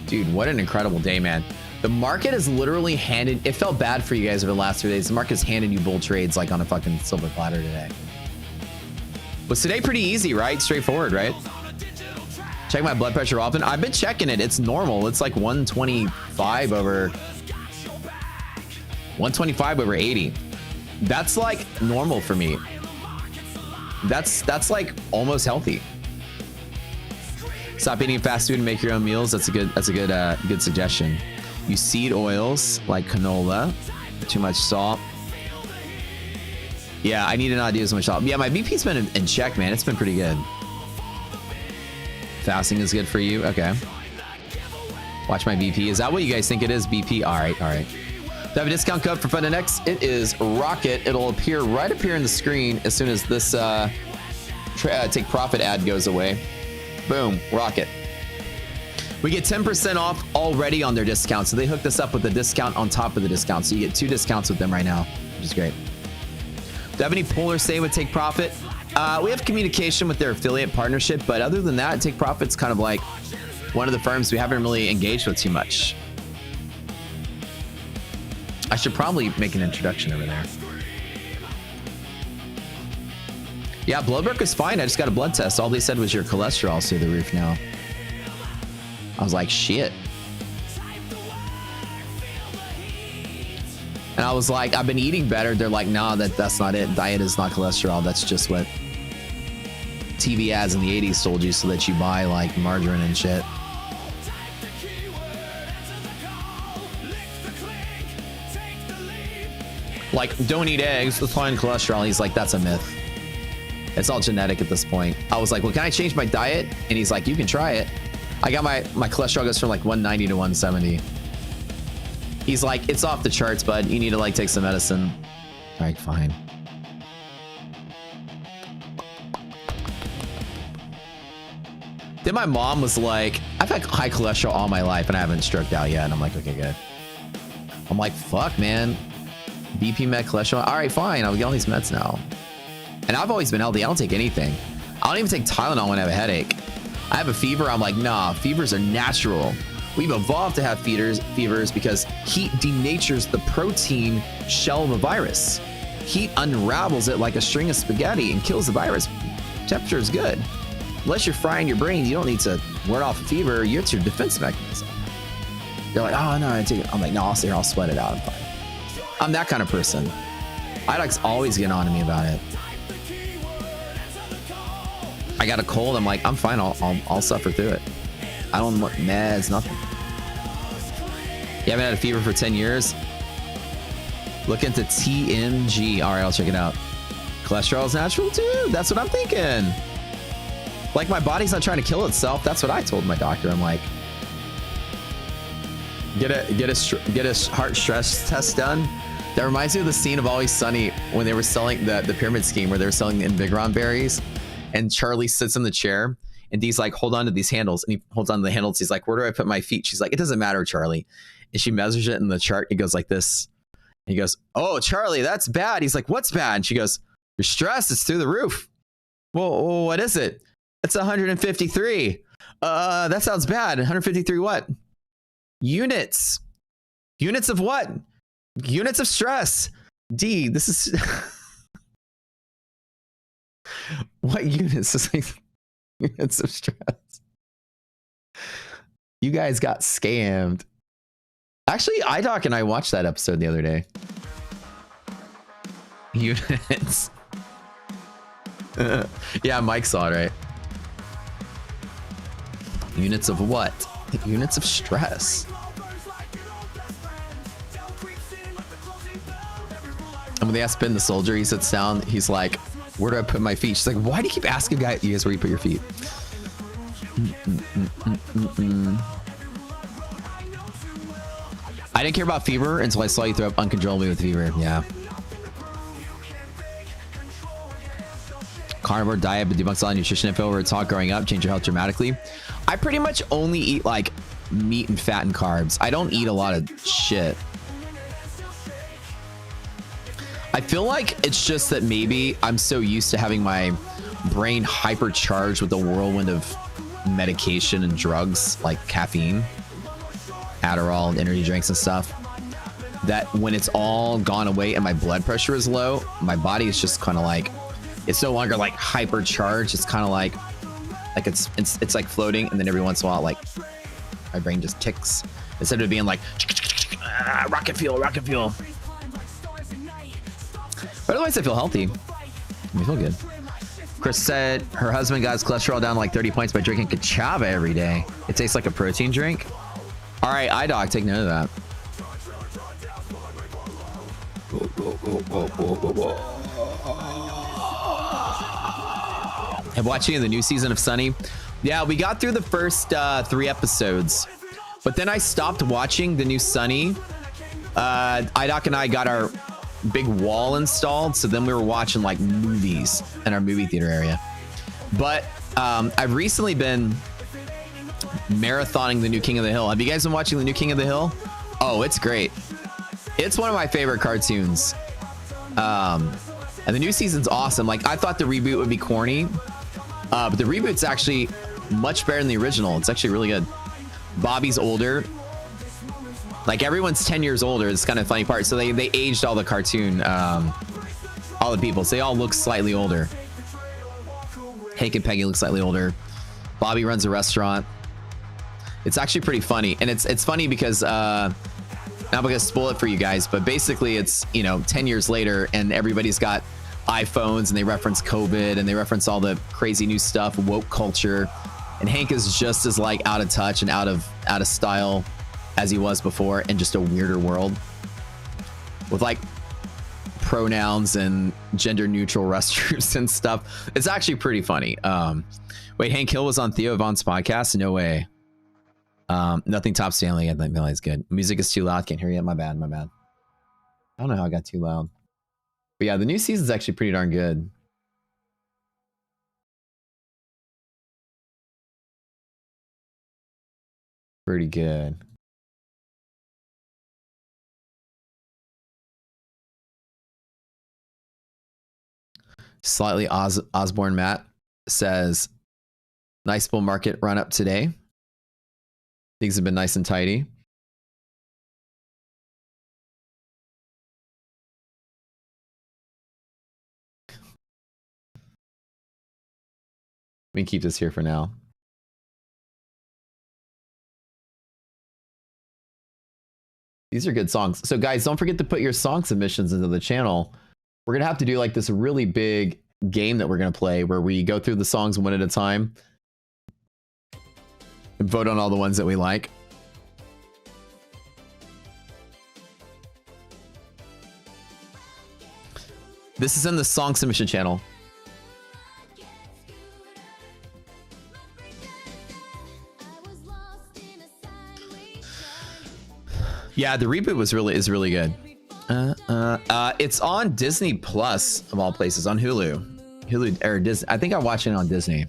Dude, what an incredible day, man. The market has literally handed, it felt bad for you guys over the last 3 days. The market has handed you bull trades like on a fucking silver platter today. Was today pretty easy, right? Straightforward, right? Check my blood pressure often. I've been checking it. It's normal. It's like 125 over 80. That's like normal for me. That's like almost healthy. Stop eating fast food and make your own meals. That's a good suggestion. Use seed oils like canola. Too much salt. Yeah, I need to not do as much salt. Yeah, my BP's been in check, man. It's been pretty good. Fasting is good for you. Okay. Watch my BP. Is that what you guys think it is? BP. All right. All right. Do I have a discount code for Funded Next? It is Rocket. It'll appear right up here in the screen as soon as this take profit ad goes away. Boom. Rocket. We get 10% off already on their discount. So they hooked us up with a discount on top of the discount. So you get 2 discounts with them right now, which is great. Do you have any pull or stay with Take Profit? We have communication with their affiliate partnership, but other than that, Take Profit's kind of like one of the firms we haven't really engaged with too much. I should probably make an introduction over there. Yeah, blood work is fine. I just got a blood test. All they said was your cholesterol's through the roof now. I was like, shit. And I was like, I've been eating better. They're like, nah, that's not it. Diet is not cholesterol. That's just what TV ads in the 80s told you so that you buy like margarine and shit. Like, don't eat eggs. It's fine cholesterol. He's like, that's a myth. It's all genetic at this point. I was like, well, can I change my diet? And he's like, you can try it. I got my cholesterol goes from like 190 to 170. He's like, it's off the charts, bud. You need to like take some medicine. All right, fine. Then my mom was like, I've had high cholesterol all my life and I haven't stroked out yet. And I'm like, okay, good. I'm like, fuck, man. BP med cholesterol. All right, fine. I'll get all these meds now. And I've always been healthy. I don't take anything. I don't even take Tylenol when I have a headache. I have a fever. I'm like, nah, fevers are natural. We've evolved to have fevers because heat denatures the protein shell of a virus. Heat unravels it like a string of spaghetti and kills the virus. Temperature is good. Unless you're frying your brain, you don't need to ward off a fever. It's your defense mechanism. They're like, oh, no, I take it. I'm like, no, I'll stay here. I'll sweat it out. I'm fine. I'm that kind of person. Idoc's always getting on to me about it. I got a cold. I'm like, I'm fine. I'll suffer through it. I don't want meds, nothing. You haven't had a fever for 10 years? Look into TMG. All right, I'll check it out. Cholesterol is natural too. That's what I'm thinking. Like, my body's not trying to kill itself. That's what I told my doctor. I'm like, get a heart stress test done. That reminds me of the scene of Always Sunny when they were selling the pyramid scheme where they were selling the Invigron berries, and Charlie sits in the chair and Dee's like, hold on to these handles, and he holds on to the handles. He's like, where do I put my feet? She's like, it doesn't matter, Charlie. And she measures it in the chart. It goes like this. And he goes, oh, Charlie, that's bad. He's like, what's bad? And she goes, your stress is through the roof. Well, what is it? It's 153. That sounds bad. 153 what? Units. Units of what? Units of stress. D, this is what units is like units of stress. You guys got scammed. Actually, iDoc and I watched that episode the other day. Units. Yeah, Mike saw it, right? Units of what? Units of stress. And when they ask Ben the soldier, he sits down. He's like, where do I put my feet? She's like, why do you keep asking you guys where you put your feet? I didn't care about fever until I saw you throw up uncontrollably with fever. Yeah. Carnivore diet, but debunks all nutrition info where it's all growing up, change your health dramatically. I pretty much only eat like meat and fat and carbs. I don't eat a lot of shit. I feel like it's just that maybe I'm so used to having my brain hypercharged with the whirlwind of medication and drugs like caffeine, Adderall, and energy drinks and stuff, that when it's all gone away and my blood pressure is low, my body is just kind of like, it's no longer like hypercharged. It's kind of like it's like floating, and then every once in a while, like my brain just ticks instead of being like rocket fuel, rocket fuel. But otherwise, I feel healthy. I feel good. Chris said her husband got his cholesterol down like 30 points by drinking Kachava every day. It tastes like a protein drink. All right, iDoc, take note of that. I'm watching the new season of Sunny. Yeah, we got through the first 3 episodes, but then I stopped watching the new Sunny. iDoc and I got our big wall installed, so then we were watching like movies in our movie theater area. But I've recently been marathoning the new King of the Hill. Have you guys been watching the new King of the Hill? Oh, it's great. It's one of my favorite cartoons. And the new season's awesome. Like, I thought the reboot would be corny, but the reboot's actually much better than the original. It's actually really good. Bobby's older. Like, everyone's 10 years older. It's kind of a funny part. So they aged all the cartoon, all the people. So they all look slightly older. Hank and Peggy look slightly older. Bobby runs a restaurant. It's actually pretty funny. And it's funny because, I'm not gonna spoil it for you guys, but basically it's, 10 years later and everybody's got iPhones and they reference COVID and they reference all the crazy new stuff, woke culture. And Hank is just as like out of touch and out of style as he was before, in just a weirder world with like pronouns and gender neutral restrooms and stuff. It's actually pretty funny. Wait, Hank Hill was on Theo Vaughn's podcast? No way. Nothing tops Stanley. I think Millie's good. Music is too loud. Can't hear you. My bad. I don't know how I got too loud. But yeah, the new season's actually pretty darn good. Pretty good. Slightly Osborne Matt says, nice bull market run up today. Things have been nice and tidy. We can keep this here for now. These are good songs. So guys, don't forget to put your song submissions into the channel. We're going to have to do like this really big game that we're going to play where we go through the songs one at a time and vote on all the ones that we like. This is in the song submission channel. Yeah, the reboot is really good. It's on Disney Plus of all places, on Hulu or Disney. I think I'm watching it on Disney.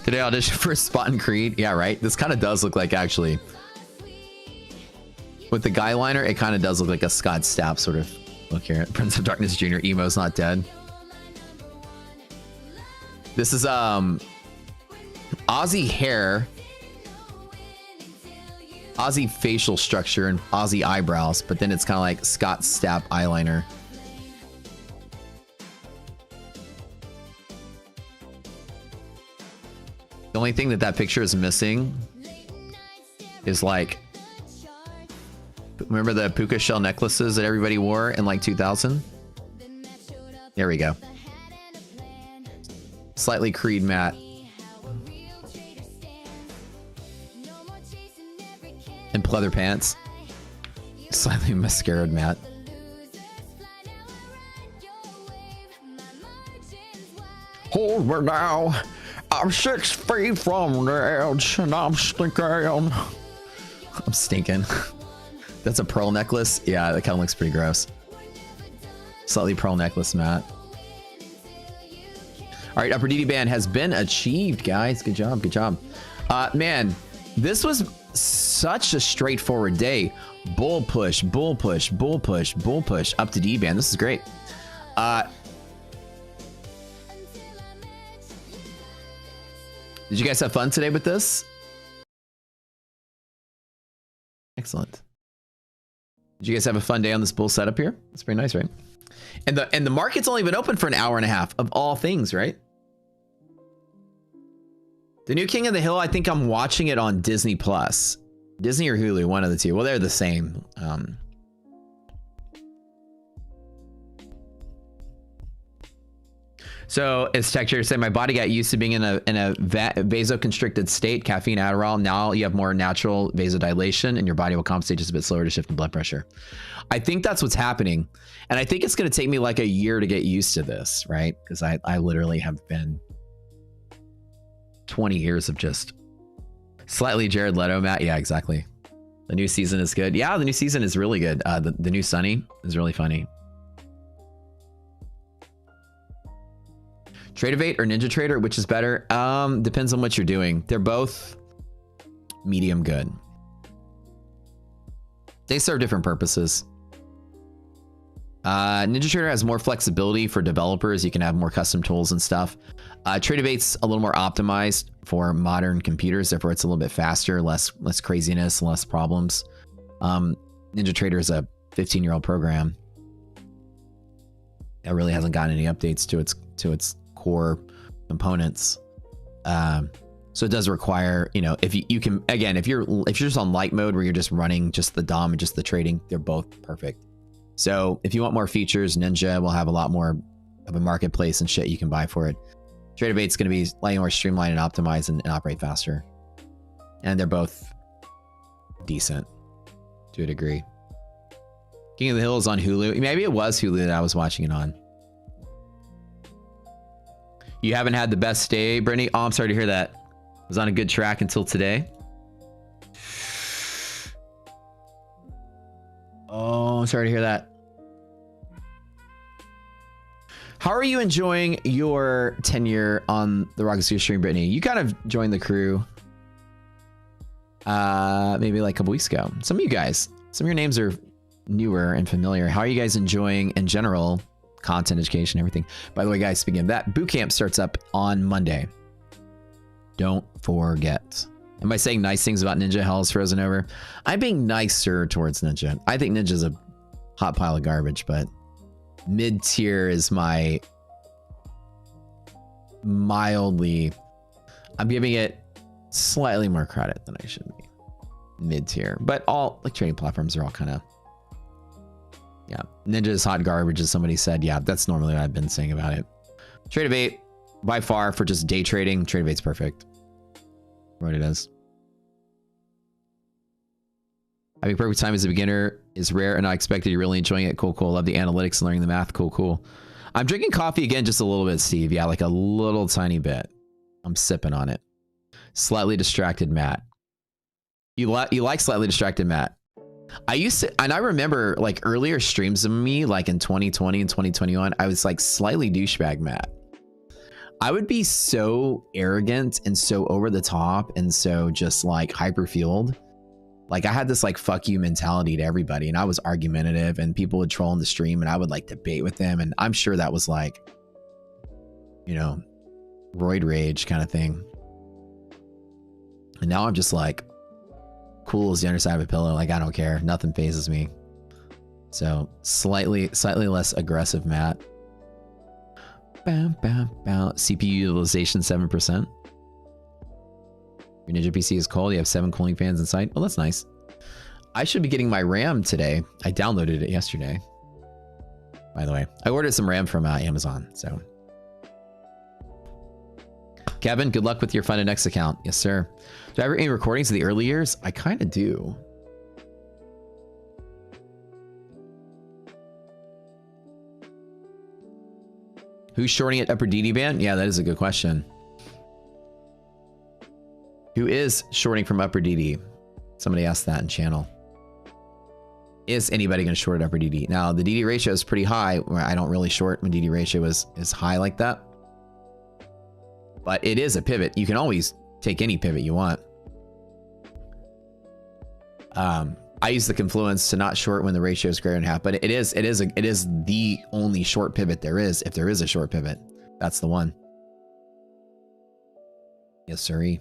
Did I audition for a spot in Creed? Yeah, right. This kind of does look like, actually, with the guy liner, it kind of does look like a Scott Stapp sort of look here. Prince of Darkness Jr. Emo's not dead. This is Aussie hair, Aussie facial structure, and Aussie eyebrows, but then it's kind of like Scott Stapp eyeliner. The only thing that picture is missing is, like, remember the puka shell necklaces that everybody wore in like 2000? There we go. Slightly Creed matte. And pleather pants. Slightly mascaraed matte. Hold me now. I'm 6 feet from the edge and I'm stinking. I'm stinking. That's a pearl necklace. Yeah, that kind of looks pretty gross. Slightly pearl necklace, Matt. All right, upper DD band has been achieved, guys. Good job, good job. Man, this was such a straightforward day. Bull push, bull push, bull push, bull push, up to D band. This is great. Did you guys have fun today with this? Excellent. Did you guys have a fun day on this bull setup here? That's pretty nice, right? And the market's only been open for an hour and a half, of all things, right? The new King of the Hill, I think I'm watching it on Disney Plus. Disney or Hulu, one of the two. Well, they're the same. So as Texture said, my body got used to being in a vasoconstricted state, caffeine, Adderall. Now you have more natural vasodilation and your body will compensate just a bit slower to shift in blood pressure. I think that's what's happening. And I think it's going to take me like a year to get used to this, right? Because I literally have been 20 years of just slightly Jared Leto, Matt. Yeah, exactly. The new season is good. Yeah, the new season is really good. The new Sunny is really funny. Tradeovate or Ninja Trader, which is better? Depends on what you're doing. They're both medium good. They serve different purposes. Ninja Trader has more flexibility for developers. You can have more custom tools and stuff. Tradeovate's a little more optimized for modern computers. Therefore, it's a little bit faster, less craziness, less problems. Ninja Trader is a 15-year-old program that really hasn't gotten any updates to its core components. So it does require, you know, if you can, again, if you're just on light mode where you're just running just the DOM and just the trading, they're both perfect. So if you want more features, Ninja will have a lot more of a marketplace and shit you can buy for it. Tradeovate's going to be slightly more streamlined and optimized and operate faster. And they're both decent to a degree. King of the Hill is on Hulu. Maybe it was Hulu that I was watching it on. You haven't had the best day, Brittany? Oh, I'm sorry to hear that. I was on a good track until today. Oh, I'm sorry to hear that. How are you enjoying your tenure on the Rocket Studio stream, Brittany? You kind of joined the crew maybe like a couple weeks ago. Some of you guys, some of your names are newer and familiar. How are you guys enjoying in general content, education, everything? By the way, guys, speaking of that, boot camp starts up on Monday. Don't forget. Am I saying nice things about Ninja? Hell's frozen over. I'm being nicer towards Ninja. I think Ninja's a hot pile of garbage, but mid-tier is my mildly, I'm giving it slightly more credit than I should be. Mid-tier, but all like trading platforms are all kind of, yeah. Ninja's hot garbage, as somebody said. Yeah, that's normally what I've been saying about it. Tradeovate, by far, for just day trading, Tradeovate's perfect. What it is. Having perfect time as a beginner is rare and unexpected. You're really enjoying it. Cool, cool. Love the analytics and learning the math. Cool, cool. I'm drinking coffee again just a little bit, Steve. Yeah, like a little tiny bit. I'm sipping on it. Slightly distracted Matt. You like slightly distracted Matt? I used to, and I remember like earlier streams of me, like in 2020 and 2021, I was like slightly douchebag Matt. I would be so arrogant and so over the top and so just like hyper fueled. Like I had this like fuck you mentality to everybody, and I was argumentative, and people would troll in the stream and I would like debate with them, and I'm sure that was like, you know, roid rage kind of thing. And now I'm just like cool as the underside of a pillow. Like I don't care, nothing phases me. So slightly less aggressive Matt. Bam, bam, bam. CPU utilization 7%. Your Ninja PC is cold. You have 7 cooling fans inside. Oh, that's nice. I should be getting my RAM today. I downloaded it yesterday. By the way, I ordered some RAM from Amazon. So, Kevin, good luck with your Fun and X account. Yes, sir. Do I have any recordings of the early years? I kind of do. Who's shorting at Upper DD band? Yeah, that is a good question. Who is shorting from Upper DD? Somebody asked that in channel. Is anybody going to short at Upper DD? Now, the DD ratio is pretty high. Where I don't really short when DD ratio is high like that. But it is a pivot. You can always take any pivot you want. I use the confluence to not short when the ratio is greater than half, but it is the only short pivot there is. If there is a short pivot, that's the one. Yes, sirree.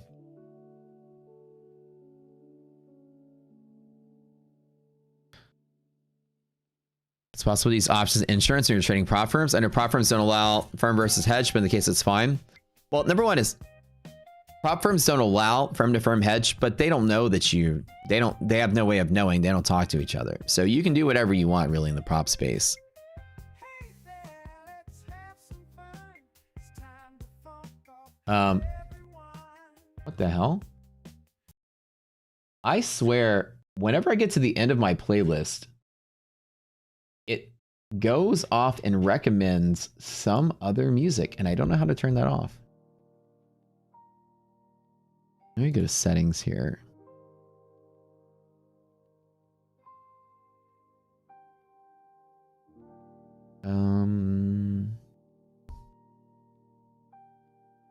It's possible to use options insurance when you're trading prop firms. I know prop firms don't allow firm versus hedge, but in the case it's fine. Well, number one is prop firms don't allow firm to firm hedge, but they don't know that they have no way of knowing. They don't talk to each other. So you can do whatever you want really in the prop space. What the hell? I swear, whenever I get to the end of my playlist, it goes off and recommends some other music, and I don't know how to turn that off. Let me go to settings here.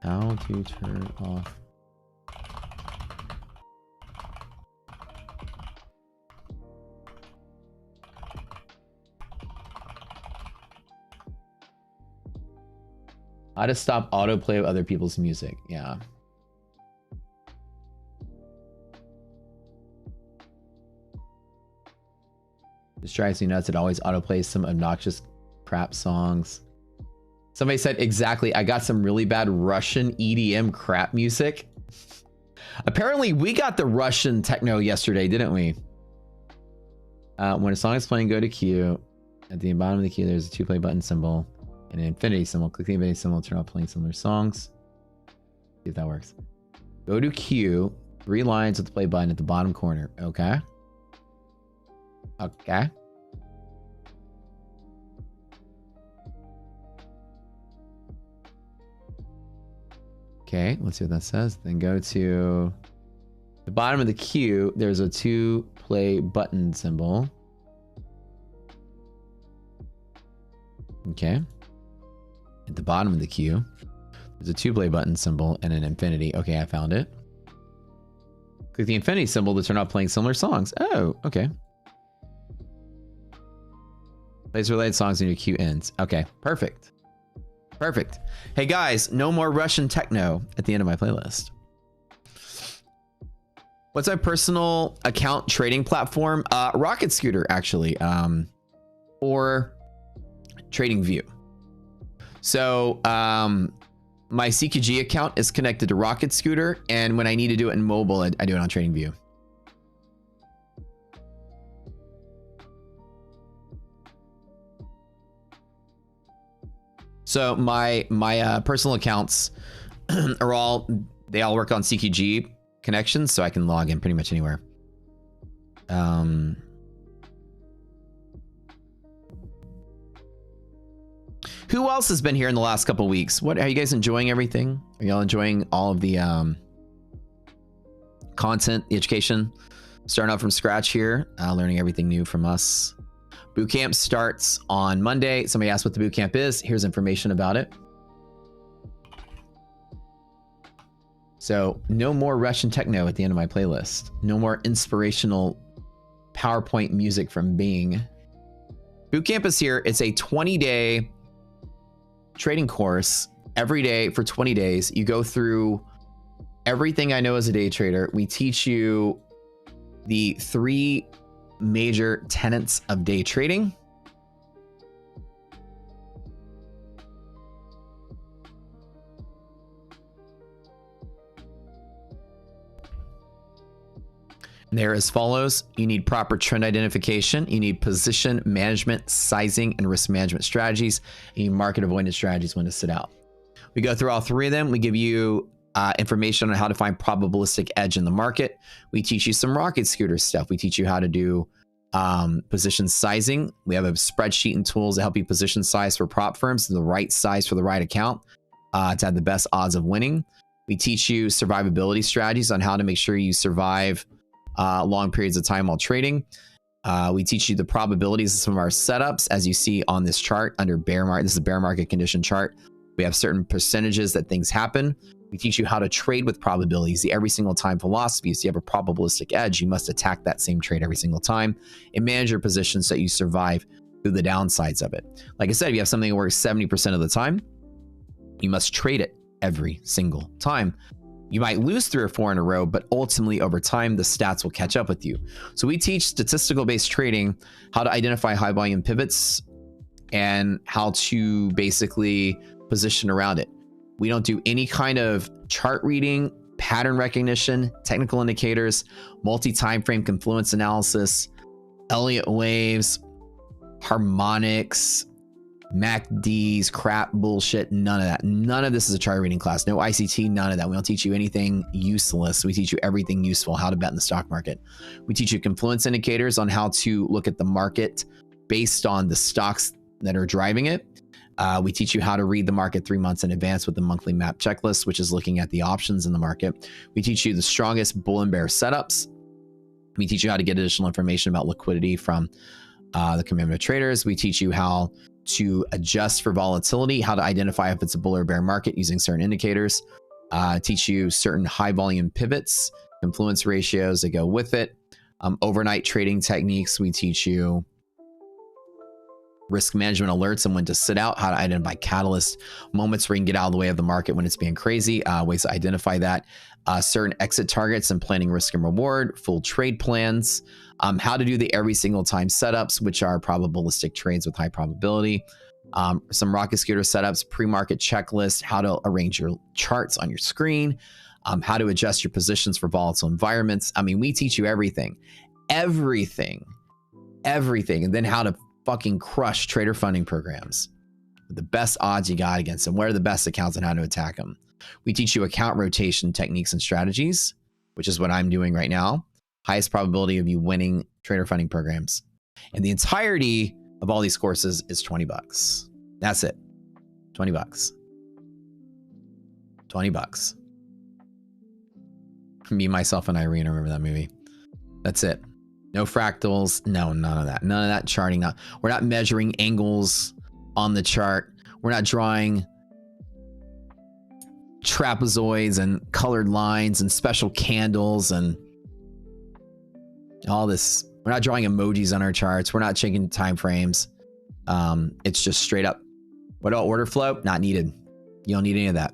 How to turn off. How to stop autoplay of other people's music. Yeah. This drives me nuts. It always autoplays some obnoxious crap songs. Somebody said exactly. I got some really bad Russian EDM crap music. Apparently we got the Russian techno yesterday, didn't we? When a song is playing, go to queue. At the bottom of the queue, there's a 2 play button symbol and an infinity symbol. Click the infinity symbol, turn off playing similar songs. See if that works. Go to queue, 3 lines with the play button at the bottom corner. Okay. Okay. Okay, let's see what that says. Then go to the bottom of the queue. There's a 2 play button symbol. Okay. At the bottom of the queue, there's a 2 play button symbol and an infinity. Okay, I found it. Click the infinity symbol to turn off playing similar songs. Oh, okay. Plays related songs when your queue ends. Okay, perfect. Perfect. Hey guys, no more Russian techno at the end of my playlist. What's my personal account trading platform? Rocket Scooter, actually. Or Trading View. So my CQG account is connected to Rocket Scooter, and when I need to do it in mobile, I do it on Trading View. So my personal accounts are all work on CQG connections, so I can log in pretty much anywhere. Who else has been here in the last couple weeks? What are you guys enjoying everything? Are y'all enjoying all of the content, the education? Starting out from scratch here, learning everything new from us. Bootcamp starts on Monday. Somebody asked what the bootcamp is. Here's information about it. So no more Russian techno at the end of my playlist. No more inspirational PowerPoint music from Bing. Bootcamp is here. It's a 20-day trading course. Every day for 20 days, you go through everything I know as a day trader. We teach you the 3 major tenets of day trading. They're as follows. You need proper trend identification. You need position management, sizing, and risk management strategies. And you need market avoidance strategies when to sit out. We go through all 3 of them. We give you information on how to find probabilistic edge in the market. We teach you some rocket scooter stuff. We teach you how to do position sizing. We have a spreadsheet and tools to help you position size for prop firms, the right size for the right account to have the best odds of winning. We teach you survivability strategies on how to make sure you survive long periods of time while trading. We teach you the probabilities of some of our setups, as you see on this chart under bear market. This is a bear market condition chart. We have certain percentages that things happen. We teach you how to trade with probabilities, the every single time philosophy. So you have a probabilistic edge. You must attack that same trade every single time and manage your position so you survive through the downsides of it. Like I said, if you have something that works 70% of the time, you must trade it every single time. You might lose 3 or 4 in a row, but ultimately over time, the stats will catch up with you. So we teach statistical based trading, how to identify high volume pivots and how to basically position around it. We don't do any kind of chart reading, pattern recognition, technical indicators, multi-time frame confluence analysis, Elliott waves, harmonics, MACDs, crap, bullshit, none of that. None of this is a chart reading class. No ICT, none of that. We don't teach you anything useless. We teach you everything useful, how to bet in the stock market. We teach you confluence indicators on how to look at the market based on the stocks that are driving it. We teach you how to read the market 3 months in advance with the monthly map checklist, which is looking at the options in the market. We teach you the strongest bull and bear setups. We teach you how to get additional information about liquidity from the commitment of traders. We teach you how to adjust for volatility, how to identify if it's a bull or bear market using certain indicators. Teach you certain high volume pivots, confluence ratios that go with it. Overnight trading techniques. We teach you risk management alerts and when to sit out, how to identify catalyst moments where you can get out of the way of the market when it's being crazy, ways to identify that, certain exit targets and planning risk and reward, full trade plans, how to do the every single time setups, which are probabilistic trades with high probability, some rocket scooter setups, pre-market checklist, how to arrange your charts on your screen, how to adjust your positions for volatile environments. I mean, we teach you everything, and then how to fucking crush trader funding programs with the best odds you got against them. What are the best accounts and how to attack them? We teach you account rotation techniques and strategies, which is what I'm doing right now. Highest probability of you winning trader funding programs. And the entirety of all these courses is $20. That's it. $20. $20. Me, myself, and Irene. Remember that movie? That's it. No fractals. No, none of that. None of that charting. We're not measuring angles on the chart. We're not drawing trapezoids and colored lines and special candles and all this. We're not drawing emojis on our charts. We're not checking time frames. It's just straight up. What about order flow? Not needed. You don't need any of that.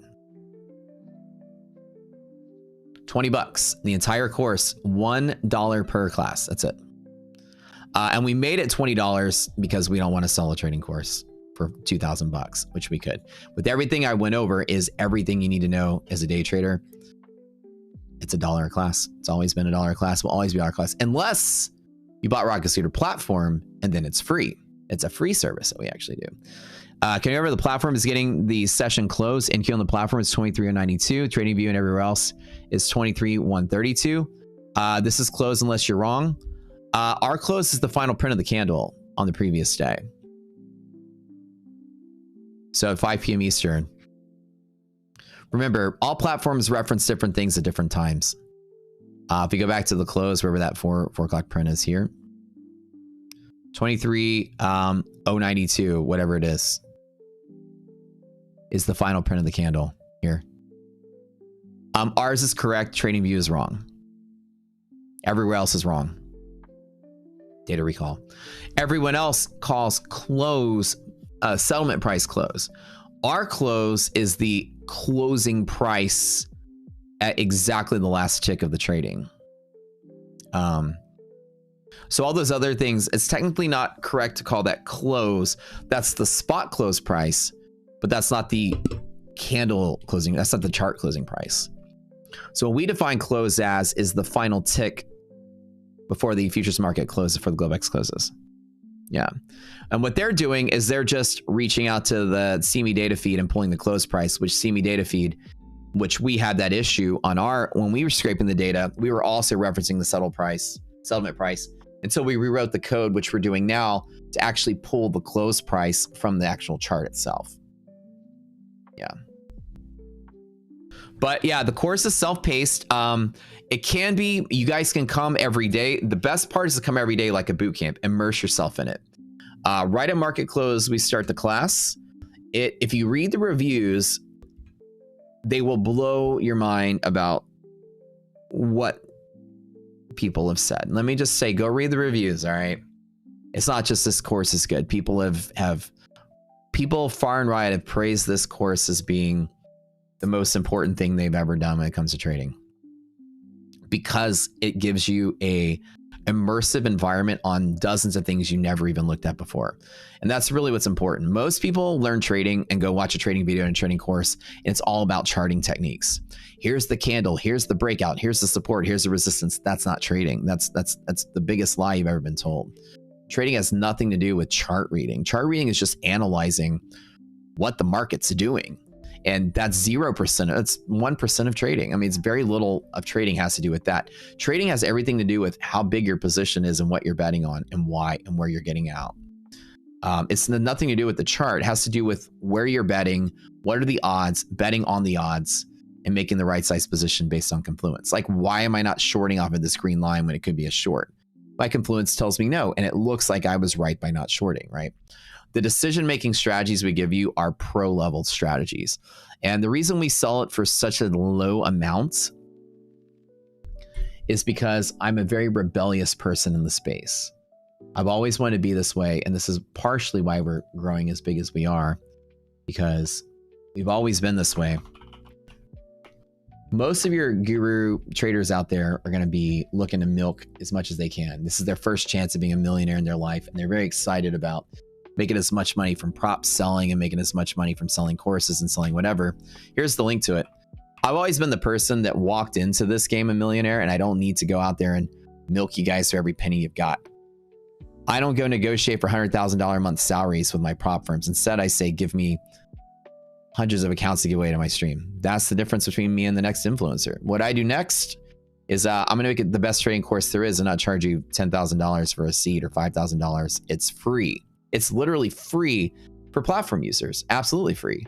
$20. The entire course, $1 per class. That's it. And we made it $20 because we don't want to sell a trading course for $2,000, which we could. With everything I went over is everything you need to know as a day trader. It's $1 a class. It's always been $1 a class. Will always be $1 a class, unless you bought Rocket Scooter platform and then it's free. It's a free service that we actually do. Can you remember the platform is getting the session closed? NQ on the platform is 23,192. Trading View and everywhere else is 23,132. This is closed unless you're wrong. Our close is the final print of the candle on the previous day. So at 5 p.m. Eastern, Remember, all platforms reference different things at different times. If you go back to the close, wherever that 4 o'clock print is here, 23,092, whatever it is the final print of the candle here. Ours is correct. TradingView is wrong. Everywhere else is wrong. Data recall. Everyone else calls close, settlement price close. Our close is the closing price at exactly the last tick of the trading. So all those other things, it's technically not correct to call that close. That's the spot close price, but that's not the candle closing. That's not the chart closing price. So what we define close as is the final tick before the futures market closes, before the Globex closes. Yeah. And what they're doing is they're just reaching out to the CME data feed and pulling the close price, which CME data feed, which we had that issue on when we were scraping the data, we were also referencing the settlement price until we rewrote the code, which we're doing now, to actually pull the close price from the actual chart itself. Yeah. But yeah, the course is self-paced. It can be, you guys can come every day. The best part is to come every day like a boot camp, immerse yourself in it. Right at market close, we start the class. If you read the reviews, they will blow your mind about what people have said. Let me just say, go read the reviews, all right? It's not just this course is good. People people far and wide have praised this course as being the most important thing they've ever done when it comes to trading, because it gives you a immersive environment on dozens of things you never even looked at before. And that's really what's important. Most people learn trading and go watch a trading video and a trading course, and it's all about charting techniques. Here's the candle, here's the breakout, here's the support, here's the resistance. That's not trading. That's the biggest lie you've ever been told. Trading has nothing to do with chart reading. Chart reading is just analyzing what the market's doing. And that's 0%. It's 1% of trading. I mean, it's very little of trading has to do with that. Trading has everything to do with how big your position is and what you're betting on and why and where you're getting out. It's nothing to do with the chart. It has to do with where you're betting, what are the odds, betting on the odds, and making the right size position based on confluence. Like, why am I not shorting off of this green line when it could be a short? My confluence tells me no, and it looks like I was right by not shorting, right? The decision-making strategies we give you are pro-level strategies. And the reason we sell it for such a low amount is because I'm a very rebellious person in the space. I've always wanted to be this way, and this is partially why we're growing as big as we are, because we've always been this way. Most of your guru traders out there are going to be looking to milk as much as they can. This is their first chance of being a millionaire in their life, and they're very excited about making as much money from prop selling and making as much money from selling courses and selling whatever. Here's the link to it. I've always been the person that walked into this game a millionaire, and I don't need to go out there and milk you guys for every penny you've got. I don't go negotiate for $100,000 a month salaries with my prop firms. Instead, I say, give me hundreds of accounts to give away to my stream. That's the difference between me and the next influencer. What I do next is I'm going to make it the best trading course there is and not charge you $10,000 for a seat or $5,000. It's free. It's literally free for platform users. Absolutely free.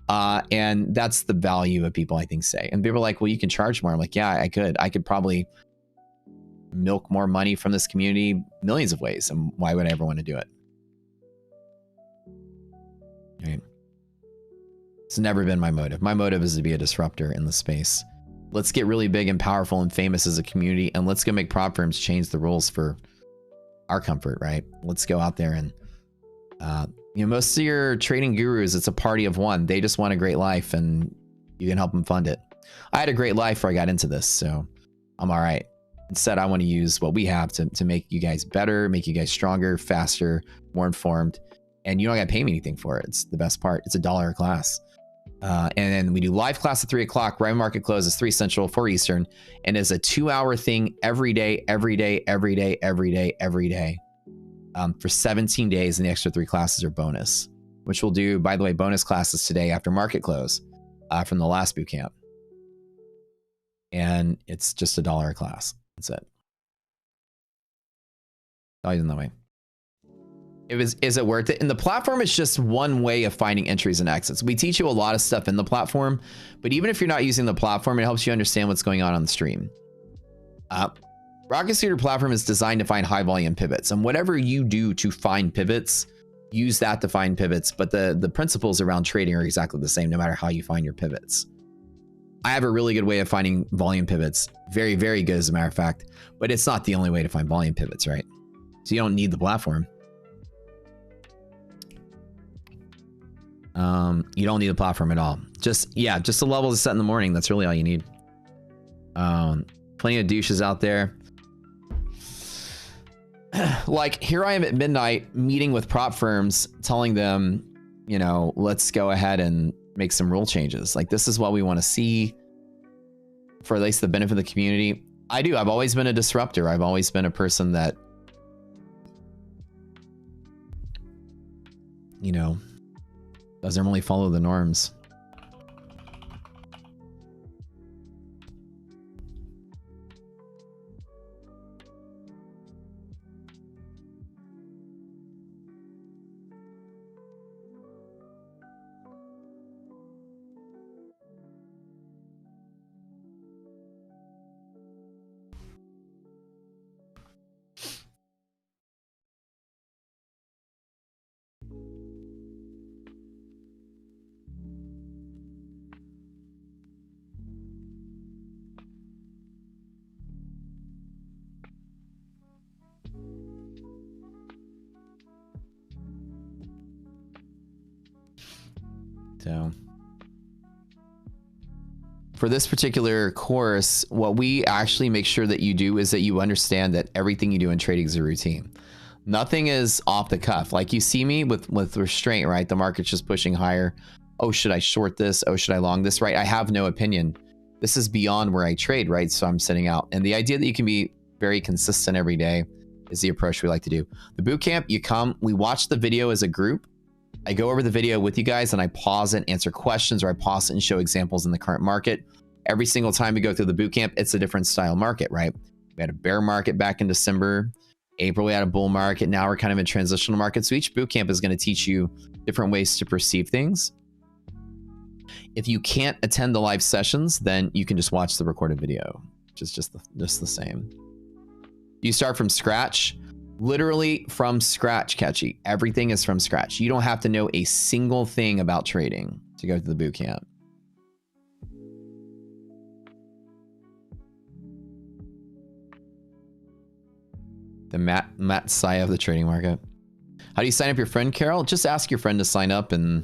And that's the value of people, I think, say. And people are like, well, you can charge more. I'm like, yeah, I could. I could probably milk more money from this community millions of ways. And why would I ever want to do it? Right. It's never been my motive. My motive is to be a disruptor in the space. Let's get really big and powerful and famous as a community, and let's go make prop firms change the rules for our comfort, right? Let's go out there and most of your trading gurus, it's a party of one. They just want a great life, and you can help them fund it. I had a great life before I got into this, so I'm all right. Instead, I want to use what we have to make you guys better, make you guys stronger, faster, more informed, and you don't got to pay me anything for it. It's the best part. It's $1 a class. And then we do live class at 3 o'clock. Right market closes 3 Central, 4 Eastern, and it's a 2-hour thing every day, every day, every day, every day, every day. For 17 days, and the extra 3 classes are bonus, which we'll do, by the way, bonus classes today after market close from the last boot camp. And it's just $1 a class. That's it. Always in that way. Is it worth it? And the platform is just one way of finding entries and exits. We teach you a lot of stuff in the platform, but even if you're not using the platform, it helps you understand what's going on the stream. Rocket Scooter platform is designed to find high volume pivots, and whatever you do to find pivots, use that to find pivots. But the principles around trading are exactly the same, no matter how you find your pivots. I have a really good way of finding volume pivots. Very, very good, as a matter of fact, but it's not the only way to find volume pivots, right? So you don't need the platform. You don't need the platform at all. Just the level to set in the morning. That's really all you need. Plenty of douches out there. Like, here I am at midnight meeting with prop firms, telling them, you know, let's go ahead and make some rule changes. Like, this is what we want to see for at least the benefit of the community. I've always been a disruptor. I've always been a person that, you know, doesn't really follow the norms. So for this particular course, what we actually make sure that you do is that you understand that everything you do in trading is a routine. Nothing is off the cuff. Like, you see me with restraint, right? The market's just pushing higher. Oh, should I short this? Oh, should I long this, right? I have no opinion. This is beyond where I trade, right? So I'm sitting out. And the idea that you can be very consistent every day is the approach we like to do. The boot camp, you come, we watch the video as a group. I go over the video with you guys and I pause it and answer questions, or I pause it and show examples in the current market. Every single time we go through the boot camp, it's a different style market, right? We had a bear market back in December. April, we had a bull market. Now we're kind of in transitional market. So each boot camp is going to teach you different ways to perceive things. If you can't attend the live sessions, then you can just watch the recorded video, which is just the same. You start from scratch. Literally from scratch, Catchy. Everything is from scratch. You don't have to know a single thing about trading to go to the boot camp. The Matt Saya of the trading market. How do you sign up your friend, Carol? Just ask your friend to sign up, and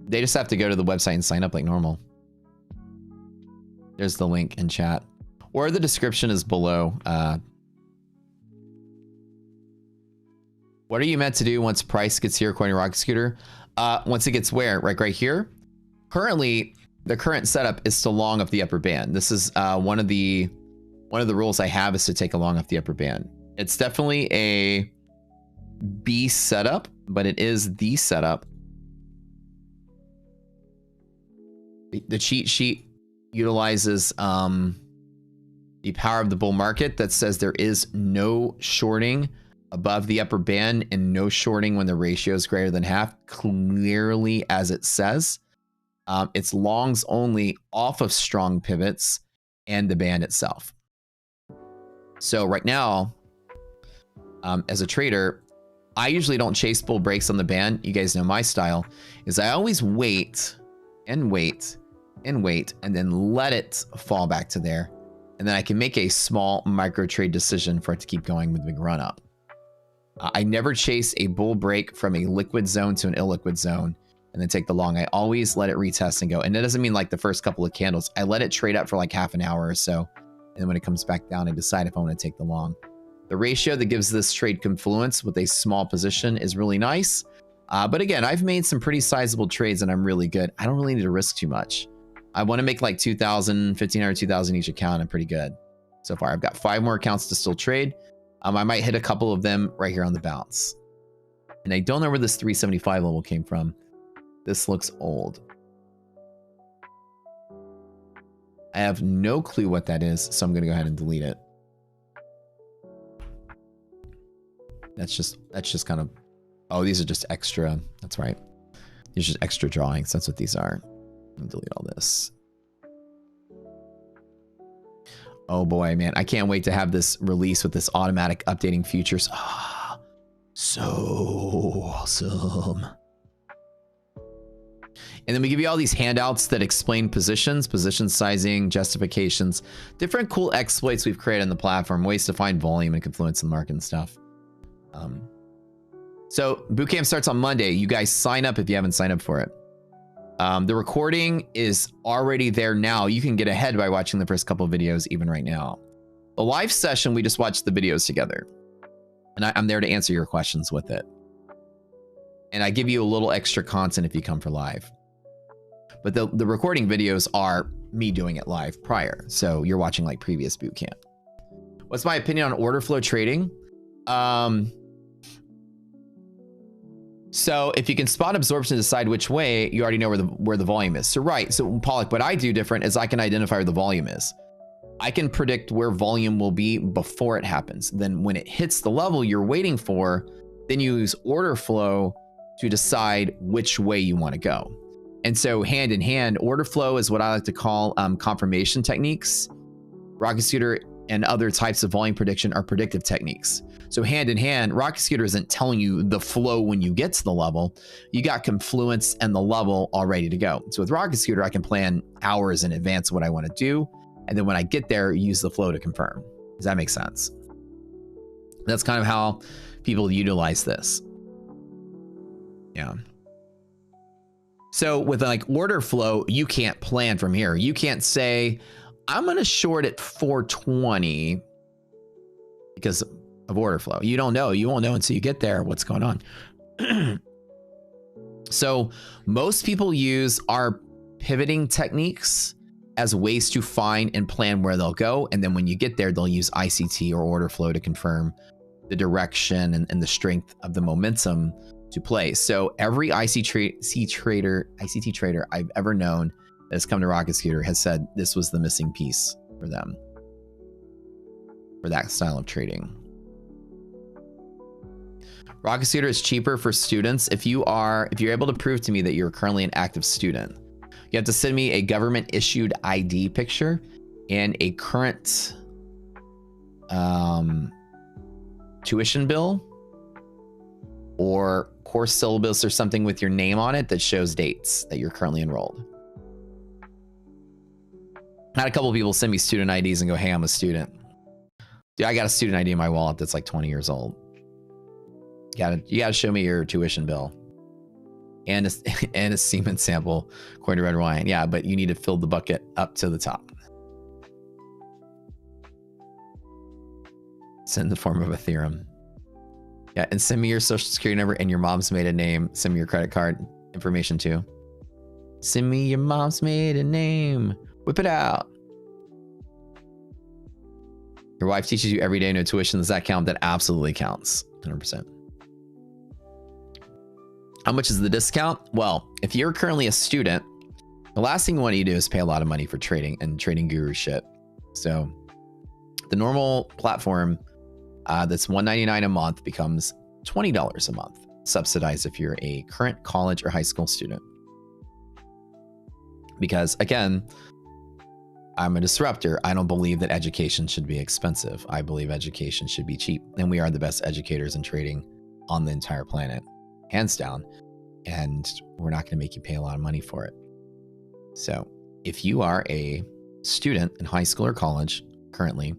they just have to go to the website and sign up like normal. There's the link in chat. Or the description is below. What are you meant to do once price gets here according to Rocket Scooter? Once it gets where? Right here? Currently, the current setup is to long up the upper band. This is one of the rules I have is to take a long off the upper band. It's definitely a B setup, but it is the setup. The cheat sheet utilizes the power of the bull market that says there is no shorting above the upper band and no shorting when the ratio is greater than half, clearly as it says. It's longs only off of strong pivots and the band itself. So right now, as a trader, I usually don't chase bull breaks on the band. You guys know my style is I always wait and wait and wait and then let it fall back to there. And then I can make a small micro trade decision for it to keep going with the big run up. I never chase a bull break from a liquid zone to an illiquid zone and then take the long. I always let it retest and go. And that doesn't mean like the first couple of candles. I let it trade up for like half an hour or so. And then when it comes back down, I decide if I want to take the long. The ratio that gives this trade confluence with a small position is really nice. But again, I've made some pretty sizable trades and I'm really good. I don't really need to risk too much. I want to make like 2,000, 1,500, 2,000 each account. I'm pretty good so far. I've got 5 more accounts to still trade. I might hit a couple of them right here on the bounce. And I don't know where this 375 level came from. This looks old. I have no clue what that is, so I'm going to go ahead and delete it. That's just kind of, oh, these are just extra. That's right. These are just extra drawings. That's what these are. Let me delete all this. Oh boy, man. I can't wait to have this release with this automatic updating features. Ah, so awesome. And then we give you all these handouts that explain positions, position sizing, justifications, different cool exploits we've created on the platform, ways to find volume and confluence in the market and stuff. So bootcamp starts on Monday. You guys sign up if you haven't signed up for it. The recording is already there now. You can get ahead by watching the first couple of videos even right now. The live session, we just watched the videos together. And I'm there to answer your questions with it. And I give you a little extra content if you come for live. But the recording videos are me doing it live prior. So you're watching like previous bootcamp. What's my opinion on order flow trading? So if you can spot absorption to decide which way, you already know where the volume is. So right, so Pollock, what I do different is I can identify where the volume is. I can predict where volume will be before it happens. Then when it hits the level you're waiting for, then you use order flow to decide which way you want to go. And so hand in hand, order flow is what I like to call confirmation techniques. Rocket Scooter and other types of volume prediction are predictive techniques. So hand in hand, Rocket Scooter isn't telling you the flow when you get to the level. You got confluence and the level all ready to go. So with Rocket Scooter, I can plan hours in advance what I want to do. And then when I get there, use the flow to confirm. Does that make sense? That's kind of how people utilize this. Yeah. So with like order flow, you can't plan from here. You can't say, I'm going to short at 420 because of order flow. You don't know. You won't know until you get there what's going on. So most people use our pivoting techniques as ways to find and plan where they'll go. And then when you get there, they'll use ICT or order flow to confirm the direction and the strength of the momentum to play. So every ICT trader I've ever known that has come to Rocket Scooter has said this was the missing piece for them, for that style of trading. Rocket Scooter is cheaper for students if you're able to prove to me that you're currently an active student. You have to send me a government issued ID picture and a current tuition bill or course syllabus or something with your name on it that shows dates that you're currently enrolled. I had a couple of people send me student IDs and go, hey, I'm a student. Dude, I got a student ID in my wallet that's like 20 years old. You gotta show me your tuition bill and a semen sample according to Red Wine. Yeah, but you need to fill the bucket up to the top. It's in the form of a theorem. Yeah, and send me your social security number and your mom's maiden name. Send me your credit card information too. Send me your mom's maiden name. Whip it out. Your wife teaches you every day, no tuition. Does that count? That absolutely counts. 100%. How much is the discount? Well, if you're currently a student, the last thing you want to do is pay a lot of money for trading and trading guru shit. So the normal platform that's $199 a month becomes $20 a month, subsidized if you're a current college or high school student. Because again, I'm a disruptor. I don't believe that education should be expensive. I believe education should be cheap. And we are the best educators in trading on the entire planet, hands down. And we're not going to make you pay a lot of money for it. So if you are a student in high school or college currently,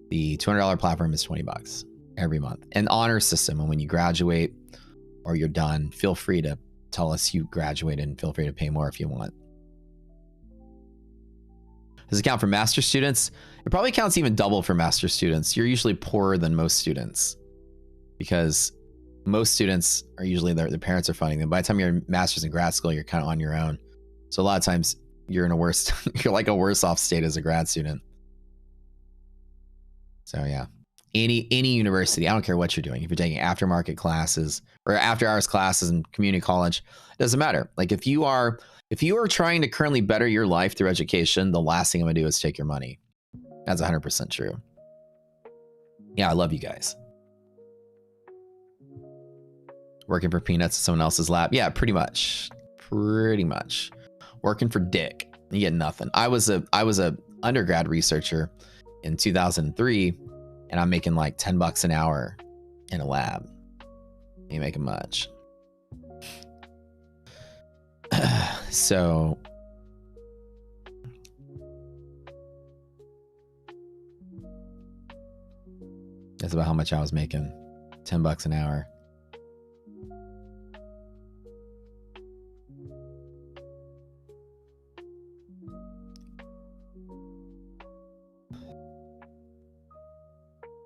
the $200 platform is $20 every month. An honor system. And when you graduate or you're done, feel free to tell us you graduated and feel free to pay more if you want. Does it count for master students? It probably counts even double for master students. You're usually poorer than most students because most students are usually their parents are funding them. By the time you're in master's in grad school, you're kind of on your own. So a lot of times you're in you're like a worse off state as a grad student. So yeah, any university, I don't care what you're doing. If you're taking aftermarket classes or after hours classes in community college, it doesn't matter. Like if you are trying to currently better your life through education, the last thing I'm gonna do is take your money. That's 100% true. Yeah, I love you guys. Working for peanuts in someone else's lap. Yeah, pretty much. Pretty much. Working for dick. You get nothing. I was a undergrad researcher in 2003, and I'm making like $10 an hour in a lab. Ain't making much. So that's about how much I was making. $10 an hour.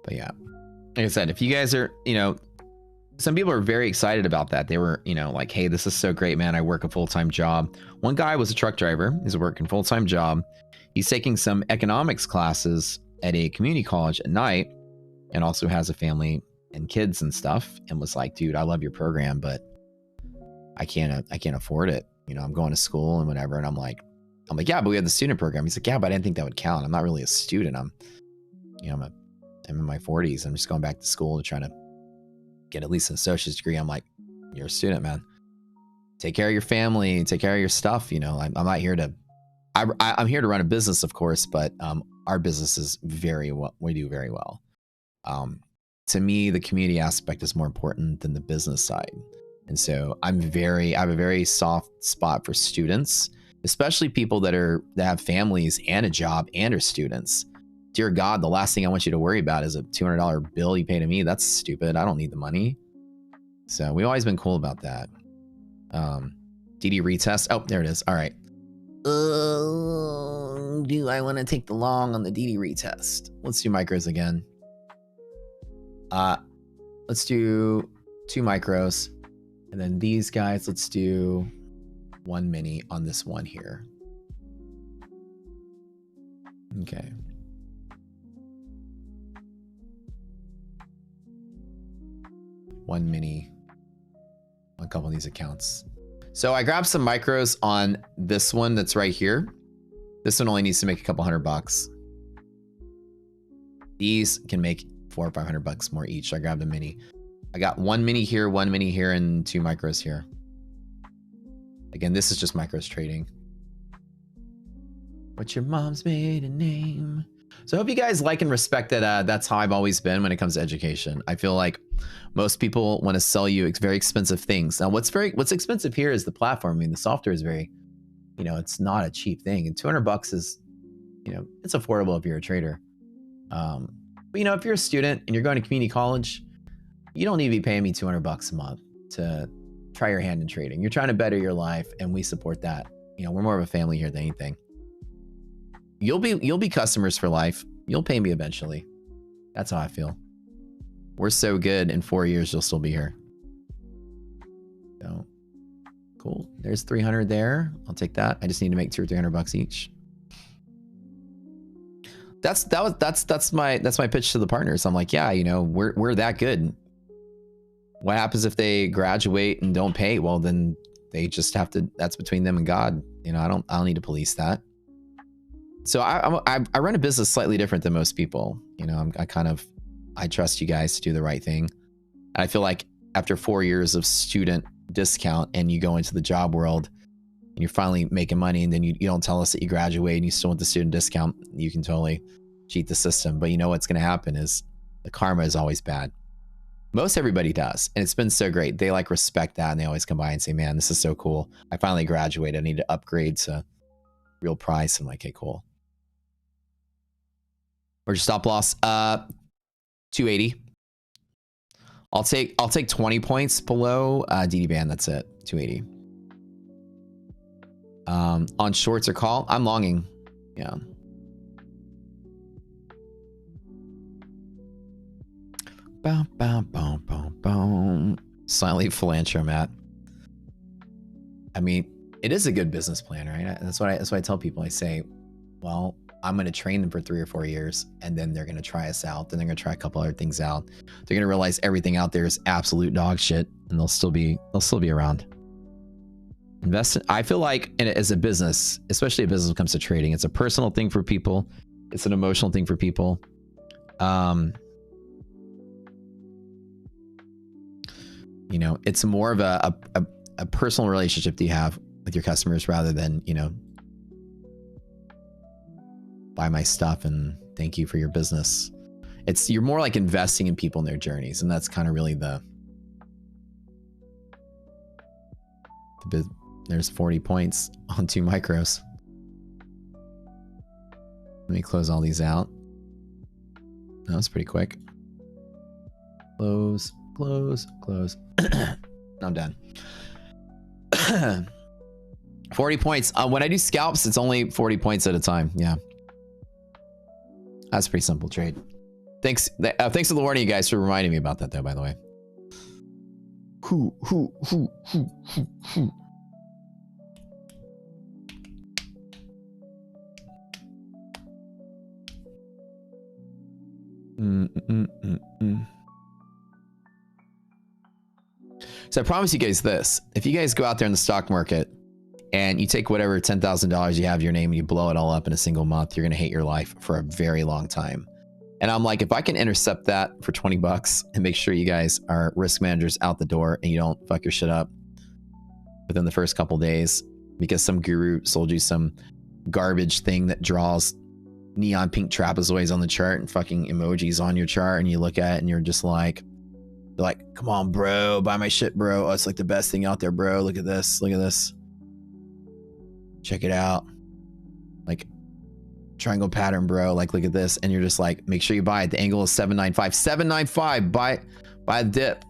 But yeah, like I said, if you guys are, some people are very excited about that. They were, like, hey, this is so great, man. I work a full-time job. One guy was a truck driver. He's working full-time job. He's taking some economics classes at a community college at night and also has a family and kids and stuff, and was like, dude, I love your program, but I can't afford it. I'm going to school and whatever. And I'm like, yeah, but we have the student program. He's like, yeah, but I didn't think that would count. I'm not really a student. I'm in my 40s. I'm just going back to school to try to get at least an associate's degree. I'm like, you're a student, man. Take care of your family. Take care of your stuff. I'm not here to. I'm here to run a business, of course, but our business is very well. We do very well. To me, the community aspect is more important than the business side, and so I have a very soft spot for students, especially people that have families and a job and are students. Dear God, the last thing I want you to worry about is a $200 bill you pay to me. That's stupid. I don't need the money. So we've always been cool about that. DD retest. Oh, there it is. All right. Do I want to take the long on the DD retest? Let's do micros again. Let's do 2 micros. And then these guys, let's do 1 mini on this one here. Okay. One mini on a couple of these accounts. So I grabbed some micros on this one that's right here. This one only needs to make a couple $100. These can make $400 or $500 more each. So I grabbed a mini. I got 1 mini here, 1 mini here, and 2 micros here. Again, this is just micros trading. What's your mom's maiden name? So I hope you guys like and respect that. That's how I've always been when it comes to education. I feel like most people want to sell you very expensive things. Now, what's expensive here is the platform. I mean, the software is very, it's not a cheap thing. And $200 is, it's affordable if you're a trader. But if you're a student and you're going to community college, you don't need to be paying me $200 a month to try your hand in trading. You're trying to better your life, and we support that. We're more of a family here than anything. You'll be customers for life. You'll pay me eventually. That's how I feel. We're so good. In 4 years, you'll still be here. So cool. There's 300 there. I'll take that. I just need to make $200 or $300 each. That's my pitch to the partners. I'm like, yeah, we're that good. What happens if they graduate and don't pay? Well, then they just have to. That's between them and God. I don't need to police that. So I run a business slightly different than most people. I trust you guys to do the right thing. And I feel like after 4 years of student discount and you go into the job world and you're finally making money, and then you don't tell us that you graduate and you still want the student discount, you can totally cheat the system. But what's going to happen is the karma is always bad. Most everybody does. And it's been so great. They respect that, and they always come by and say, man, this is so cool. I finally graduated. I need to upgrade to real price. I'm like, okay, cool. Where's your stop loss? 280. I'll take 20 points below DD band. That's it. 280. On shorts or call, I'm longing. Yeah. Boom, boom, boom, boom, boom. Silently philantro, Matt. I mean, it is a good business plan, right? That's what I tell people. I say, well, I'm going to train them for 3 or 4 years, and then they're going to try us out. Then they're going to try a couple other things out. They're going to realize everything out there is absolute dog shit, and they'll still be around. Invest. I feel like as a business, especially a business when it comes to trading, it's a personal thing for people. It's an emotional thing for people. You know, it's more of a personal relationship that you have with your customers rather than, you know, buy my stuff and thank you for your business. You're more like investing in people and their journeys, and that's kind of really there's 40 points on 2 micros. Let me close all these out. That was pretty quick. Close, close, close. I'm done. 40 points. When I do scalps, it's only 40 points at a time. Yeah. That's a pretty simple trade. Thanks for the warning, you guys, for reminding me about that, though, by the way. So I promise you guys this. If you guys go out there in the stock market and you take whatever $10,000 you have your name and you blow it all up in a single month, you're going to hate your life for a very long time. And I'm like, if I can intercept that for 20 bucks and make sure you guys are risk managers out the door and you don't fuck your shit up within the first couple days because some guru sold you some garbage thing that draws neon pink trapezoids on the chart and fucking emojis on your chart, and you look at it and you're just like, come on, bro, buy my shit, bro. Oh, it's like the best thing out there, bro. Look at this. Look at this. Check it out. Like, triangle pattern, bro. Like, look at this. And you're just like, make sure you buy it. The angle is 795. 795. Buy the dip.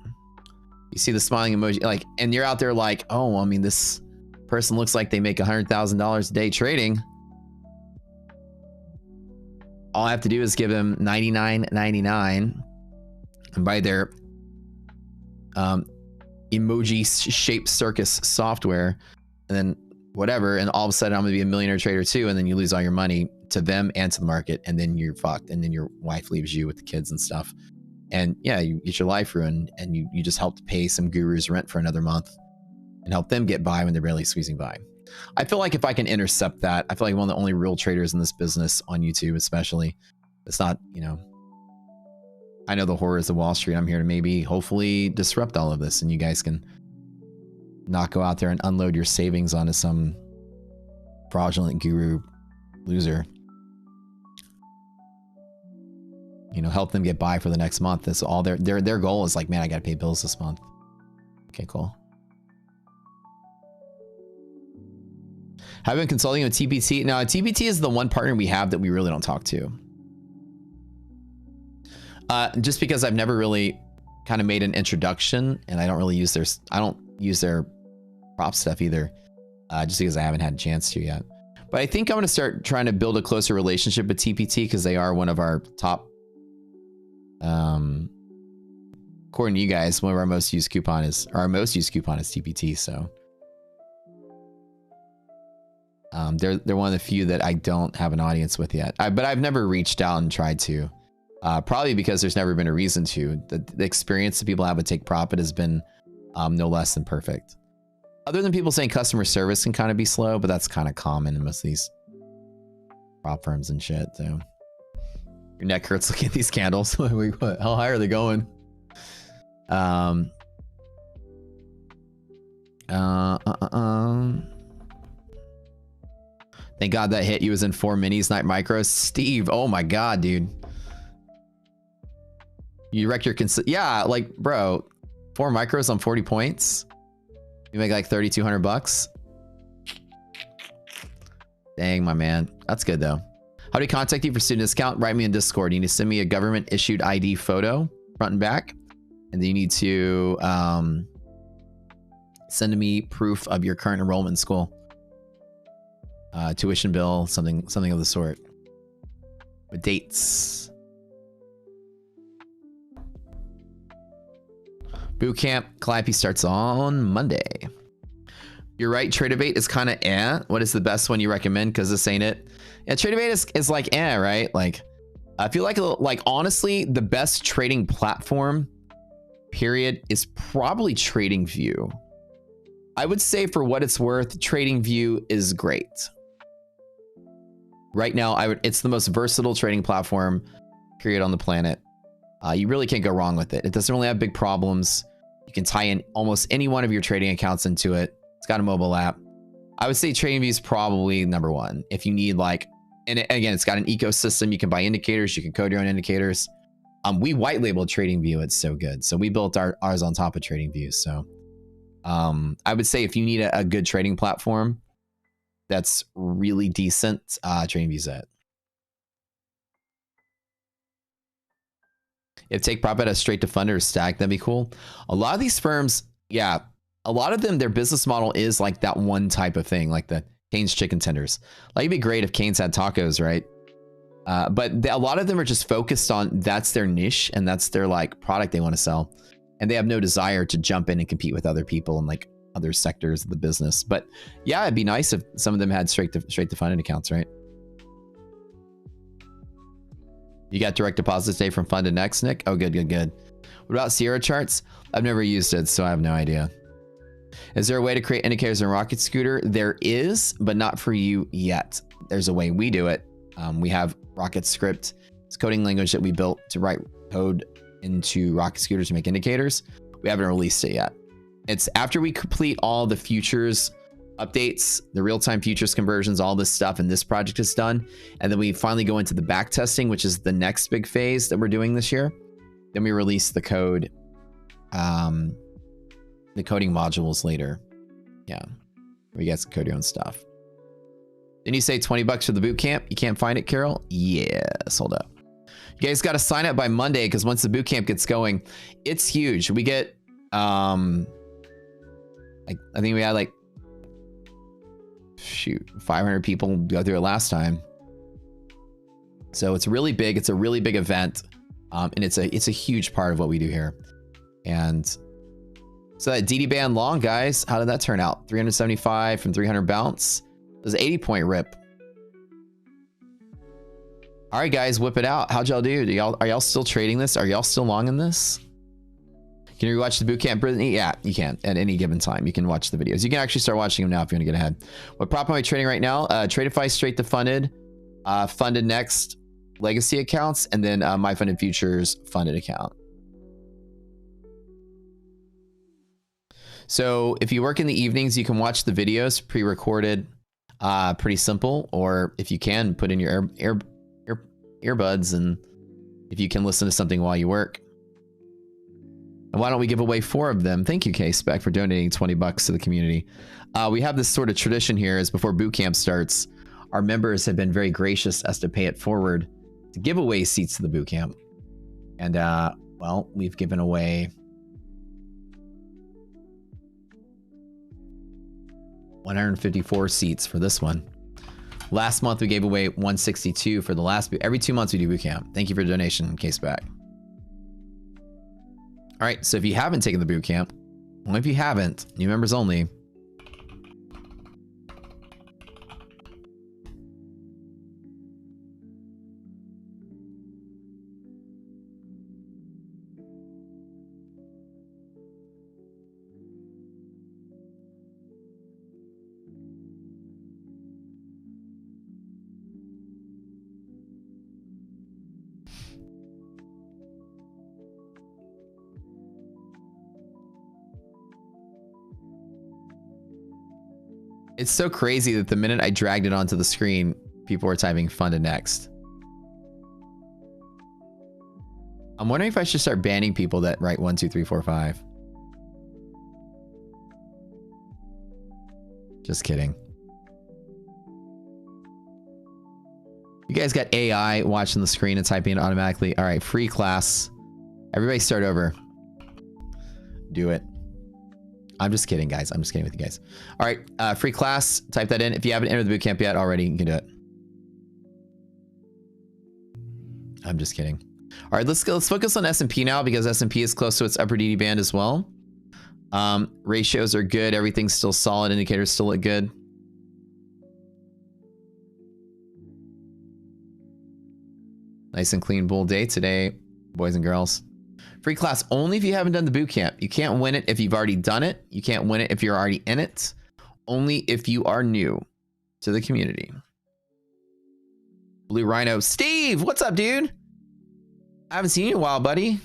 You see the smiling emoji, like, and you're out there like, oh, I mean, this person looks like they make $100,000 a day trading. All I have to do is give them $99.99 and buy their emoji shaped circus software, and then whatever, and all of a sudden I'm gonna be a millionaire trader too, and then you lose all your money to them and to the market, and then you're fucked, and then your wife leaves you with the kids and stuff, and yeah, you get your life ruined, and you just helped pay some guru's rent for another month and help them get by when they're barely squeezing by. I feel like if I can intercept that, I feel like I'm one of the only real traders in this business on YouTube, especially. It's not, you know, I know the horrors of Wall Street. I'm here to maybe, hopefully, disrupt all of this, and you guys can not go out there and unload your savings onto some fraudulent guru loser. You know, help them get by for the next month. That's all their goal is like, man, I got to pay bills this month. Okay, cool. Have been consulting with TPT. Now, TPT is the one partner we have that we really don't talk to. Just because I've never really kind of made an introduction, and I don't really use their prop stuff either, just because I haven't had a chance to yet. But I think I'm going to start trying to build a closer relationship with TPT because they are one of our top, according to you guys, one of our most used coupon is TPT. So they're one of the few that I don't have an audience with yet. But I've never reached out and tried to. Probably because there's never been a reason to. The experience that people have with Take Profit has been no less than perfect. Other than people saying customer service can kind of be slow, but that's kind of common in most of these prop firms and shit. So your neck hurts looking at these candles. How high are they going? Thank God that hit you was in 4 minis, not micros. Steve, oh my God, dude. You wreck your yeah, like, bro, 4 micros on 40 points. You make like 3,200 bucks. Dang, my man. That's good though. How do we contact you for student discount? Write me in Discord. You need to send me a government issued ID photo, front and back. And then you need to send me proof of your current enrollment in school. Tuition bill, something of the sort. With dates. Bootcamp Clappy starts on Monday. You're right, Tradeovate is kind of What is the best one you recommend? Because this ain't it. Yeah, Tradeovate is like right? Like, I feel like honestly, the best trading platform, period, is probably TradingView. I would say for what it's worth, TradingView is great. Right now, it's the most versatile trading platform, period, on the planet. You really can't go wrong with it. It doesn't really have big problems. You can tie in almost any one of your trading accounts into it. It's got a mobile app. I would say TradingView is probably number one. If you need like, and again, it's got an ecosystem. You can buy indicators. You can code your own indicators. We white labeled TradingView. It's so good. So we built ours on top of TradingView. So I would say if you need a good trading platform that's really decent, TradingView's it. If take profit as straight to fund or stack, that'd be cool. A lot of these firms, yeah, a lot of them, their business model is like that one type of thing, like the Cane's chicken tenders. Like it'd be great if Cane's had tacos, right? But a lot of them are just focused on that's their niche and that's their like product they want to sell. And they have no desire to jump in and compete with other people in like other sectors of the business. But yeah, it'd be nice if some of them had straight to funded accounts, right? You got direct deposit today from Fund to Next, Nick? Oh, good, good, good. What about Sierra charts? I've never used it, so I have no idea. Is there a way to create indicators in Rocket Scooter? There is, but not for you yet. There's a way we do it. We have Rocket Script. It's coding language that we built to write code into Rocket Scooter to make indicators. We haven't released it yet. It's after we complete all the futures updates, the real-time futures conversions, all this stuff, and this project is done. And then we finally go into the back testing, which is the next big phase that we're doing this year. Then we release the code, the coding modules later. Yeah. We get to code your own stuff. Didn't you say 20 bucks for the boot camp? You can't find it, Carol? Yes, hold up. You guys got to sign up by Monday because once the boot camp gets going, it's huge. We get, I think we had like, shoot, 500 people go through it last time. So it's really big. It's a really big event. And it's a huge part of what we do here. And so that DD band long, guys, how did that turn out? 375 from 300 bounce. It was an 80-point rip. All right, guys, whip it out. How'd y'all do? Are y'all still trading this? Are y'all still long in this? Can you rewatch the bootcamp, Brittany? Yeah, you can at any given time. You can watch the videos. You can actually start watching them now if you want to get ahead. What prop am I trading right now? Tradeify straight to funded, funded next legacy accounts, and then my funded futures funded account. So if you work in the evenings, you can watch the videos pre-recorded, pretty simple. Or if you can, put in your earbuds, and if you can listen to something while you work. And why don't we give away 4 of them? Thank you, K-Spec, for donating 20 bucks to the community. We have this sort of tradition here is before boot camp starts, our members have been very gracious as to pay it forward to give away seats to the boot camp. And, well, we've given away 154 seats for this one. Last month, we gave away 162 for the last boot. Every 2 months, we do boot camp. Thank you for the donation, K-Spec. All right, so if you haven't taken the boot camp, well, if you haven't, new members only. It's so crazy that the minute I dragged it onto the screen, people were typing funded next. I'm wondering if I should start banning people that write 1, 2, 3, 4, 5. Just kidding. You guys got AI watching the screen and typing it automatically. All right, free class. Everybody start over. Do it. I'm just kidding, guys. I'm just kidding with you guys. All right, free class. Type that in. If you haven't entered the bootcamp yet already, you can do it. I'm just kidding. All right, let's focus on S&P now because S&P is close to its upper DD band as well. Ratios are good. Everything's still solid. Indicators still look good. Nice and clean bull day today, boys and girls. Free class only if you haven't done the boot camp. You can't win it if you've already done it. You can't win it if you're already in it. Only if you are new to the community. Blue Rhino. Steve, what's up, dude? I haven't seen you in a while, buddy.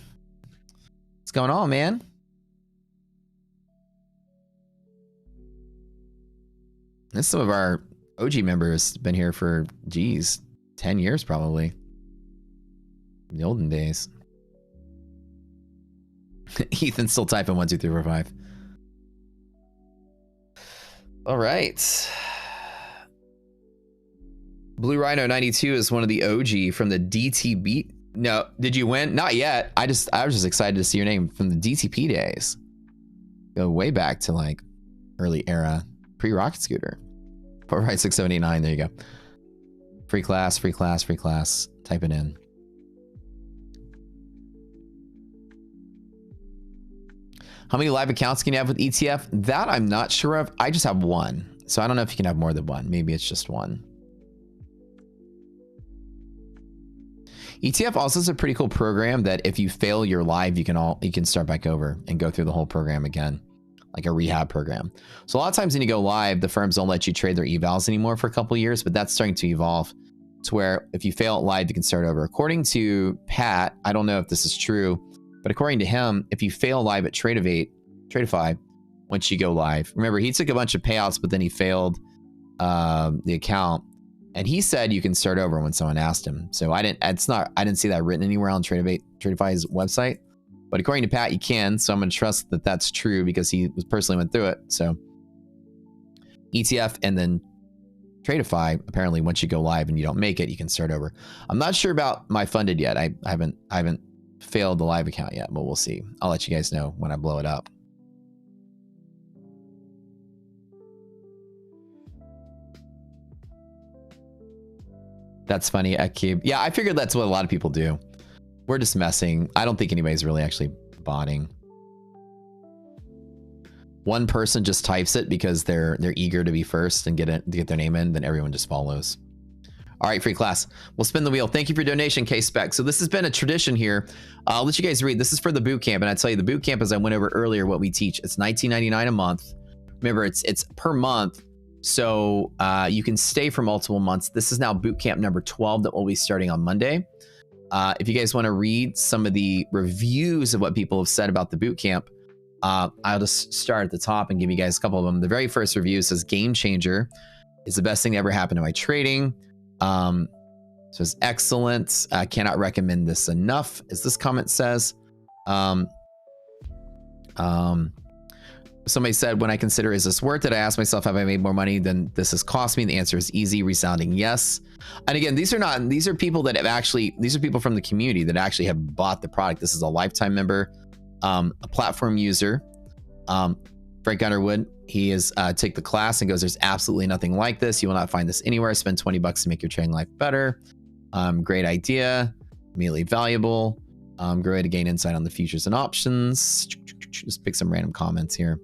What's going on, man? This some of our OG members been here for, geez, 10 years probably. In the olden days. Ethan's still typing 1, 2, 3, 4, 5. All right. Blue Rhino 92 is one of the OG from the DTB. No, did you win? Not yet. I was just excited to see your name from the DTP days. Go way back to like early era pre-rocket scooter. 45679. There you go. Free class, free class, free class. Type it in. How many live accounts can you have with ETF? That I'm not sure of. I just have one. So I don't know if you can have more than one. Maybe it's just one. ETF also is a pretty cool program that if you fail your live, you can start back over and go through the whole program again, like a rehab program. So a lot of times when you go live, the firms don't let you trade their evals anymore for a couple of years, but that's starting to evolve to where if you fail at live, you can start over. According to Pat, I don't know if this is true, but according to him, if you fail live at Tradeify, once you go live, remember he took a bunch of payouts, but then he failed the account. And he said you can start over when someone asked him. So I didn't see that written anywhere on Tradeify's website. But according to Pat, you can. So I'm going to trust that that's true because he personally went through it. So ETF and then Tradeify, apparently once you go live and you don't make it, you can start over. I'm not sure about my funded yet. I haven't failed the live account yet, but we'll see. I'll let you guys know when I blow it up. That's funny, Ekcube. Yeah, I figured that's what a lot of people do. We're just messing. I don't think anybody's really actually botting. One person just types it because they're eager to be first and get their name in, then everyone just follows. All right, free class. We'll spin the wheel. Thank you for your donation, K-Spec. So this has been a tradition here. I'll let you guys read. This is for the boot camp, and I tell you, the boot camp, as I went over earlier, what we teach. It's $19.99 a month. Remember, it's per month. So you can stay for multiple months. This is now boot camp number 12 that will be starting on Monday. If you guys want to read some of the reviews of what people have said about the boot camp, I'll just start at the top and give you guys a couple of them. The very first review says, "Game changer. It's the best thing that ever happened to my trading." So it's excellent. I cannot recommend this enough, as this comment says. Somebody said, "When I consider, is this worth it? I ask myself, have I made more money than this has cost me? And the answer is easy, resounding yes." And again, these are people that have actually, these are people from the community that actually have bought the product. This is a lifetime member, a platform user. Frank Underwood, he is take the class and goes, "There's absolutely nothing like this. You will not find this anywhere. Spend 20 bucks to make your trading life better." Great idea, immediately valuable. Great way to gain insight on the futures and options. Just pick some random comments here.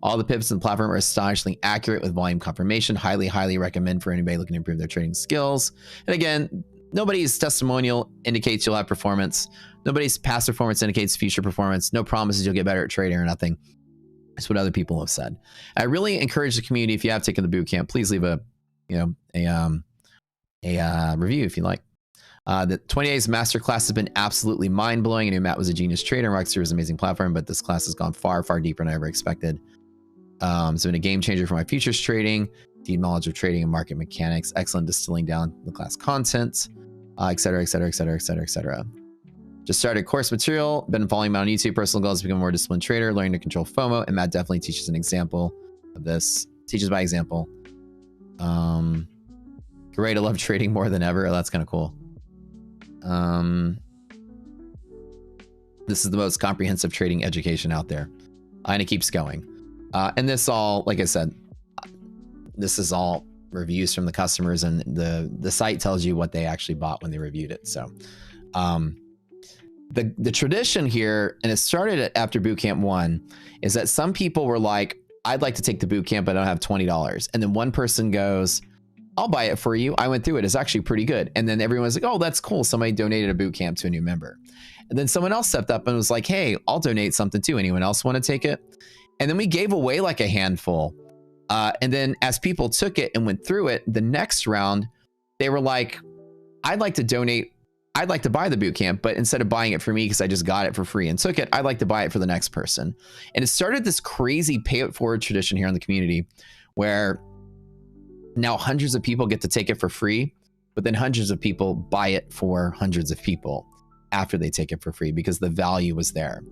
All the pips in the platform are astonishingly accurate with volume confirmation. Highly recommend for anybody looking to improve their trading skills. And again, nobody's testimonial indicates you'll have performance. Nobody's past performance indicates future performance. No promises you'll get better at trading or nothing. It's what other people have said. I really encourage the community, if you have taken the boot camp, please leave a review if you like. The 20 days masterclass has been absolutely mind-blowing. I knew Matt was a genius trader. Rockster was an amazing platform, but this class has gone far deeper than I ever expected. It's been a game changer for my futures trading, deep knowledge of trading and market mechanics, excellent distilling down the class content, et cetera. Just started course material, been following Matt on YouTube. Personal goals to become a more disciplined trader, learning to control FOMO, and Matt definitely teaches an example of this. Teaches by example. Great, I love trading more than ever. That's kind of cool. This is the most comprehensive trading education out there, and it keeps going. And this all, like I said, this is all reviews from the customers, and the site tells you what they actually bought when they reviewed it. So the tradition here, and it started after bootcamp 1, is that some people were like, "I'd like to take the bootcamp, but I don't have $20." And then one person goes, "I'll buy it for you. I went through it. It's actually pretty good." And then everyone's like, "Oh, that's cool. Somebody donated a boot camp to a new member." And then someone else stepped up and was like, "Hey, I'll donate something too. Anyone else want to take it?" And then we gave away like a handful. And then as people took it and went through it, the next round, they were like, "I'd like to donate. I'd like to buy the boot camp, but instead of buying it for me because I just got it for free and took it, I'd like to buy it for the next person." And it started this crazy pay it forward tradition here in the community, where now hundreds of people get to take it for free, but then hundreds of people buy it for hundreds of people after they take it for free because the value was there.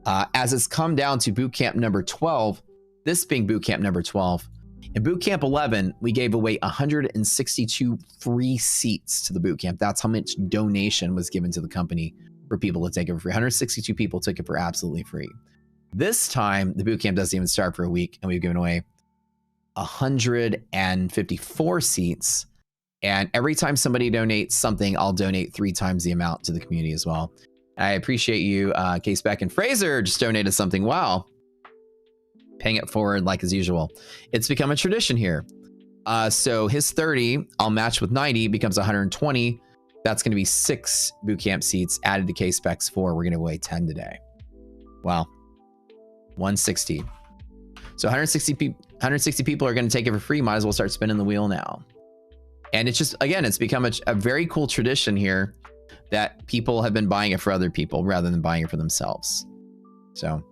As it's come down to bootcamp number 12, this being bootcamp number 12, in bootcamp 11, we gave away 162 free seats to the bootcamp. That's how much donation was given to the company for people to take it for free. 162 people took it for absolutely free. This time, the bootcamp doesn't even start for a week, and we've given away 154 seats. And every time somebody donates something, I'll donate 3 times the amount to the community as well. I appreciate you. Case Beck and Fraser just donated something. Wow. Paying it forward like as usual. It's become a tradition here. So his 30, I'll match with 90, becomes 120. That's going to be 6 bootcamp seats added to Case Beck's 4. We're going to give away 10 today. Wow. 160. So 160 people are going to take it for free. Might as well start spinning the wheel now. And it's just, again, it's become a very cool tradition here that people have been buying it for other people rather than buying it for themselves. So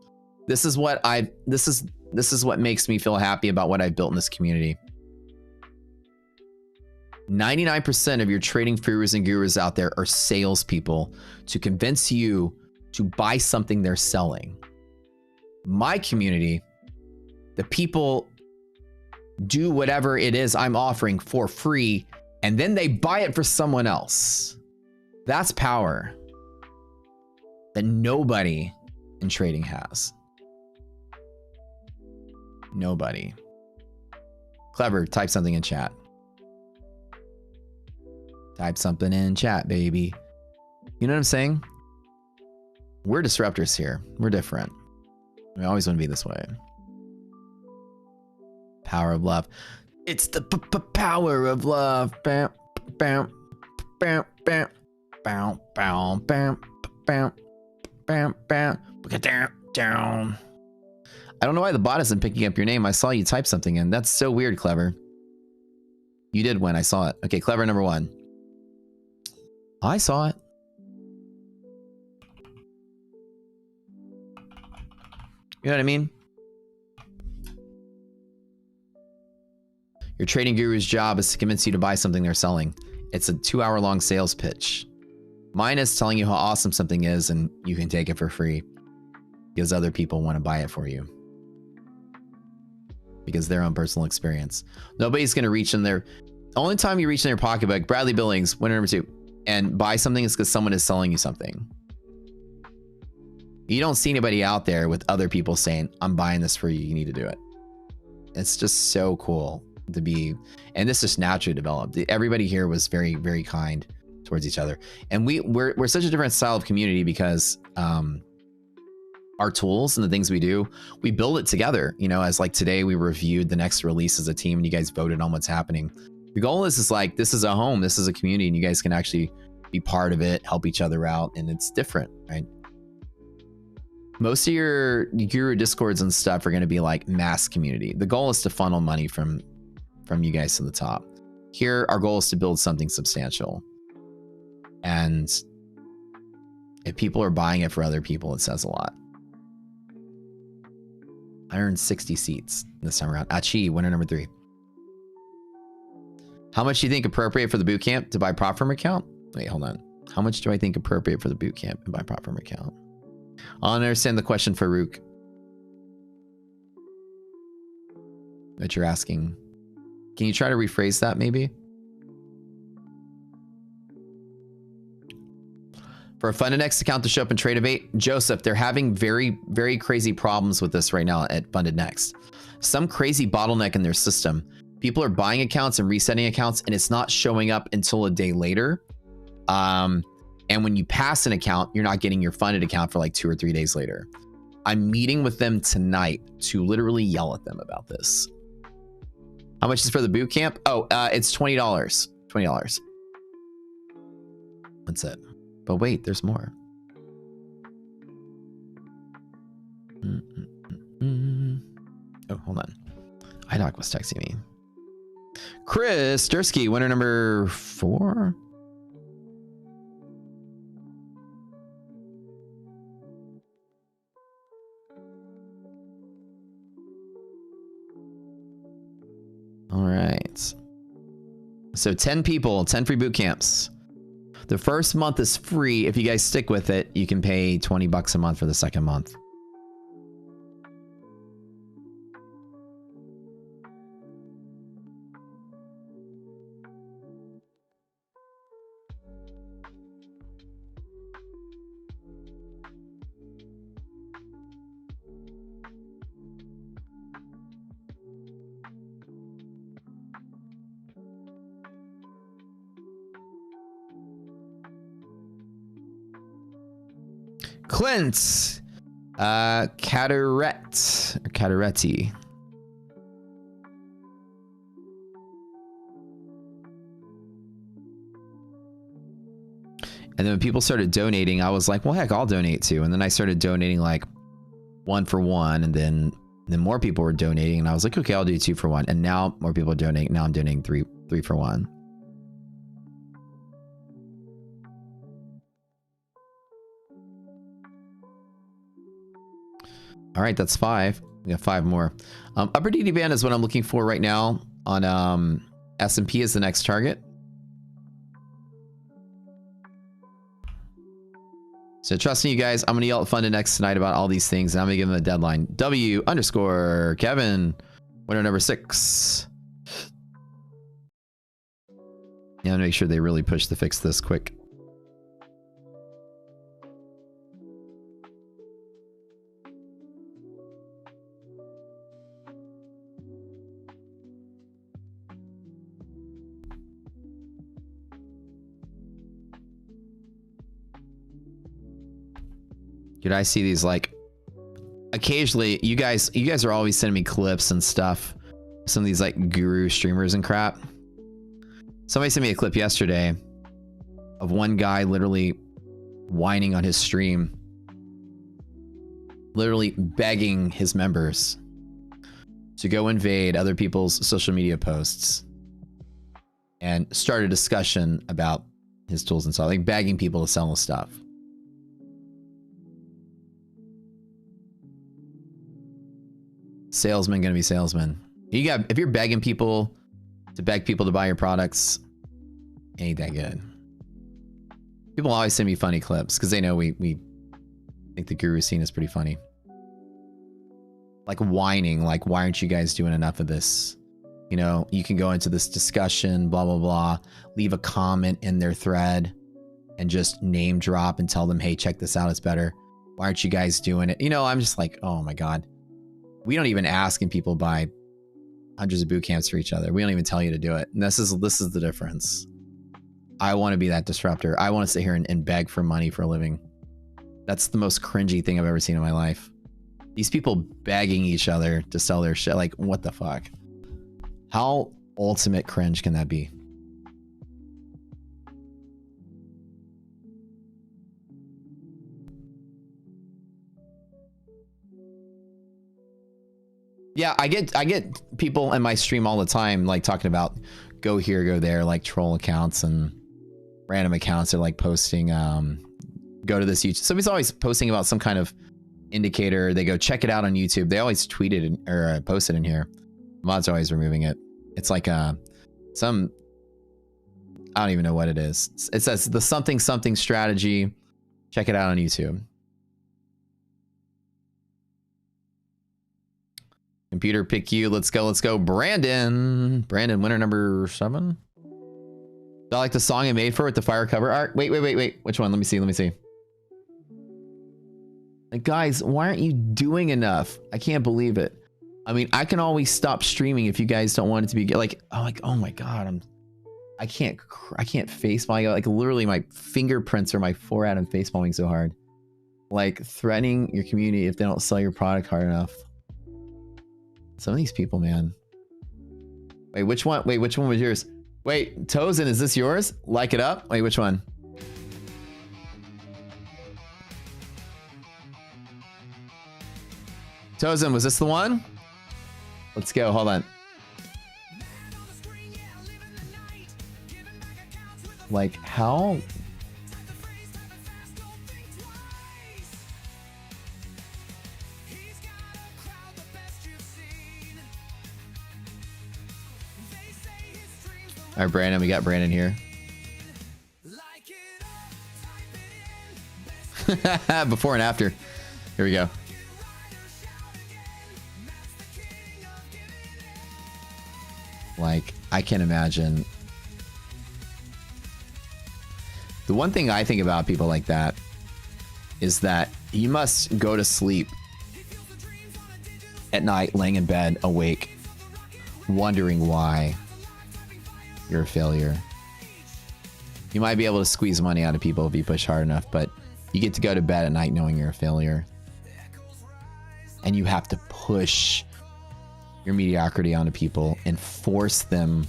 this is what this is what makes me feel happy about what I've built in this community. 99% of your trading gurus and gurus out there are salespeople to convince you to buy something they're selling. My community, the people do whatever it is I'm offering for free, and then they buy it for someone else. That's power that nobody in trading has. Nobody. Clever, type something in chat. Type something in chat, baby. You know what I'm saying? We're disruptors here. We're different. We always want to be this way. Power of love. It's the power of love. Bam, bam, bam, bam, bam, bam, bam, bam, bam, bam. Get down. I don't know why the bot isn't picking up your name. I saw you type something in. That's so weird, Clever. You did win. I saw it. Okay, Clever number 1. I saw it. You know what I mean? Your trading guru's job is to convince you to buy something they're selling. It's a 2-hour-long sales pitch. Mine is telling you how awesome something is and you can take it for free because other people want to buy it for you. Because their own personal experience. Nobody's going to reach in their... Only time you reach in their pocketbook, Bradley Billings, winner number 2, and buy something is because someone is selling you something. You don't see anybody out there with other people saying, I'm buying this for you, you need to do it. It's just so cool to be, and this just naturally developed. Everybody here was very, very kind towards each other. And we're such a different style of community because our tools and the things we do, we build it together. You know, as like today we reviewed the next release as a team and you guys voted on what's happening. The goal is like, this is a home, this is a community, and you guys can actually be part of it, help each other out, and it's different, right? Most of your guru discords and stuff are going to be like mass community. The goal is to funnel money from you guys to the top. Here, our goal is to build something substantial. And if people are buying it for other people, it says a lot. I earned 60 seats this time around. Achi, winner number 3. How much do you think appropriate for the bootcamp to buy prop firm account? Wait, hold on. How much do I think appropriate for the bootcamp and buy prop firm account? I understand the question, Farouk. That you're asking. Can you try to rephrase that maybe? For a FundedX account to show up in Tradeovate, Joseph, they're having very, very crazy problems with this right now at FundedNext. Some crazy bottleneck in their system. People are buying accounts and resetting accounts, and it's not showing up until a day later. And when you pass an account, you're not getting your funded account for like 2 or 3 days later. I'm meeting with them tonight to literally yell at them about this. How much is for the boot camp? Oh, it's $20. $20. That's it. But wait, there's more. Oh, hold on. iDoc was texting me. Chris Dursky, winner number 4. right. So 10 people, 10 free boot camps. The first month is free. If you guys stick with it, you can pay 20 bucks a month for the second month. Clint, Cataretti. And then when people started donating, I was like, well, heck, I'll donate too. And then I started donating like 1 for 1, and then more people were donating, and I was like, okay, I'll do 2 for 1. And now more people are donating. Now I'm donating 3 for 1. All right, that's 5. We got 5 more. Upper DD band is what I'm looking for right now on S&P is the next target. So trusting you guys, I'm going to yell at Funded next tonight about all these things, and I'm going to give them a deadline. W_Kevin, winner number 6. Yeah, make sure they really push to fix this quick. Dude, I see these like occasionally. You guys are always sending me clips and stuff. Some of these like guru streamers and crap. Somebody sent me a clip yesterday of one guy literally whining on his stream, literally begging his members to go invade other people's social media posts and start a discussion about his tools and stuff, like begging people to sell his stuff. Salesman gonna be salesman. If you're begging people to beg people to buy your products, ain't that good. People always send me funny clips because they know we think the guru scene is pretty funny. Like whining, like, why aren't you guys doing enough of this? You know, you can go into this discussion, blah, blah, blah, leave a comment in their thread and just name drop and tell them, hey, check this out, it's better. Why aren't you guys doing it? You know, I'm just like, oh my God. We don't even ask, and people buy hundreds of boot camps for each other. We don't even tell you to do it. And this is the difference. I want to be that disruptor. I want to sit here and beg for money for a living. That's the most cringy thing I've ever seen in my life. These people begging each other to sell their shit. Like, what the fuck? How ultimate cringe can that be? Yeah, I get people in my stream all the time like talking about go here, go there, like troll accounts and random accounts are like posting go to this YouTube. Somebody's always posting about some kind of indicator. They go check it out on YouTube. They always tweet it or post it in here. Mods are always removing it. It's like some, I don't even know what it is. It says the something strategy. Check it out on YouTube. Computer pick you. Let's go. Brandon, winner number 7. I like the song I made for it, the fire cover art. Wait. Which one? Let me see. Like, guys, why aren't you doing enough? I can't believe it. I mean, I can always stop streaming if you guys don't want it to be like, oh my God, I can't face palm. Like literally my fingerprints are my forehead and face palming so hard. Like threatening your community if they don't sell your product hard enough. Some of these people, man. Wait, which one was yours? Wait, Tozen, is this yours? Like it up? Wait, which one? Tozen, was this the one? Let's go, hold on. Like, how? All right, Brandon, we got Brandon here. Before and after. Here we go. Like, I can imagine. The one thing I think about people like that is that you must go to sleep at night, laying in bed, awake, wondering why you're a failure. You might be able to squeeze money out of people if you push hard enough, but you get to go to bed at night knowing you're a failure. And you have to push your mediocrity onto people and force them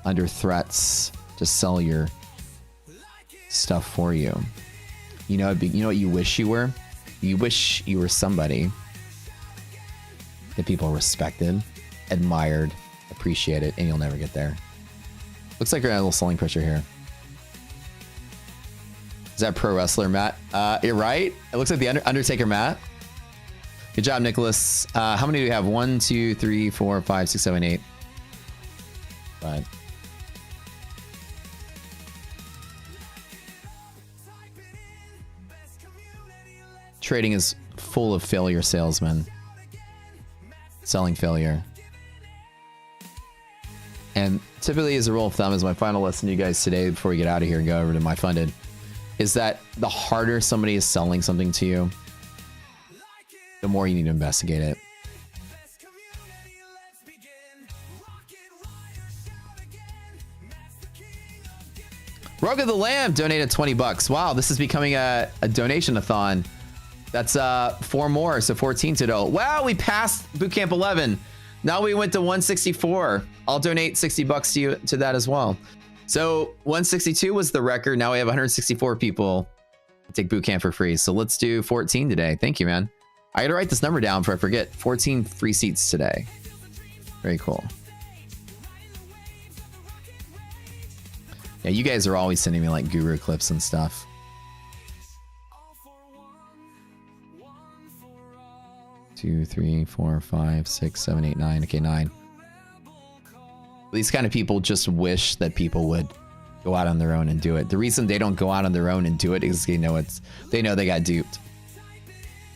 under threats to sell your stuff for you. You know what you wish you were? You wish you were somebody that people respected, admired, appreciated, and you'll never get there. Looks like we're at a little selling pressure here. Is that pro wrestler Matt? You're right. It looks like the Undertaker Matt. Good job, Nicholas. How many do we have? 1, 2, 3, 4, 5, 6, 7, 8. Right. Trading is full of failure salesmen. Selling failure. And typically, as a rule of thumb, as my final lesson to you guys today before we get out of here and go over to my funded, is that the harder somebody is selling something to you, the more you need to investigate it. Rogue of the Lamb donated 20 bucks. Wow, this is becoming a donation-a-thon. That's 4 more, so 14 to go. Wow, we passed Bootcamp 11. Now we went to 164. I'll donate 60 bucks to you to that as well. So 162 was the record. Now we have 164 people take Bootcamp for free. So let's do 14 today. Thank you, man. I gotta write this number down before I forget. 14 free seats today. Very cool. Yeah, you guys are always sending me like guru clips and stuff. Two, 3, 4, 5, 6, 7, 8, 9. Okay, 9. These kind of people just wish that people would go out on their own and do it. The reason they don't go out on their own and do it is they know they got duped.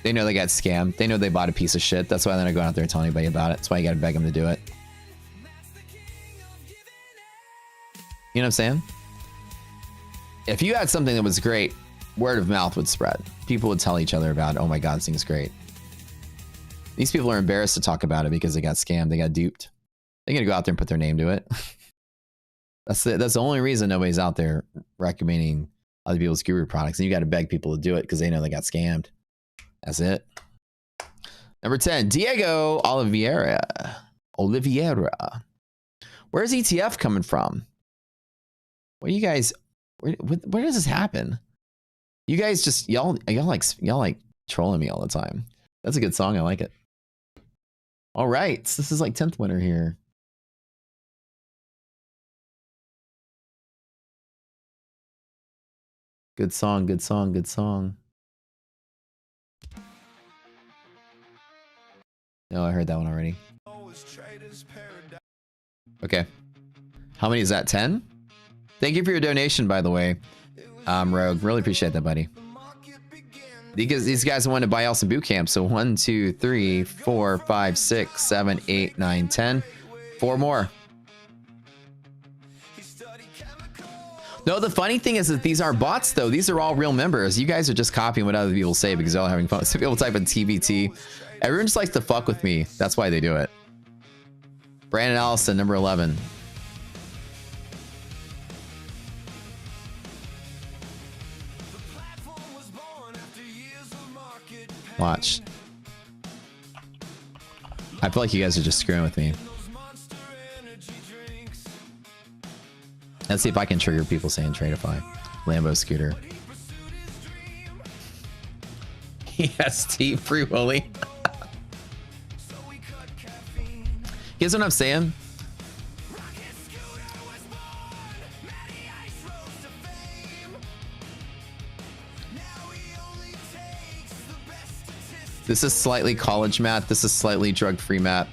They know they got scammed. They know they bought a piece of shit. That's why they're not going out there and telling anybody about it. That's why you gotta beg them to do it. You know what I'm saying? If you had something that was great, word of mouth would spread. People would tell each other about, oh my God, this thing's great. These people are embarrassed to talk about it because they got scammed. They got duped. They're going to go out there and put their name to it. That's the only reason nobody's out there recommending other people's guru products. And you got to beg people to do it because they know they got scammed. That's it. Number 10, Diego Oliveira. Where's ETF coming from? What are you guys, where does this happen? You guys just, y'all like trolling me all the time. That's a good song. I like it. All right. This is like 10th winner here. Good song, good song, good song. No, I heard that one already. Okay. How many is that? 10? Thank you for your donation, by the way. Rogue. Really appreciate that, buddy. Because these guys want to buy Elson Boot Camp. So 1, 2, 3, 4, 5, 6, 7, 8, 9, 10. 4 more. No, the funny thing is that these aren't bots, though. These are all real members. You guys are just copying what other people say because they're all having fun. So people type in TBT. Everyone just likes to fuck with me. That's why they do it. Brandon Allison, number 11. Watch. I feel like you guys are just screwing with me. Let's see if I can trigger people saying Tradeify. Lambo scooter. EST Free Willy. You guys know what I'm saying? This is slightly college math. This is slightly drug-free math.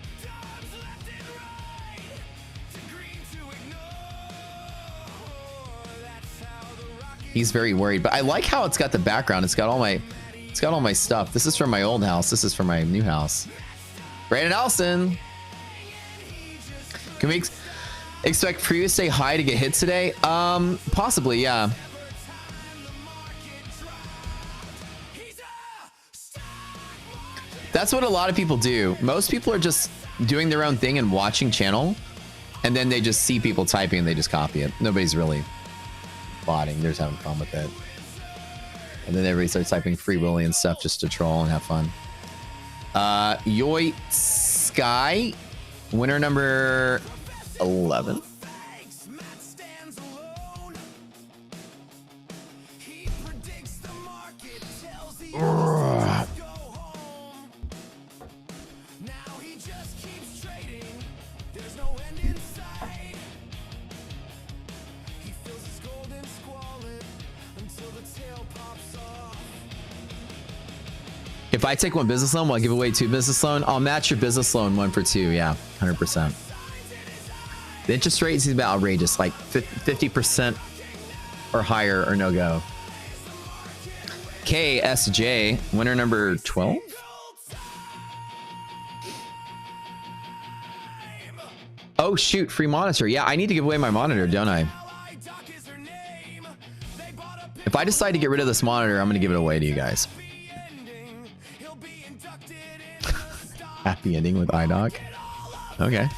He's very worried, but I like how it's got the background. It's got all my stuff. This is from my old house. This is from my new house. Brandon Nelson. Can we expect Prius to stay high to get hits today? Possibly, yeah. That's what a lot of people do. Most people are just doing their own thing and watching channel, and then they just see people typing and they just copy it. Nobody's really botting. They're just having fun with it. And then everybody starts typing Free Willy and stuff just to troll and have fun. Yoit Sky, winner number 11. If I take one business loan, will I give away 2 business loan? I'll match your business loan 1 for 2. Yeah, 100%. The interest rate is about outrageous, like 50% or higher or no go. KSJ, winner number 12. Oh shoot, free monitor. Yeah, I need to give away my monitor, don't I? If I decide to get rid of this monitor, I'm going to give it away to you guys. Happy ending with iDoc. Okay.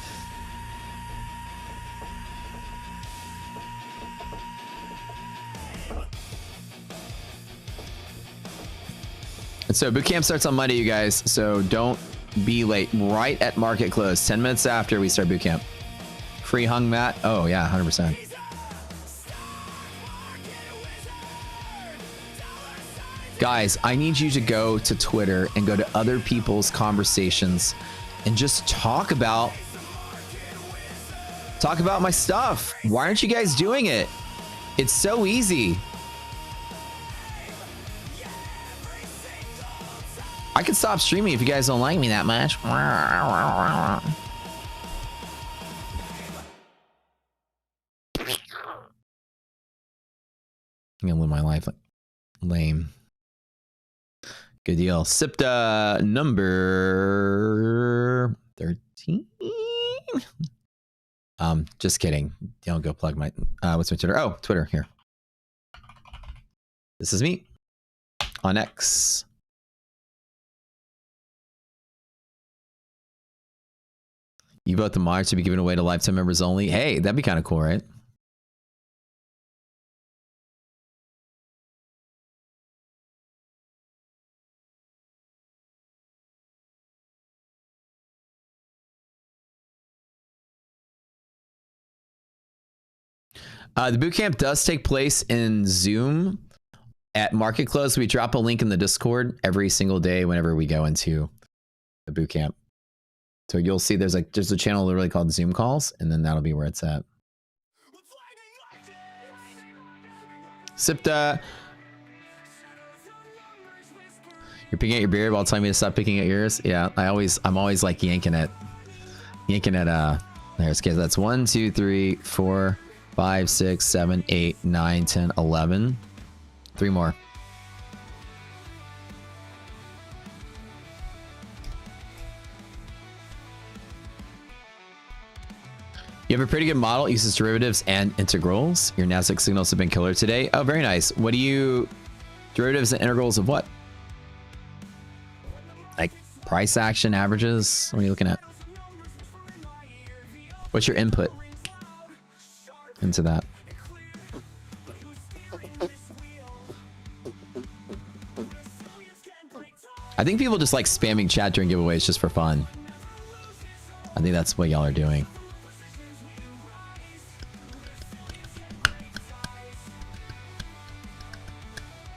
And so boot camp starts on Monday, you guys. So don't be late. Right at market close, 10 minutes after we start boot camp. Free hung mat. Oh yeah, 100%. Guys, I need you to go to Twitter and go to other people's conversations and just talk about my stuff. Why aren't you guys doing it? It's so easy. I could stop streaming if you guys don't like me that much. I'm gonna live my life lame. Good deal. SIPTA number 13. Just kidding. Don't go plug my what's my Twitter? Oh, Twitter here. This is me on X. You vote the mods to be given away to lifetime members only. Hey, that'd be kind of cool, right? The bootcamp does take place in Zoom at market close. We drop a link in the Discord every single day whenever we go into the bootcamp. So you'll see there's a channel literally called Zoom calls, and then that'll be where it's at. SIPTA. You're picking at your beard while telling me to stop picking at yours. Yeah, I'm always like yanking at there's kids. That's 1, 2, 3, 4, 5, 6, 7, 8, 9, 10, 11. 3 more. You have a pretty good model, uses derivatives and integrals. Your Nasdaq signals have been killer today. Oh, very nice. What do you... derivatives and integrals of what? Like price action, averages? What are you looking at? What's your input into that? I think people just like spamming chat during giveaways just for fun. I think that's what y'all are doing.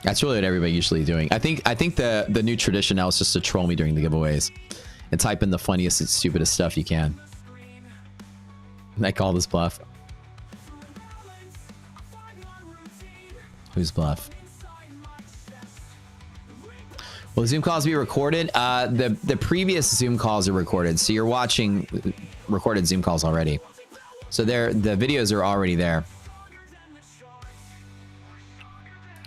That's really what everybody usually doing. I think the new tradition now is just to troll me during the giveaways and type in the funniest and stupidest stuff you can. And I call this bluff. Who's bluff? Will the Zoom calls be recorded? The previous Zoom calls are recorded, so you're watching recorded Zoom calls already. So the videos are already there.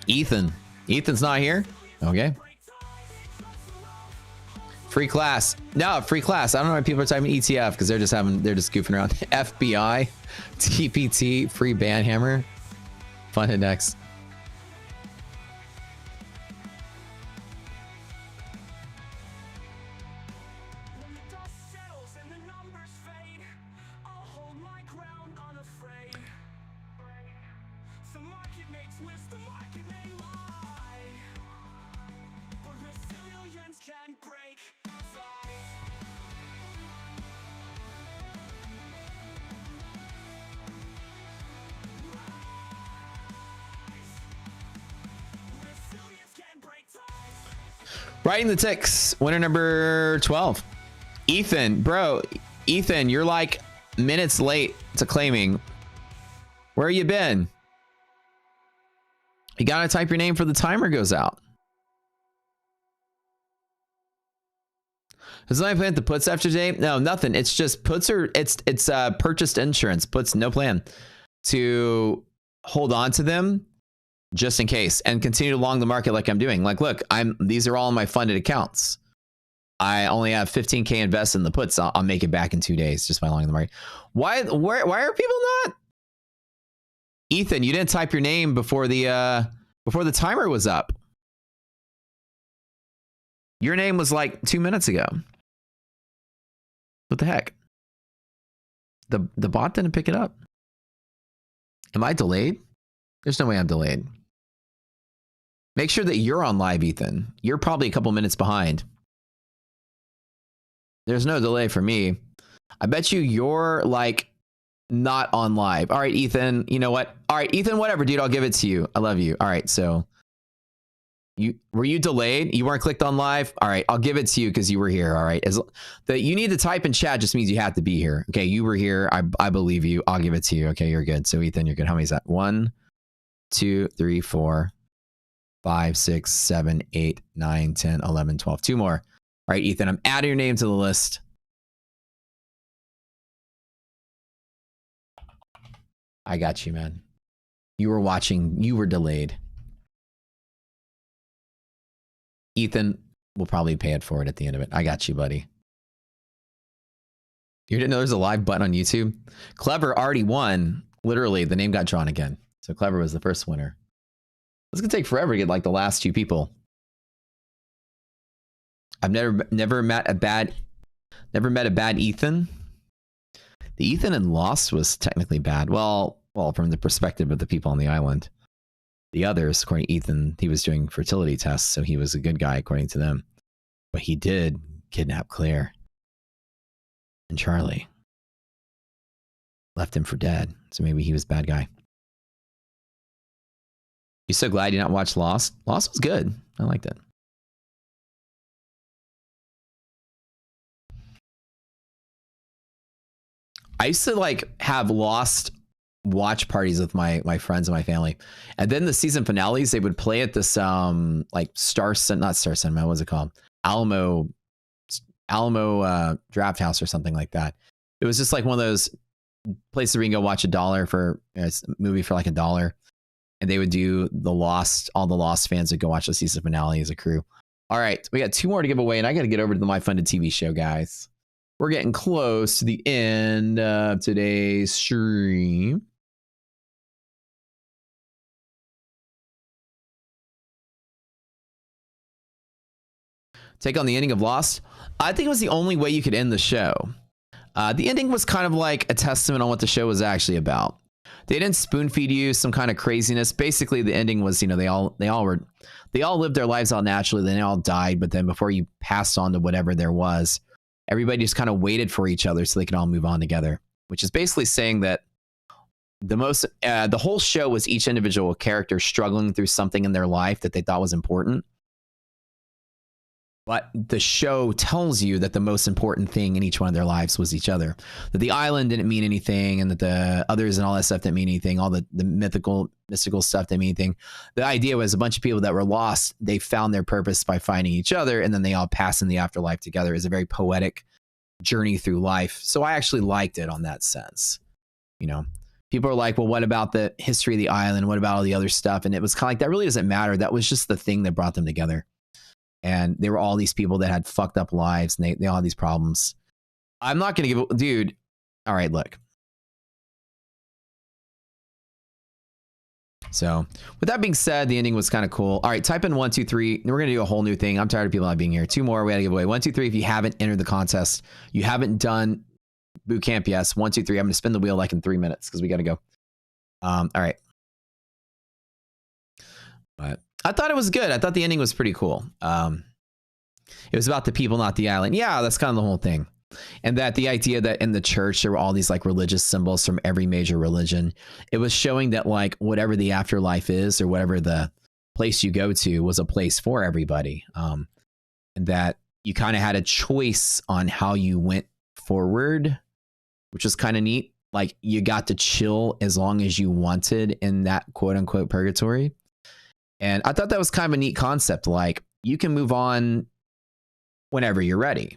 Ethan's not here. Okay. Free class. No, free class. I don't know why people are typing ETF because they're just goofing around. FBI, TPT, free bandhammer. Fun index. Writing the ticks. Winner number 12. Ethan, bro. Ethan, you're like minutes late to claiming. Where you been? You gotta type your name before the timer goes out. Does anybody plan the puts after today? No, nothing. It's just puts are it's purchased insurance. Puts no plan to hold on to them just in case and continue along the market like I'm doing. Like, look, these are all in my funded accounts. I only have 15K invested in the puts. I'll make it back in 2 days just by longing the market. Why are people not? Ethan, you didn't type your name before the timer was up. Your name was like 2 minutes ago. What the heck? The bot didn't pick it up. Am I delayed? There's no way I'm delayed. Make sure that you're on live, Ethan. You're probably a couple minutes behind. There's no delay for me. I bet you're like not on live. All right, Ethan, you know what? All right, Ethan, whatever, dude, I'll give it to you. I love you. All right, so were you delayed? You weren't clicked on live? All right, I'll give it to you because you were here. All right. You need to type in chat just means you have to be here. Okay, you were here. I believe you. I'll give it to you. Okay, you're good. So Ethan, you're good. How many is that? 1, 2, 3, 4, 5, 6, 7, 8, 9, 10, 11, 12. 2 more. All right, Ethan, I'm adding your name to the list. I got you, man. You were watching. You were delayed. Ethan will probably pay it forward at the end of it. I got you, buddy. You didn't know there's a live button on YouTube? Clever already won. Literally, the name got drawn again. So Clever was the first winner. It's gonna take forever to get like the last 2 people. I've never met a bad Ethan. The Ethan in Lost was technically bad. Well, from the perspective of the people on the island. The others, according to Ethan, he was doing fertility tests, so he was a good guy according to them. But he did kidnap Claire and Charlie. Left him for dead, so maybe he was a bad guy. You so glad you not watched Lost? Lost was good. I liked it. I used to like have Lost watch parties with my friends and my family, and then the season finales they would play at this like not Star Cinema, what was it called? Alamo Draft House or something like that. It was just like one of those places where you can go watch $1 for a movie for like $1, and they would do all the Lost fans would go watch the season finale as a crew. All right, we got 2 more to give away, and I got to get over to the My Funded TV show, guys. We're getting close to the end of today's stream. Take on the ending of Lost. I think it was the only way you could end the show. The ending was kind of like a testament on what the show was actually about. They didn't spoon feed you some kind of craziness. Basically, the ending was, they all lived their lives out naturally. Then they all died. But then before you passed on to whatever there was, everybody just kind of waited for each other so they could all move on together. Which is basically saying that the whole show was each individual character struggling through something in their life that they thought was important. But the show tells you that the most important thing in each one of their lives was each other. That the island didn't mean anything, and that the others and all that stuff didn't mean anything. All the mystical stuff didn't mean anything. The idea was a bunch of people that were lost, they found their purpose by finding each other, and then they all pass in the afterlife together. It's a very poetic journey through life. So I actually liked it on that sense. people are like, well, what about the history of the island? What about all the other stuff? And it was kind of like, that really doesn't matter. That was just the thing that brought them together. And there were all these people that had fucked up lives, and they all had these problems. I'm not going to give, dude. All right, look. So with that being said, the ending was kind of cool. All right, type in 1, 2, 3. We're going to do a whole new thing. I'm tired of people not being here. 2 more. We got to give away 1, 2, 3. If you haven't entered the contest, you haven't done boot camp. Yes. 1, 2, 3. I'm going to spin the wheel like in 3 minutes because we got to go. All right. But I thought it was good. I thought the ending was pretty cool. It was about the people, not the island. Yeah, that's kind of the whole thing. And that the idea that in the church, there were all these like religious symbols from every major religion. It was showing that like whatever the afterlife is or whatever the place you go to was a place for everybody. And that you kind of had a choice on how you went forward, which was kind of neat. Like you got to chill as long as you wanted in that quote unquote purgatory. And I thought that was kind of a neat concept. Like you can move on whenever you're ready.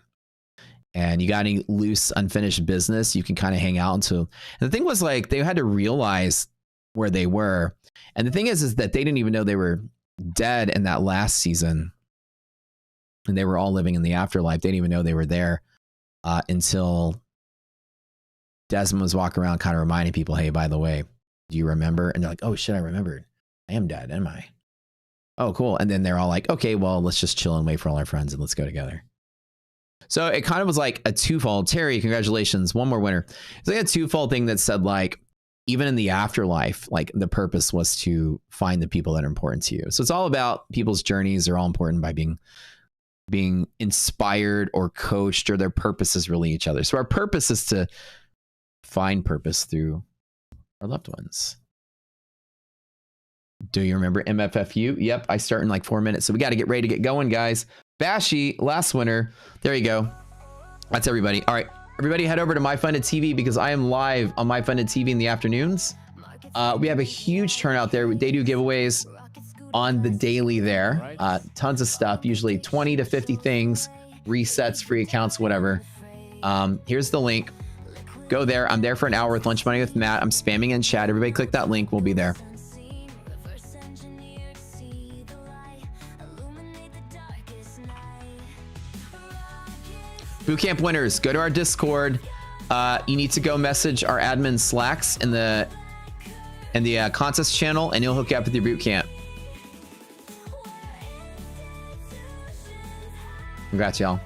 And you got any loose, unfinished business, you can kind of hang out until. And the thing was like, they had to realize where they were. And the thing is that they didn't even know they were dead in that last season. And they were all living in the afterlife. They didn't even know they were there until Desmond was walking around kind of reminding people, hey, by the way, do you remember? And they're like, oh shit, I remembered. I am dead, am I? Oh, cool. And then they're all like, okay, well, let's just chill and wait for all our friends and let's go together. So it kind of was like a twofold. Terry, congratulations. One more winner. It's like a twofold thing that said like, even in the afterlife, like the purpose was to find the people that are important to you. So it's all about people's journeys. They're all important by being inspired or coached, or their purpose is really each other. So our purpose is to find purpose through our loved ones. Do you remember MFFU? Yep, I start in like 4 minutes. So we got to get ready to get going, guys. Bashy, last winner. There you go. That's everybody. All right, everybody head over to MyFunded TV because I am live on MyFunded TV in the afternoons. We have a huge turnout there. They do giveaways on the daily there. Tons of stuff, usually 20 to 50 things, resets, free accounts, whatever. Here's the link. Go there. I'm there for an hour with Lunch Money with Matt. I'm spamming in chat. Everybody click that link. We'll be there. Bootcamp winners, go to our Discord. You need to go message our admin Slacks in the contest channel, and he'll hook you up with your bootcamp. Congrats, y'all.